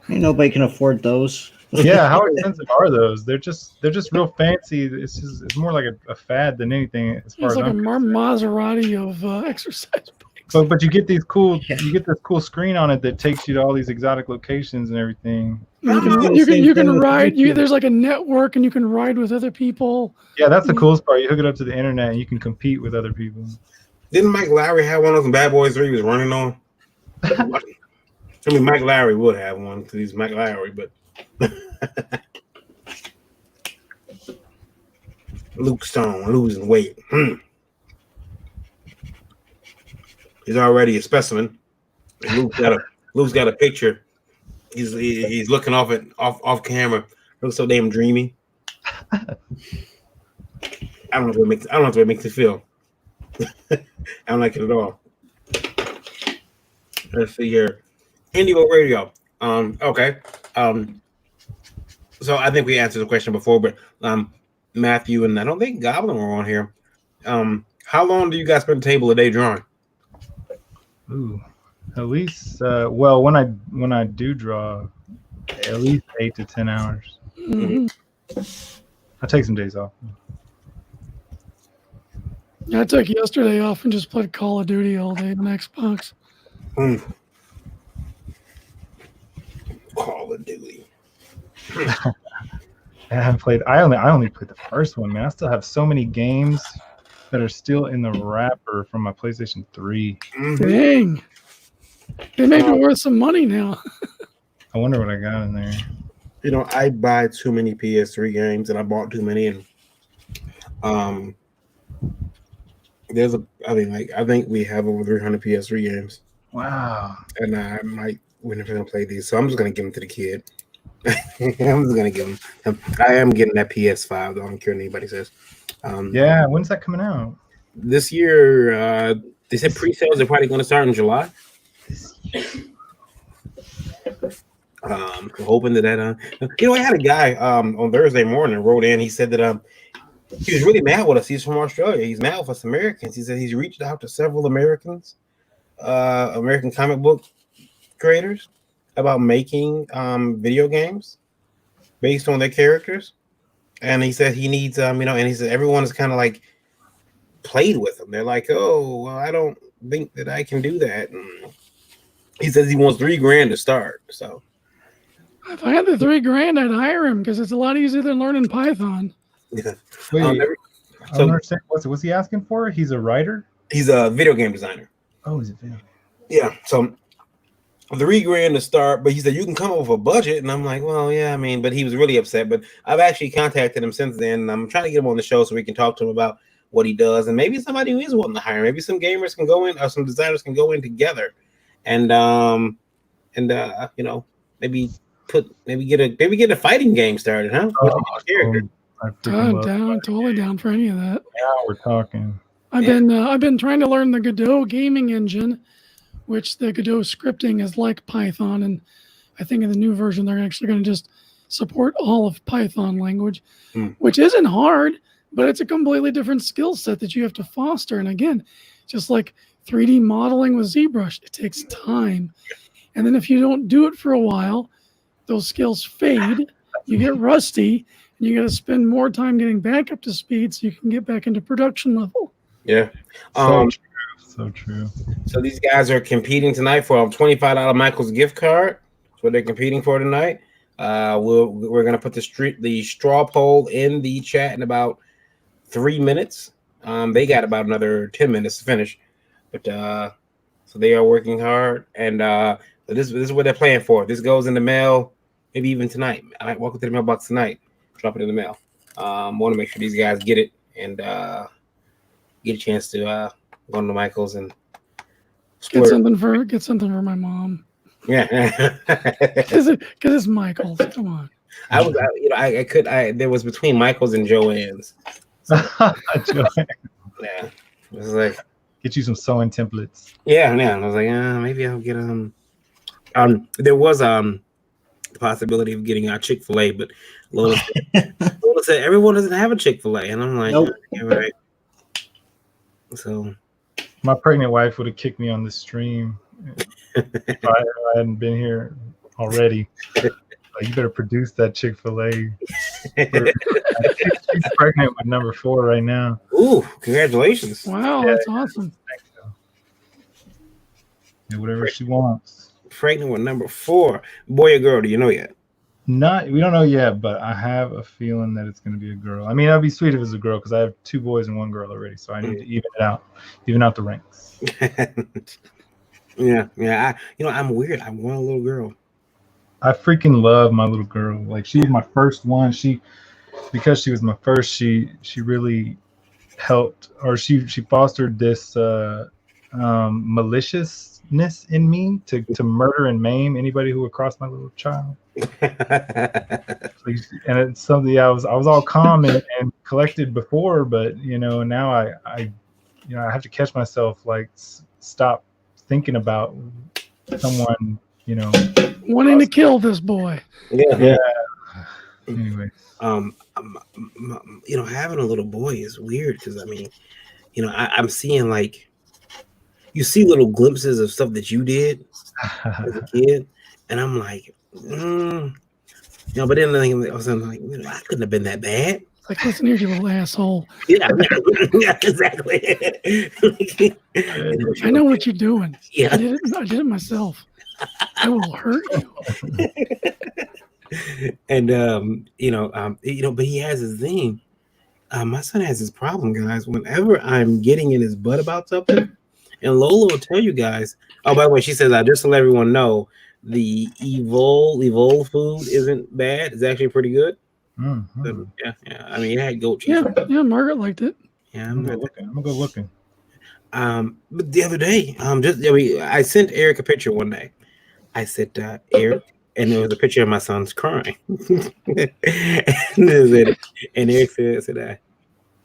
Ain't nobody can afford those. Yeah, how expensive are those? They're just real fancy. It's more like a fad than anything as far It's as like a I'm concerned. Maserati of exercise bikes. But you get this cool screen on it that takes you to all these exotic locations and everything. You do the can same thing with ride. YouTube. There's like a network, and you can ride with other people. Yeah, that's the coolest part. You hook it up to the internet and you can compete with other people. Didn't Mike Lowry have one of those Bad Boys 3 he was running on? I mean, Mike Lowry would have one because he's Mike Lowry, but Luke Stone losing weight. He's already a specimen. Luke's got a picture. He's looking off camera. Looks so damn dreamy. I don't know what it makes you feel. I don't like it at all. Let's see here. INDIEVOLT Radio. Okay. So I think we answered the question before, but Matthew and I don't think Goblin were on here. How long do you guys spend at the table a day drawing? Ooh, at least well, when I do draw, at least 8 to 10 hours. Mhm. I take some days off. Yeah, I took yesterday off and just played Call of Duty all day on Xbox. Call of Duty. I haven't played. I only played the first one, man. I still have so many games that are still in the wrapper from my PlayStation 3. Dang. They may be worth some money now. I wonder what I got in there. You know, I buy too many PS3 games, and I bought too many, and I think we have over 300 PS3 games, Wow. and we're never gonna play these, so I'm just gonna give them to the kid. I'm just gonna give them. I am getting that PS5 though. I don't care what anybody says. Yeah, when's that coming out? This year, they said pre-sales are probably going to start in July. Hoping that I had a guy on Thursday morning wrote in. He said that he was really mad with us. He's from Australia. He's mad with us Americans. He said he's reached out to several Americans, American comic book creators, about making video games based on their characters. And he said he needs and he said everyone is kind of like played with him. They're like, oh, well, I don't think that I can do that. And he says he wants $3,000 to start. So If I had the $3,000, I'd hire him because it's a lot easier than learning Python. yeah. Wait, I So don't understand. What's he asking for? He's a writer? he's a video game designer. Oh, he's a video. Yeah. So $3,000 to start, but he said you can come up with a budget, and I'm like, well, yeah, I mean, but he was really upset. But I've actually contacted him since then, and I'm trying to get him on the show so we can talk to him about what he does, and maybe somebody who is wanting to hire. Maybe some gamers can go in, or some designers can go in together, and maybe get a fighting game started, huh? I freaking love Down, totally down for any of that. Now we're talking. I've been trying to learn the Godot gaming engine, which the Godot scripting is like Python, and I think in the new version they're actually going to just support all of Python language, which isn't hard, but it's a completely different skill set that you have to foster. And again, just like 3D modeling with ZBrush, it takes time. And then if you don't do it for a while, those skills fade, you get rusty, and you got to spend more time getting back up to speed so you can get back into production level. Yeah. So true. So these guys are competing tonight for a $25 Michael's gift card. what they're competing for tonight. We're gonna put the straw poll in the chat in about 3 minutes. They got about another 10 minutes to finish, but so they are working hard, and this is what they're playing for. This goes in the mail, maybe even tonight. I might walk into the mailbox tonight, drop it in the mail. Want to make sure these guys get it and get a chance to go to Michael's and get something for my mom. Yeah, because it's Michael's. Come on. There was between Michael's and Joanne's. So, Joanne. Yeah, it was like get you some sewing templates. Yeah. I was like, maybe I'll get there was the possibility of getting our Chick-fil-A, but Lola said everyone doesn't have a Chick-fil-A, and I'm like, nope. Yeah, right. So my pregnant wife would have kicked me on the stream if I hadn't been here already. Like, you better produce that Chick-fil-A. She's pregnant with number 4 right now. Ooh, congratulations. Wow, that's awesome. Yeah, whatever she wants. Pregnant with number 4. Boy or girl, do you know yet? We don't know yet, but I have a feeling that it's going to be a girl. I mean, that'd be sweet if it's a girl because I have 2 boys and 1 girl already, so I need to even out the ranks. Yeah. I'm weird. I want a little girl. I freaking love my little girl. Like, she was my first one. Because she was my first, she really helped, or she fostered this maliciousness in me to murder and maim anybody who would cross my little child. And it's something I was all calm and collected before, but now I have to catch myself, like, stop thinking about someone wanting to kill this boy. Yeah. Anyway, having a little boy is weird because I'm seeing, like, you see little glimpses of stuff that you did as a kid, and I'm like, but then I was like, I couldn't have been that bad. Like, listen here, you little asshole. Yeah, exactly. I know what you're doing. Yeah, I did it myself. I will hurt you. And but he has his thing. My son has this problem, guys. Whenever I'm getting in his butt about something, and Lola will tell you guys. Oh, by the way, she says, just to let everyone know, the Evolve food isn't bad. It's actually pretty good. Mm-hmm. So, yeah. I mean, it had goat cheese. Yeah, Margaret liked it. Yeah, I'm gonna go looking. But the other day, I sent Eric a picture one day. I said, Eric, and there was a picture of my son's crying. and Eric said,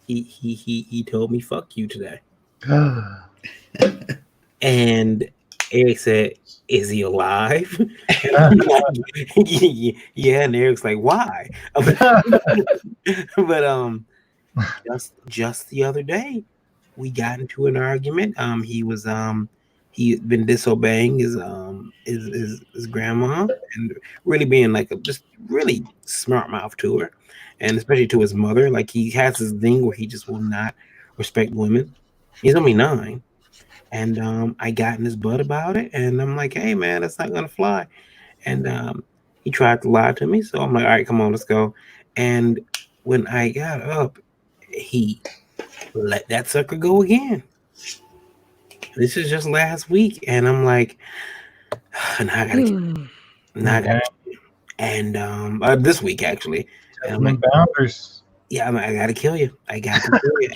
he told me fuck you today. And Eric said, is he alive? Yeah, and Eric's like, why? But just the other day, we got into an argument. He'd been disobeying his grandma and really being like just really smart mouth to her, and especially to his mother. Like, he has this thing where he just will not respect women. He's only 9. And I got in his butt about it, and I'm like, hey man, that's not gonna fly. And he tried to lie to me, so I'm like, all right, come on, let's go. And when I got up, he let that sucker go again. This is just last week, and I'm like, and I gotta and this week actually. And I'm like, boundaries. Yeah, I gotta kill you. I got to kill you.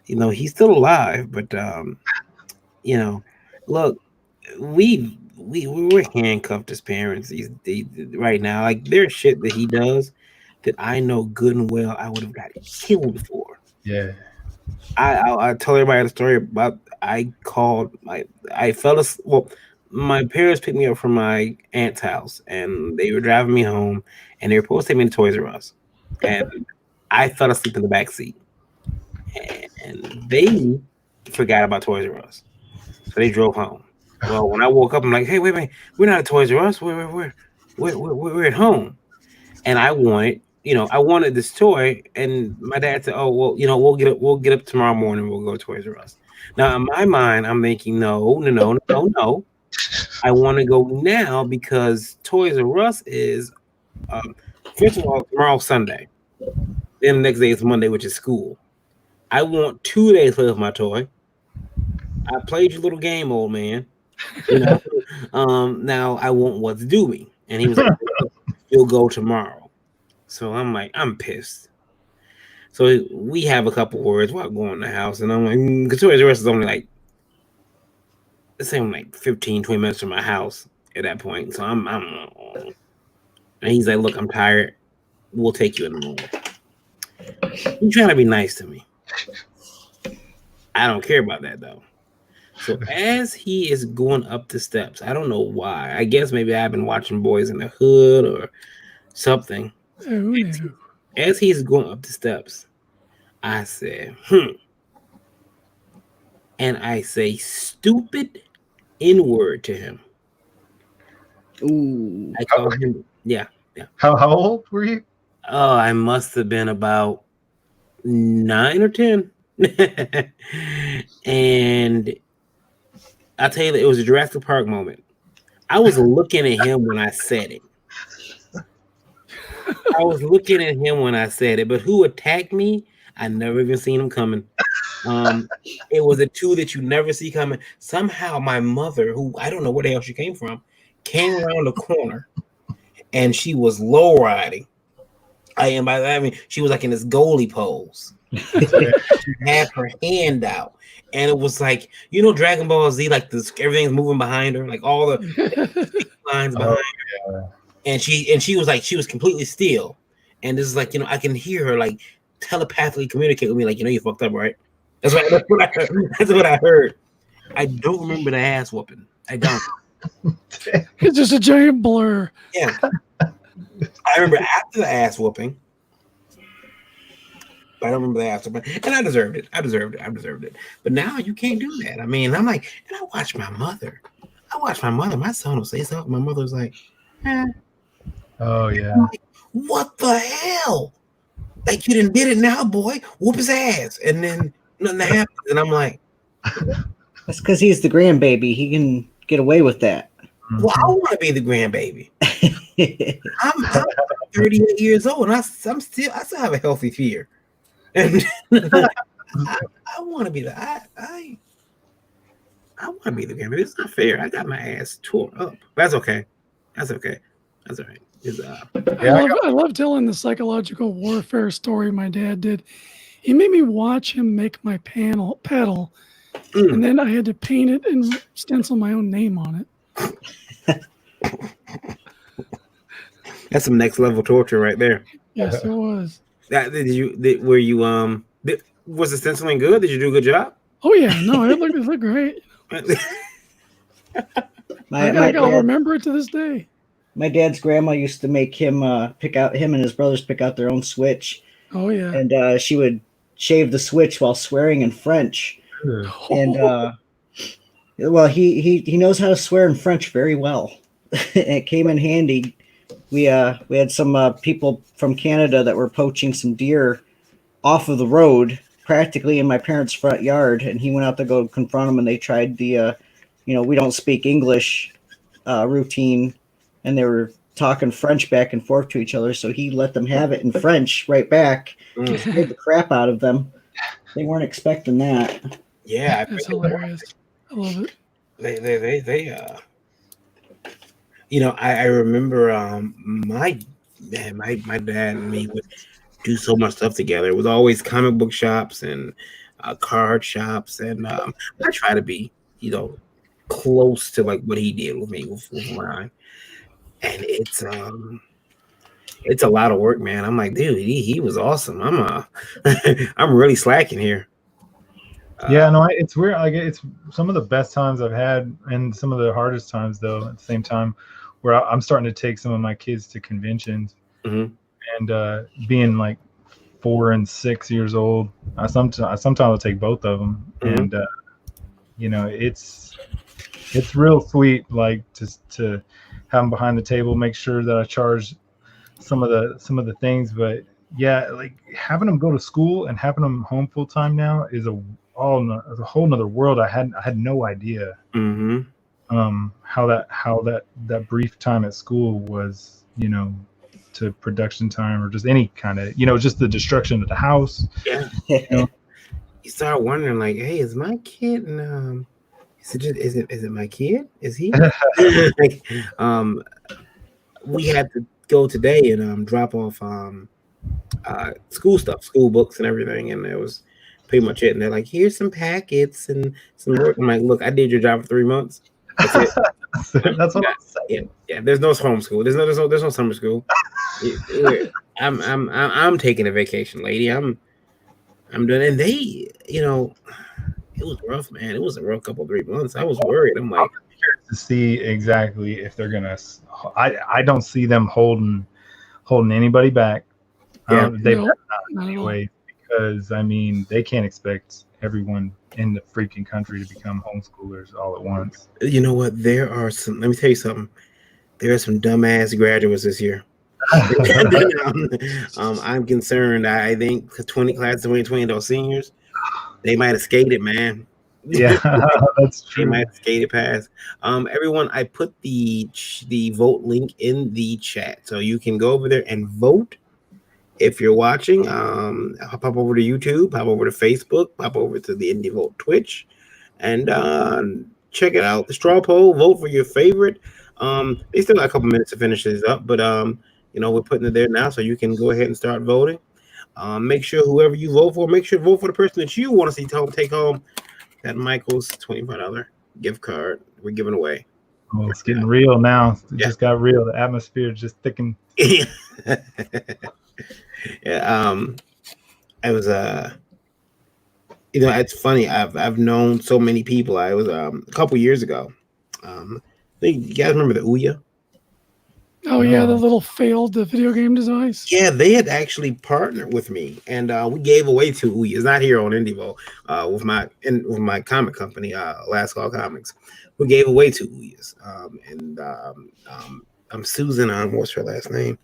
And he's still alive, but look, we're handcuffed as parents right now. Like, there's shit that he does that I know good and well I would have got killed for. Yeah. I tell everybody the story about my parents picked me up from my aunt's house, and they were driving me home, and they were supposed to take me to Toys R Us, and I fell asleep in the back seat, and they forgot about Toys R Us, so they drove home. Well, when I woke up, I'm like, hey, wait, we're not at Toys R Us, we're at home, and I wanted this toy, and my dad said, oh, well, we'll get up tomorrow morning, we'll go to Toys R Us. Now, in my mind, I'm thinking, no. I want to go now because Toys R Us is, first of all, tomorrow's Sunday. Then the next day is Monday, which is school. I want 2 days to play with my toy. I played your little game, old man. You know, now I want what's due me. And he was like, you'll go tomorrow. So I'm like, I'm pissed. So we have a couple words while going in the house. And I'm like, because Toys R Us is only like, it's only like 15, 20 minutes from my house at that point. So I'm and he's like, look, I'm tired. We'll take you in the morning. He's trying to be nice to me. I don't care about that though. So as he is going up the steps, I don't know why. I guess maybe I've been watching Boys in the Hood or something. Oh, no. As he's going up the steps, I said, and I say stupid N-word to him. Ooh. I call him, yeah. How old were you? Oh, I must have been about 9 or 10. And I'll tell you that it was a Jurassic Park moment. I was looking at him when I said it. But who attacked me? I never even seen him coming. It was a two that you never see coming. Somehow my mother, who I don't know where the hell she came from, came around the corner and she was low riding. I mean, she was like in this goalie pose. She had her hand out, and it was like, you know, Dragon Ball Z, like this, everything's moving behind her, like all the lines behind her. Yeah. And she was like, she was completely still. And this is like, you know, I can hear her like telepathically communicate with me, like, you know, you fucked up, right? That's what I heard. I don't remember the ass whooping. I don't. It's just a giant blur. Yeah. I remember after the ass whooping. But I don't remember the ass whooping. And I deserved it. But now you can't do that. I mean, I'm like, and I watch my mother. My son will say something. My mother's like, Oh yeah. like, what the hell? Like, you done did it now, boy. Whoop his ass. And then nothing happens. And I'm like, That's because he's the grandbaby. He can get away with that. well, I want to be the grandbaby. I'm 38 years old, and I still have a healthy fear. And I want to be I want to be the grandbaby. It's not fair. I got my ass tore up. That's okay. That's all right. I love telling the psychological warfare story my dad did. He made me watch him make my paddle, and then I had to paint it and stencil my own name on it. That's some next level torture right there. Yes, it was. Was the stenciling good? Did you do a good job? Oh yeah, no, it looked great. I'll remember it to this day. My dad's grandma used to make him him and his brothers pick out their own switch. Oh yeah. And she would shave the switch while swearing in French. And well, he knows how to swear in French very well. It came in handy. We had some people from Canada that were poaching some deer off of the road, practically in my parents' front yard, and he went out to go confront them, and they tried the we don't speak English routine, and they were talking French back and forth to each other, so he let them have it in French right back. Scared the crap out of them. They weren't expecting that. Yeah, that's hilarious. I love it. They I remember my dad and me would do so much stuff together. It was always comic book shops and card shops, and I try to be close to like what he did with me with mine. And it's a lot of work, man. I'm like, dude, he was awesome. I'm really slacking here. Yeah, no, it's weird. Like, it's some of the best times I've had, and some of the hardest times, though, at the same time, where I'm starting to take some of my kids to conventions, and being like 4 and 6 years old, I sometimes will take both of them, and it's real sweet, like to have them behind the table, make sure that I charge some of the things, but yeah, like having them go to school and having them home full time now is a whole nother world. I had no idea. how that brief time at school was, to production time or just any kind of, just the destruction of the house. Yeah. You know? You start wondering, like, hey, is my kid? And is it my kid? Is he? Like, we had to go today and drop off school stuff, school books and everything, and it was pretty much it. And they're like, here's some packets and some work. I'm like, look, I did your job for 3 months. That's it. That's what I'm saying. Yeah. There's no homeschool. There's no summer school. I'm taking a vacation, lady. I'm doing. And they, it was rough, man. It was a rough couple 3 months. I was worried. I'm like, to see exactly if they're gonna. I don't see them holding anybody back. Yeah. They No, better not not at all. anyway, because they can't expect everyone in the freaking country to become homeschoolers all at once. you know what? There are some. Let me tell you something. There are some dumbass graduates this year. I'm concerned. I think the 20 class of 2020, those seniors, they might have skated, man. Yeah, that's They true. might have skated past. Everyone, I put the vote link in the chat, so you can go over there and vote. If you're watching, pop over to YouTube, pop over to Facebook, pop over to the iNDIEVOLT Twitch, and check it out. The straw poll, vote for your favorite. They still got a couple minutes to finish this up, but we're putting it there now, so you can go ahead and start voting. Make sure whoever you vote for, make sure to vote for the person that you want to see take home that Michael's $25 gift card we're giving away. Oh, it's getting real now. It Yeah. just got real. The atmosphere just thickened. Yeah, I was it's funny. I've known so many people. I was a couple years ago. I think you guys remember the Ouya? Oh yeah, the No. little failed video game device. Yeah, they had actually partnered with me, and we gave away 2 Ouyas. Not here on iNDIEVOLT, with my comic company, Last Call Comics. We gave away 2 Ouyas, I'm Susan. What's her last name?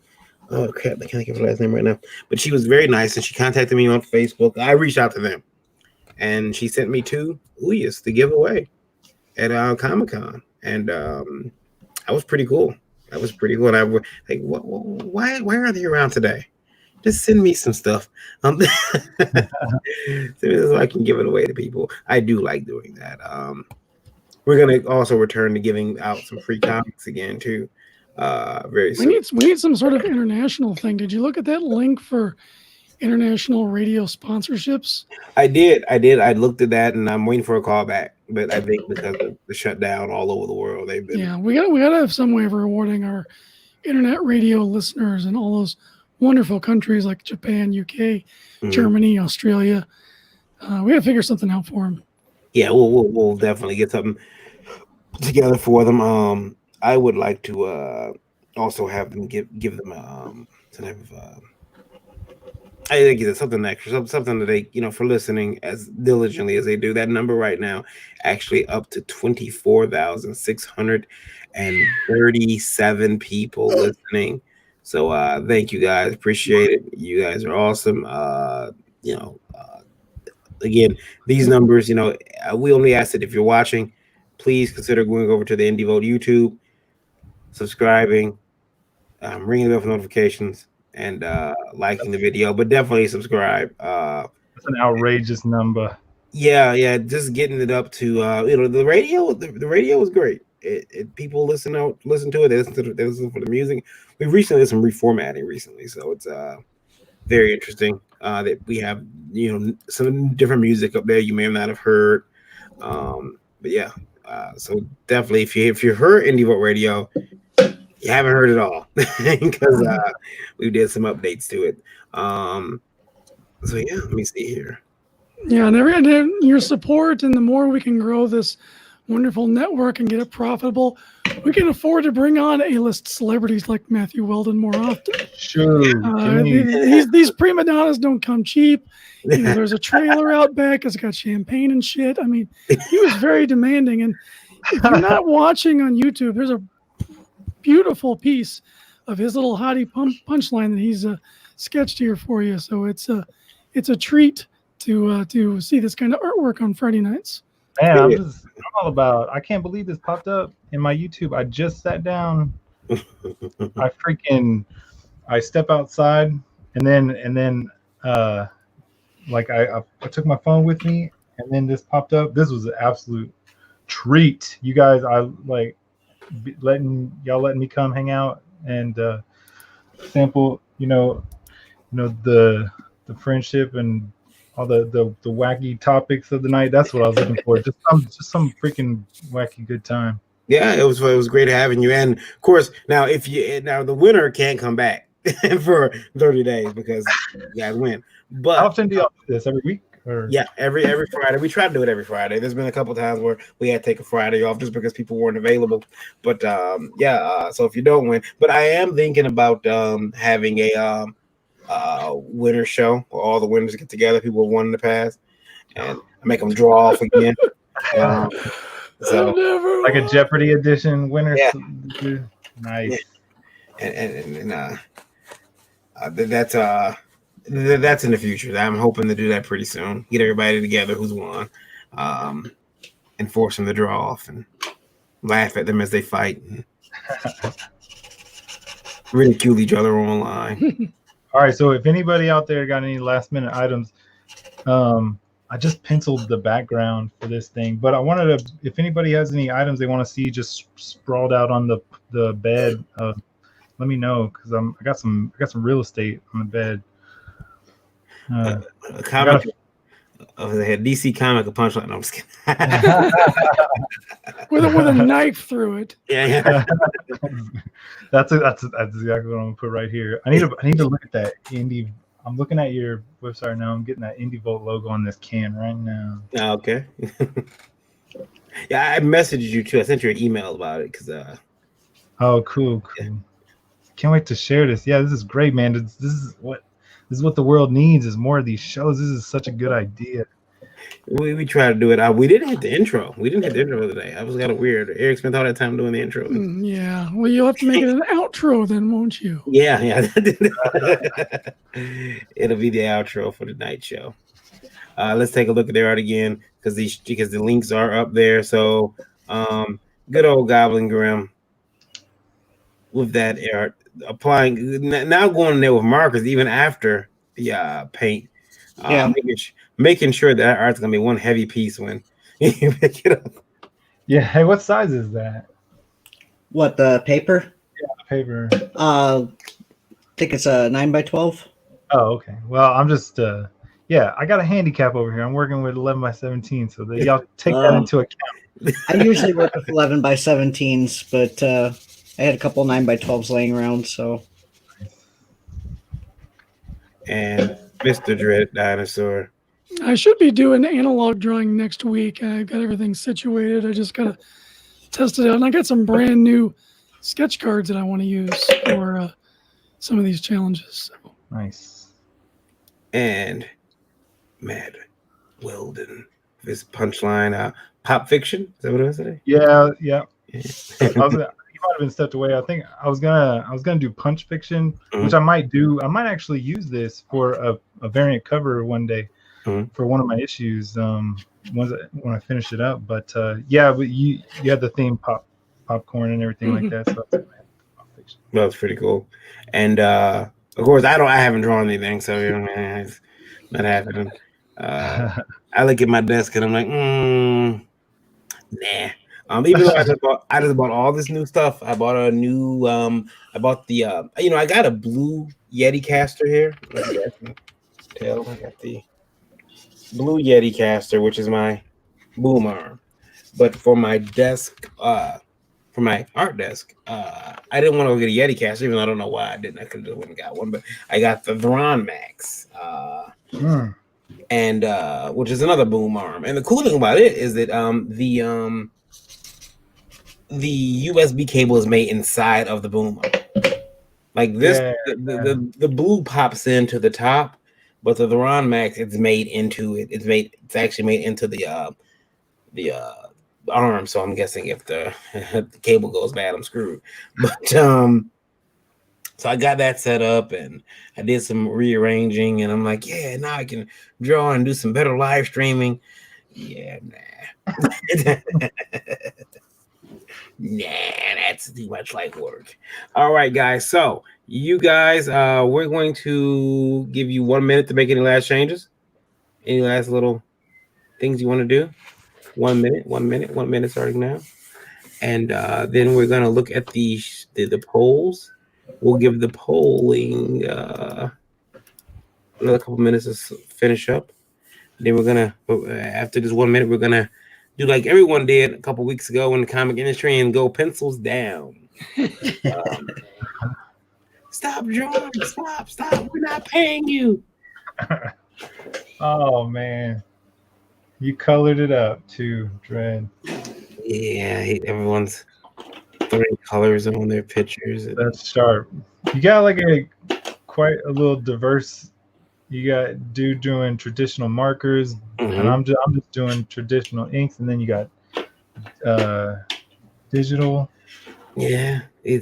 Oh crap, I can't think of her last name right now. But she was very nice, and she contacted me on Facebook. I reached out to them, and she sent me 2 Ouyas to give away at Comic-Con, and that was pretty cool. That was pretty cool. And I was like, why are they around today? Just send me some stuff. So I can give it away to people. I do like doing that. We're gonna also return to giving out some free comics again too. Very soon. We need some sort of international thing. Did you look at that link for international radio sponsorships? I did. I looked at that, and I'm waiting for a call back. But I think because of the shutdown all over the world, they've been. Yeah, we gotta have some way of rewarding our internet radio listeners in all those wonderful countries like Japan, UK, Germany, Australia. We gotta figure something out for them. Yeah, we'll definitely get something together for them. I would like to also have them give them some type of I think it's something extra, something that they, for listening as diligently as they do. That number right now actually up to 24,637 people listening. So thank you guys, appreciate it. You guys are awesome. Again, these numbers, we only ask that if you're watching, please consider going over to the iNDIEVOLT YouTube, subscribing, ringing the bell for notifications, and liking the video, but definitely subscribe. That's an outrageous number. Yeah, just getting it up to the radio. The radio is great. People listen to it. They listen for the music. We recently did some reformatting recently, so it's very interesting that we have some different music up there you may not have heard. But yeah, so definitely if you heard iNDIEVOLT Radio, you haven't heard it all because we did some updates to it. So yeah, let me see here. Yeah, and your support, and the more we can grow this wonderful network and get it profitable, we can afford to bring on A-list celebrities like Matthew Weldon more often. Sure. These prima donnas don't come cheap. There's a trailer out back. It's got champagne and shit. I mean, he was very demanding. And if you're not watching on YouTube, there's a beautiful piece of his little hottie punchline that he's sketched here for you. So it's a treat to see this kind of artwork on Friday nights. Man, Yeah. I'm all about. I can't believe this popped up in my YouTube. I just sat down. I step outside, and then uh like I took my phone with me, and then this popped up. This was an absolute treat. You guys, I like letting me come hang out and sample. The friendship and all the wacky topics of the night. That's what I was looking for. Just some freaking wacky good time. Yeah, it was great having you. And of course, now the winner can't come back for 30 days because you guys win. How But often do y'all do this? Every week? Or yeah, every Friday. We try to do it every Friday. There's been a couple times where we had to take a Friday off just because people weren't available. But so if you don't win, but I am thinking about having a winner show where all the winners get together. People have won in the past, and I make them draw off again. So like a Jeopardy edition winner. Yeah. Nice. and that's in the future. I'm hoping to do that pretty soon. Get everybody together who's won, and force them to draw off and laugh at them as they fight and ridicule each other online. All right. So if anybody out there got any last minute items, I just penciled the background for this thing, but I wanted to, if anybody has any items they want to see just sprawled out on the bed, let me know, because I got some real estate on the bed. A comic they had DC comic, a punchline. No, I'm just kidding. with a knife through it. Yeah. That's exactly what I'm gonna put right here. I need to look at that indie. I'm looking at your website now. I'm getting that iNDIEVOLT logo on this can right now. Okay. Yeah, I messaged you too. I sent you an email about it because. Oh, cool. Yeah. Can't wait to share this. Yeah, this is great, man. This is what the world needs, is more of these shows. This is such a good idea. We tried to do it. We didn't hit the intro. We didn't hit the intro today. I was kind of weird. Eric spent all that time doing the intro. Yeah. Well, you'll have to make it an outro then, won't you? Yeah. It'll be the outro for the night show. Let's take a look at their art again because the links are up there. So, good old Goblin Grim with that art, applying now going there with markers even after the paint. Making sure that art's gonna be one heavy piece when you pick it up. Yeah. Hey, what size is that? What, the paper? Yeah, paper. I think it's a 9x12. Oh, okay. Well, I'm just I got a handicap over here. I'm working with 11x17, so y'all take that into account. I usually work with 11x17s, but I had a couple 9x12s laying around, so. And Mr. Dread Dinosaur. I should be doing analog drawing next week. I've got everything situated. I just gotta test it out, and I got some brand new sketch cards that I want to use for some of these challenges. So. Nice. And Mad Weldon. This punchline, Pop Fiction. Is that what it was today? Yeah. You might have been stepped away. I think I was gonna do Punch Fiction, which I might do. I might actually use this for a variant cover one day for one of my issues. When I finish it up. But but you had the theme popcorn and everything like that. So Pop Fiction. That was pretty cool. And of course, I haven't drawn anything, so it's not happening. I look at my desk and I'm like, nah. Even though I just bought all this new stuff. I bought a new I bought the I got a blue Yeti caster here. I got the blue Yeti caster, which is my boom arm. But for my desk, for my art desk, I didn't want to go get a Yeti caster, even though I don't know why I didn't. I could have just went and got one, but I got the Thron Max. And which is another boom arm. And the cool thing about it is that the USB cable is made inside of the boom arm. Like this, the blue pops into the top, but the Thron Max, it's made into it. It's actually made into the arm. So I'm guessing if the cable goes bad, I'm screwed. But so I got that set up and I did some rearranging, and I'm like, yeah, now I can draw and do some better live streaming. Yeah, nah. Nah, that's too much like work. All right, guys. So you guys, we're going to give you 1 minute to make any last changes. Any last little things you want to do? 1 minute, 1 minute, 1 minute starting now. And then we're gonna look at the polls. We'll give the polling another couple minutes to finish up. Then we're gonna after this 1 minute, we're gonna do like everyone did a couple weeks ago in the comic industry and go pencils down. Stop drawing! Stop! We're not paying you. Oh man, you colored it up too, Dread. Yeah, I hate everyone's throwing colors on their pictures. That's sharp. You got like quite a little diverse. You got dude doing traditional markers, and I'm just doing traditional inks, and then you got digital. Yeah, I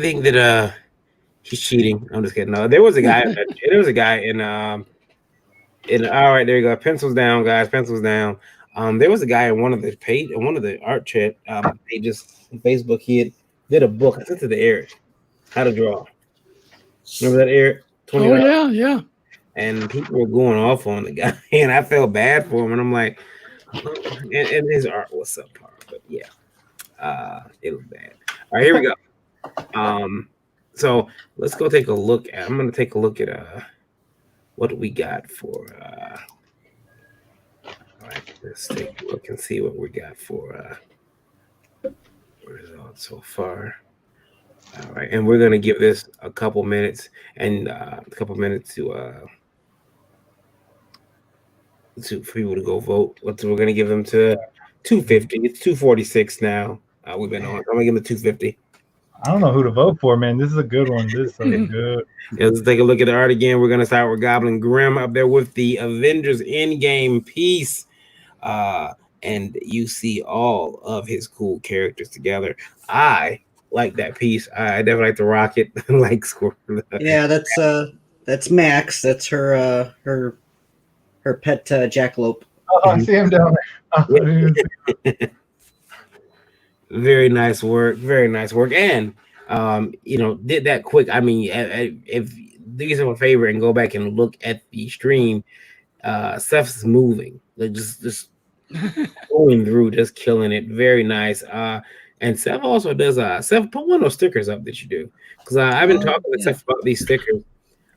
think that he's cheating. I'm just kidding. No, there was a guy. In all right, there you go. Pencils down, guys. Pencils down. There was a guy in one of the art chat pages on Facebook. He did a book. I sent it to Eric. How to draw. Remember that, Eric? Oh yeah. And people were going off on the guy, and I felt bad for him. And I'm like, and his art was subpar, but yeah, it was bad. All right, here we go. So let's go take a look at. I'm gonna take a look at what we got for. All right, let's take a look and see what we got for results so far. All right, and we're gonna give this a couple minutes and to for people to go vote. We're gonna give them to 250. It's 246 now. We've been on. I'm gonna give them 250. I don't know who to vote for, man. This is a good one. This is so good. Yeah, let's take a look at the art again. We're gonna start with Goblin Grimm up there with the Avengers Endgame piece. And you see all of his cool characters together. I like that piece. I definitely like the Rocket, like Squirrel. Yeah, that's Max. That's her pet jackalope. Oh, I see him down there. Oh, Very nice work. And did that quick. I mean, if do yourself a favor and go back and look at the stream, Seth's moving, like just going through, just killing it. Very nice. And Seth also does. Seth, put one of those stickers up that you do, because I've been talking to Seth about these stickers.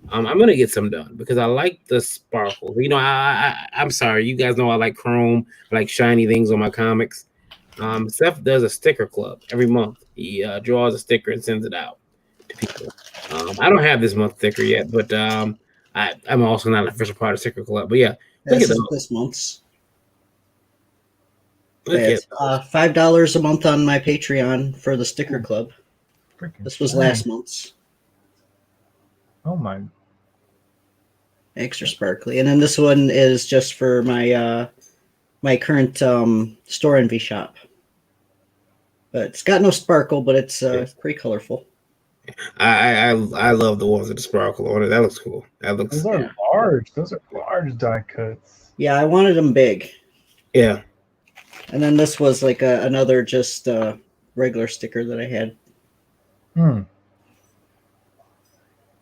I'm gonna get some done because I like the sparkle. I'm sorry, you guys know I like chrome, I like shiny things on my comics. Seth does a sticker club every month. He draws a sticker and sends it out to people. I don't have this month's sticker yet, but I'm also not an official part of sticker club. But yeah, look at this month's. Look it's $5 a month on my Patreon for the sticker club. This was last month's. Oh my! Extra sparkly, and then this one is just for my my current store envy shop. But it's got no sparkle, but it's pretty colorful. I love the ones with the sparkle on it. That looks cool. Those are large. Those are large die cuts. Yeah, I wanted them big. Yeah. And then this was like another just regular sticker that I had.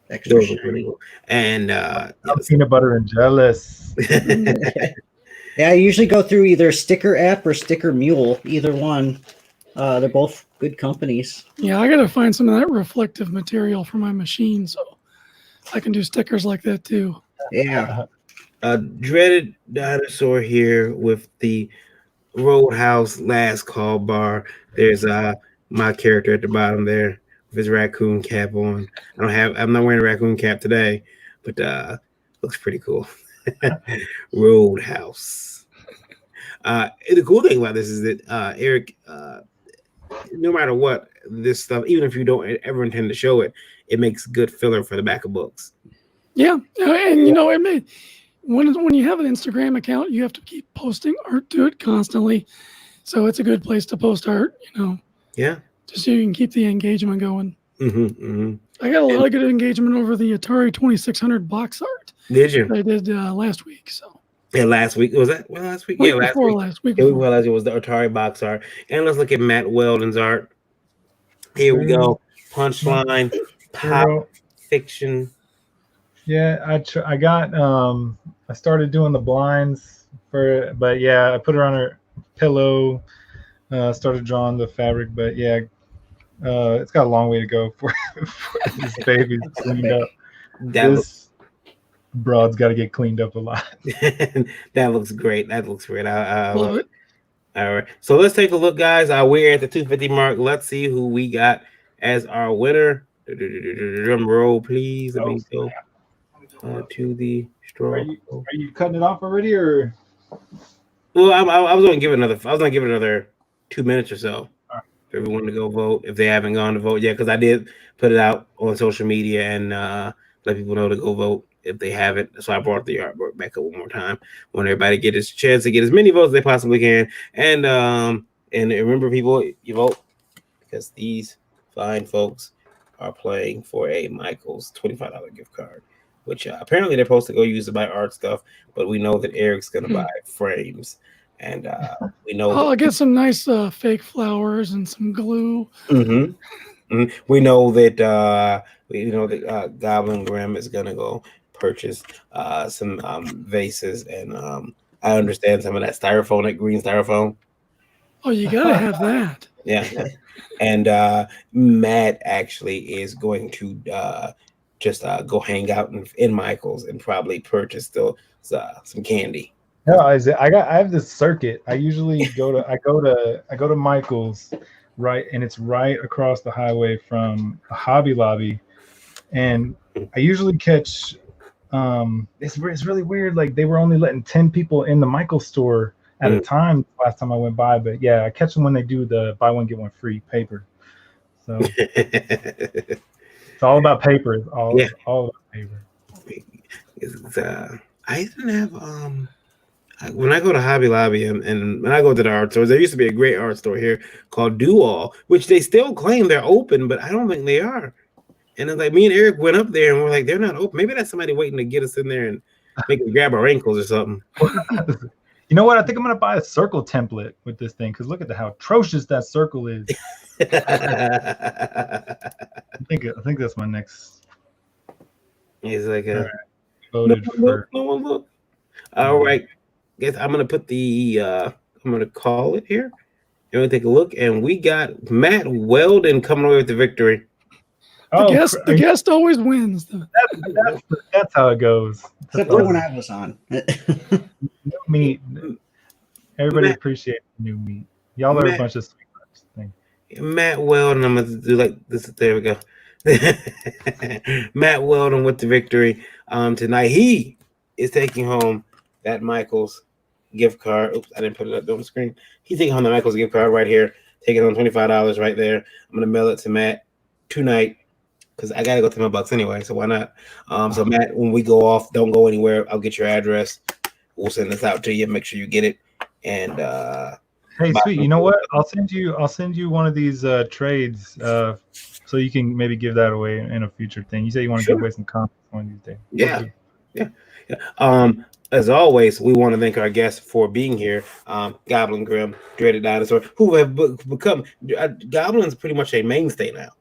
Extra Those are pretty cool. And I'm peanut butter and jealous. Yeah, I usually go through either Sticker App or Sticker Mule, either one. They're both good companies. Yeah, I gotta find some of that reflective material for my machine so I can do stickers like that too. Yeah. Dreaded Dinosaur here with the Roadhouse Last Call bar. There's my character at the bottom there with his raccoon cap on. I'm not wearing a raccoon cap today, but looks pretty cool. Roadhouse. The cool thing about this is that Eric, no matter what, this stuff, even if you don't ever intend to show it, it makes good filler for the back of books. Yeah, and it may when you have an Instagram account, you have to keep posting art to it constantly, so it's a good place to post art. Yeah, just so you can keep the engagement going. I got a lot of good engagement over the Atari 2600 box art. Did you? I did last week. So Yeah, last week was that? Well, last week. Week Yeah, last before week. last week Yeah, week before. before last week was the Atari box art. And let's look at Matt Weldon's art. Here we go. Punchline, pop Girl. fiction. Yeah, I got I started doing the blinds for it, but yeah, I put her on her pillow, started drawing the fabric, but yeah, it's got a long way to go for, for this baby's cleaned up. That This broad's got to get cleaned up a lot. that looks great. That looks great. I Love it. All right. So let's take a look, guys. We're at the 250 mark. Let's see who we got as our winner. Drum roll, please. Let me go to the straw. Are you cutting it off already, or? Well, I was going to give it another. I was going to give it another 2 minutes or so for everyone to go vote if they haven't gone to vote yet. Because I did put it out on social media and let people know to go vote if they haven't. So I brought the artwork back up one more time. Want everybody to get his chance to get as many votes as they possibly can. And remember, people, you vote because these fine folks are playing for a Michael's $25 gift card, which apparently they're supposed to go use to buy art stuff, but we know that Eric's going to buy frames. And we know I'll get some nice fake flowers and some glue. We know that Goblin Grim is gonna go purchase some vases, and I understand some of that styrofoam, that green styrofoam. Oh, you gotta have that. Yeah. And Matt actually is going to just go hang out in Michael's and probably purchase some candy. No, I have this circuit. I usually go to Michael's, right, and it's right across the highway from a Hobby Lobby, and I usually catch. It's really weird. Like they were only letting 10 people in the Michael's store at a time last time I went by, but yeah, I catch them when they do the buy one get one free paper. So it's all about paper. It's all about paper. I didn't have when I go to Hobby Lobby and when I go to the art stores, there used to be a great art store here called Do All, which they still claim they're open, but I don't think they are. And it's like me and Eric went up there and we're like, they're not open. Maybe that's somebody waiting to get us in there and make us grab our ankles or something. You know what? I think I'm gonna buy a circle template with this thing because look at how atrocious that circle is. I think that's my next. He's like, voted for. no one look. All right. Guess I'm gonna put I'm gonna call it here. And we take a look, and we got Matt Weldon coming away with the victory. The guest always wins. That's how it goes. Except for when I was on. New meat. Everybody appreciates new meat. Y'all are a bunch of sweethearts. Matt Weldon, I'm gonna do like this. There we go. Matt Weldon with the victory tonight. He is taking home that Michael's gift card. Oops, I didn't put it up on the screen. He's taking home the Michael's gift card right here. Taking home $25 right there. I'm gonna mail it to Matt tonight because I gotta go to my bucks anyway. So why not? So Matt, when we go off, don't go anywhere. I'll get your address. We'll send this out to you. Make sure you get it. And hey, sweet. You know what? I'll send you one of these trades so you can maybe give that away in a future thing. You say you want to give away some comics one of these days. Yeah. As always, we want to thank our guests for being here. Goblin Grim, Dreaded Dinosaur, who have become Goblin's pretty much a mainstay now.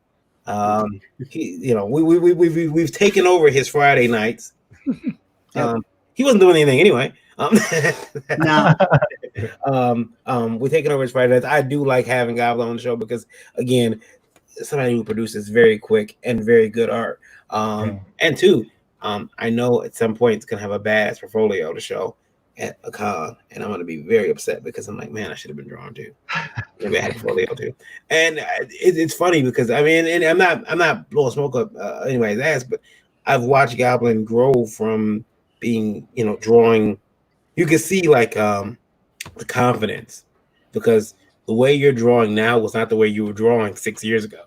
We've taken over his Friday nights. He wasn't doing anything anyway. No. We're taking over his Friday nights. I do like having Goblin on the show because, again, somebody who produces very quick and very good art. And two, I know at some point it's gonna have a bad portfolio to show at a con, and I'm gonna be very upset because I'm like, man, I should have been drawn too. Maybe I had a portfolio too. And it's funny because I mean, and I'm not blowing smoke up anybody's ass, but I've watched Goblin grow from being, drawing. You can see like the confidence because the way you're drawing now was not the way you were drawing 6 years ago.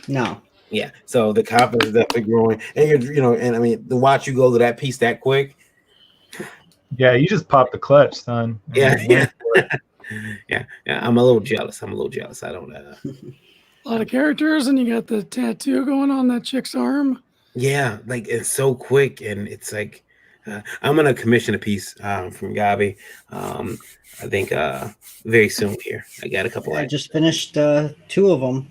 No. Yeah, so the confidence is definitely growing, and and I mean, to watch you go to that piece that quick. Yeah, you just popped the clutch, son. Yeah. I'm a little jealous. I don't. A lot of characters, and you got the tattoo going on that chick's arm. Yeah, like it's so quick, and it's like I'm gonna commission a piece from Gabi. I think very soon here. I got a couple. I just finished 2 of them.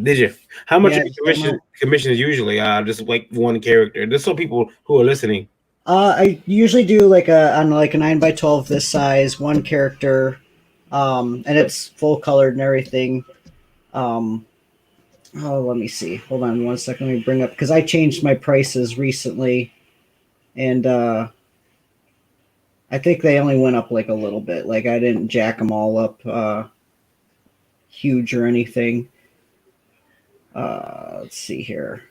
Did you? How much Yeah, of your commission is usually? Just like one character, just so people who are listening. I usually do like a 9x12 this size, one character, and it's full colored and everything. Let me see. Hold on 1 second. Let me bring up because I changed my prices recently, and I think they only went up like a little bit. Like I didn't jack them all up huge or anything. Let's see here.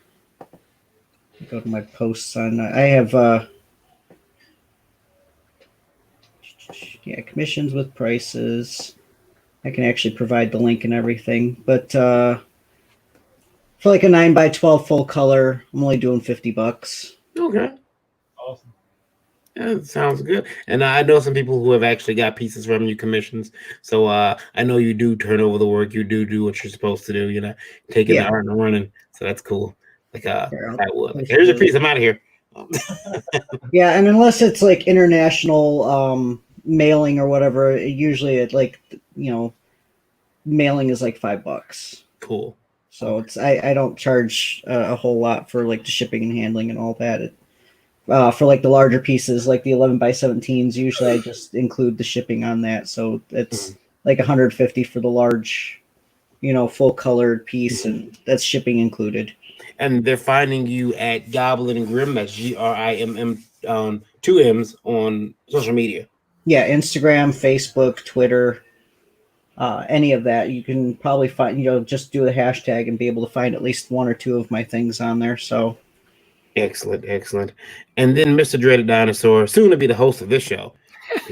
Go to my posts on. I have commissions with prices. I can actually provide the link and everything, but for like a 9x12 full color, I'm only doing $50. Okay. Awesome. Yeah, it sounds good. And I know some people who have actually got pieces from you commissions. So I know you do turn over the work. You do what you're supposed to do. Taking the art and running. So that's cool. Like here's a piece. I'm out of here. Yeah, and unless it's like international mailing or whatever, usually it mailing is like $5. Cool. So it's I don't charge a whole lot for like the shipping and handling and all that. For like the larger pieces, like the 11x17s, usually I just include the shipping on that. So it's like $150 for the large, full colored piece, and that's shipping included. And they're finding you at Goblin Grimm. That's GRIMM, 2 M's on social media. Yeah, Instagram, Facebook, Twitter, any of that. You can probably find, just do the hashtag and be able to find at least 1 or 2 of my things on there. So excellent. And then Mr. Dreaded Dinosaur, soon to be the host of this show.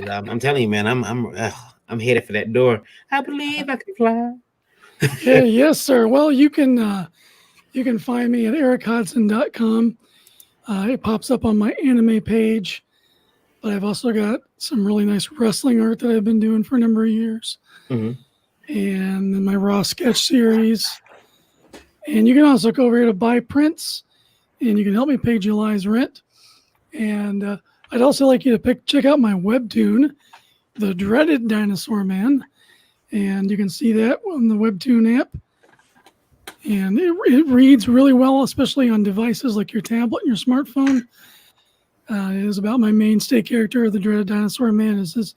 I'm telling you, man, I'm headed for that door. I believe I can fly. Yeah, yes, sir. Well, you can find me at erichodson.com. It pops up on my anime page, but I've also got some really nice wrestling art that I've been doing for a number of years, and then my Raw sketch series. And you can also go over here to buy prints, and you can help me pay July's rent. And I'd also like you to check out my webtoon, The Dreaded Dinosaur Man, and you can see that on the webtoon app. And it reads really well, especially on devices like your tablet and your smartphone. It is about my mainstay character, the Dreaded Dinosaur Man, is his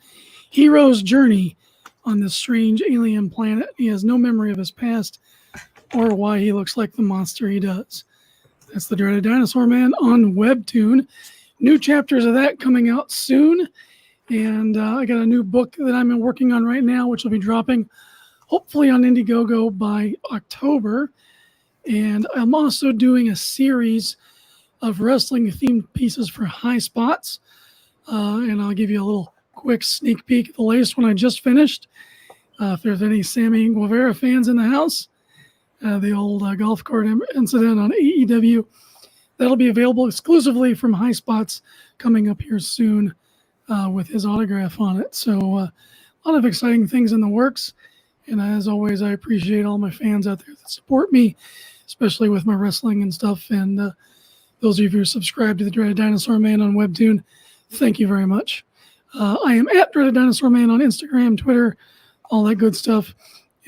hero's journey on this strange alien planet. He has no memory of his past or why he looks like the monster he does. That's the Dreaded Dinosaur Man on Webtoon. New chapters of that coming out soon. And I got a new book that I'm working on right now, which will be dropping hopefully on Indiegogo by October. And I'm also doing a series of wrestling-themed pieces for High Spots. And I'll give you a little quick sneak peek. The latest one I just finished. If there's any Sammy Guevara fans in the house, the old golf cart incident on AEW, that'll be available exclusively from High Spots coming up here soon with his autograph on it. So a lot of exciting things in the works. And as always, I appreciate all my fans out there that support me, especially with my wrestling and stuff. And those of you who subscribe to the Dreaded Dinosaur Man on Webtoon, thank you very much. I am at Dreaded Dinosaur Man on Instagram, Twitter, all that good stuff.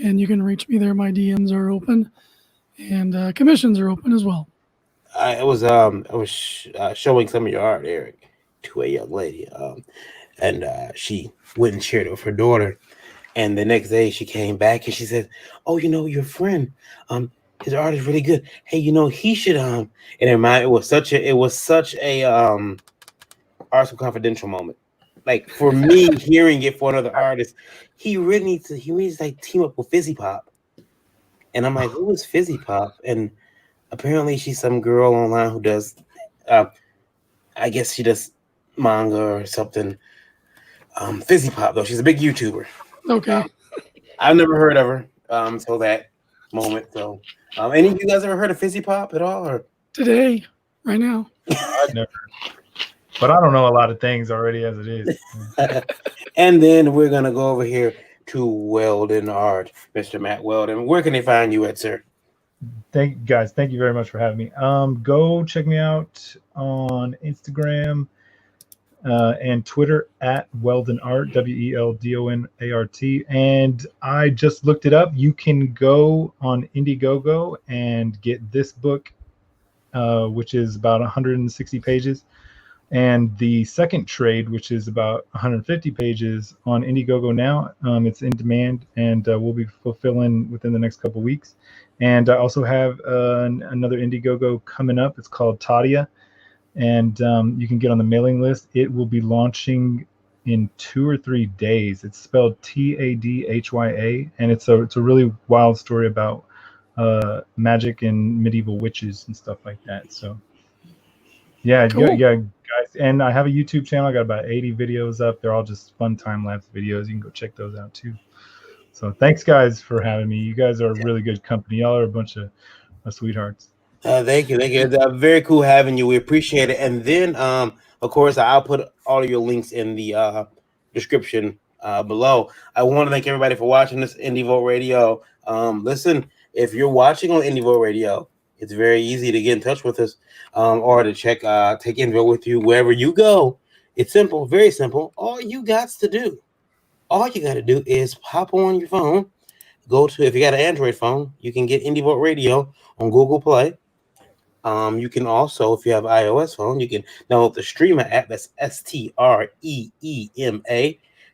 And you can reach me there. My DMs are open, and commissions are open as well. I was showing some of your art, Eric, to a young lady, and she went and shared it with her daughter. And the next day she came back and she said, "Oh, your friend, his art is really good. Hey, he should And it was such a Arts Confidential moment. Like for me, hearing it for another artist, he really needs to like team up with Fizzy Pop." And I'm like, "Who is Fizzy Pop?" And apparently she's some girl online who does, I guess she does manga or something. Fizzy Pop though, she's a big YouTuber. Okay. I've never heard of her until that moment. So, any of you guys ever heard of Fizzy Pop at all? Or Today, right now. I've never. But I don't know a lot of things already as it is. And then we're gonna go over here to Weldon Art, Mr. Matt Weldon. Where can they find you at, sir? Thank you very much for having me. Go check me out on Instagram and Twitter at WeldonArt, WeldonArt. And I just looked it up. You can go on Indiegogo and get this book, which is about 160 pages. And the second trade, which is about 150 pages on Indiegogo now, it's in demand, and we'll be fulfilling within the next couple weeks. And I also have another Indiegogo coming up. It's called Tadia, and you can get on the mailing list. It will be launching in 2 or 3 days. It's spelled Tadhya, and it's a really wild story about magic and medieval witches and stuff like that. So yeah, Cool. yeah, guys. And I have a YouTube channel. I got about 80 videos up. They're all just fun time-lapse videos. You can go check those out too. So thanks, guys, for having me. You guys are a really good company. Y'all are a bunch of sweethearts. Thank you. It's very cool having you. We appreciate it. And then, of course, I'll put all of your links in the description below. I want to thank everybody for watching this INDIEVOLT Radio. Listen, if you're watching on INDIEVOLT Radio, it's very easy to get in touch with us or to take INDIEVOLT with you wherever you go. It's simple, very simple. All you got to do is hop on your phone. Go to, if you got an Android phone, you can get INDIEVOLT Radio on Google Play. You can also, if you have an iOS phone, you can download the Streamer app. That's STREEMA.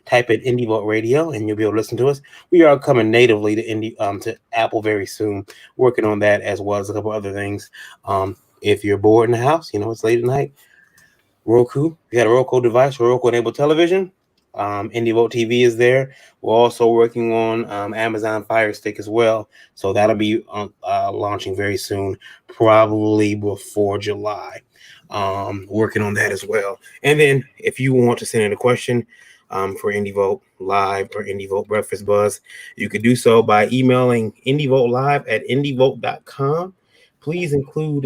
Type in INDIEVOLT Radio, and you'll be able to listen to us. We are coming natively to Apple very soon. Working on that as well as a couple other things. If you're bored in the house, it's late at night. Roku, you got a Roku device or Roku-enabled television. INDIEVOLT TV is there. We're also working on Amazon Fire Stick as well, so that'll be launching very soon, probably before July. Working on that as well. And then if you want to send in a question for INDIEVOLT Live or INDIEVOLT Breakfast Buzz, you can do so by emailing INDIEVOLTlive@indievolt.com. Please include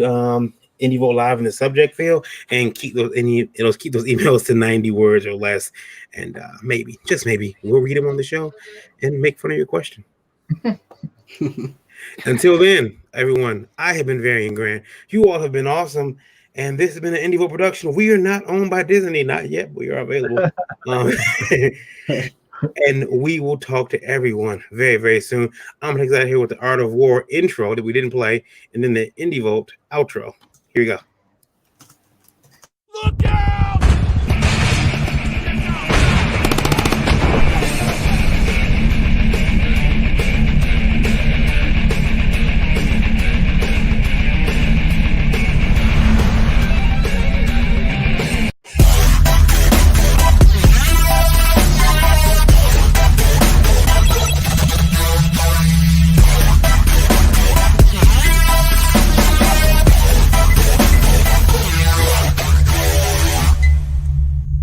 INDIEVOLT Live in the subject field, and keep those emails to 90 words or less, and maybe, just maybe, we'll read them on the show and make fun of your question. Until then, everyone, I have been Varian Grant. You all have been awesome, and this has been an INDIEVOLT production. We are not owned by Disney, not yet. We are available. And we will talk to everyone very, very soon. I'm excited here with the Art of War intro that we didn't play, and then the INDIEVOLT outro. Here we go. Look out!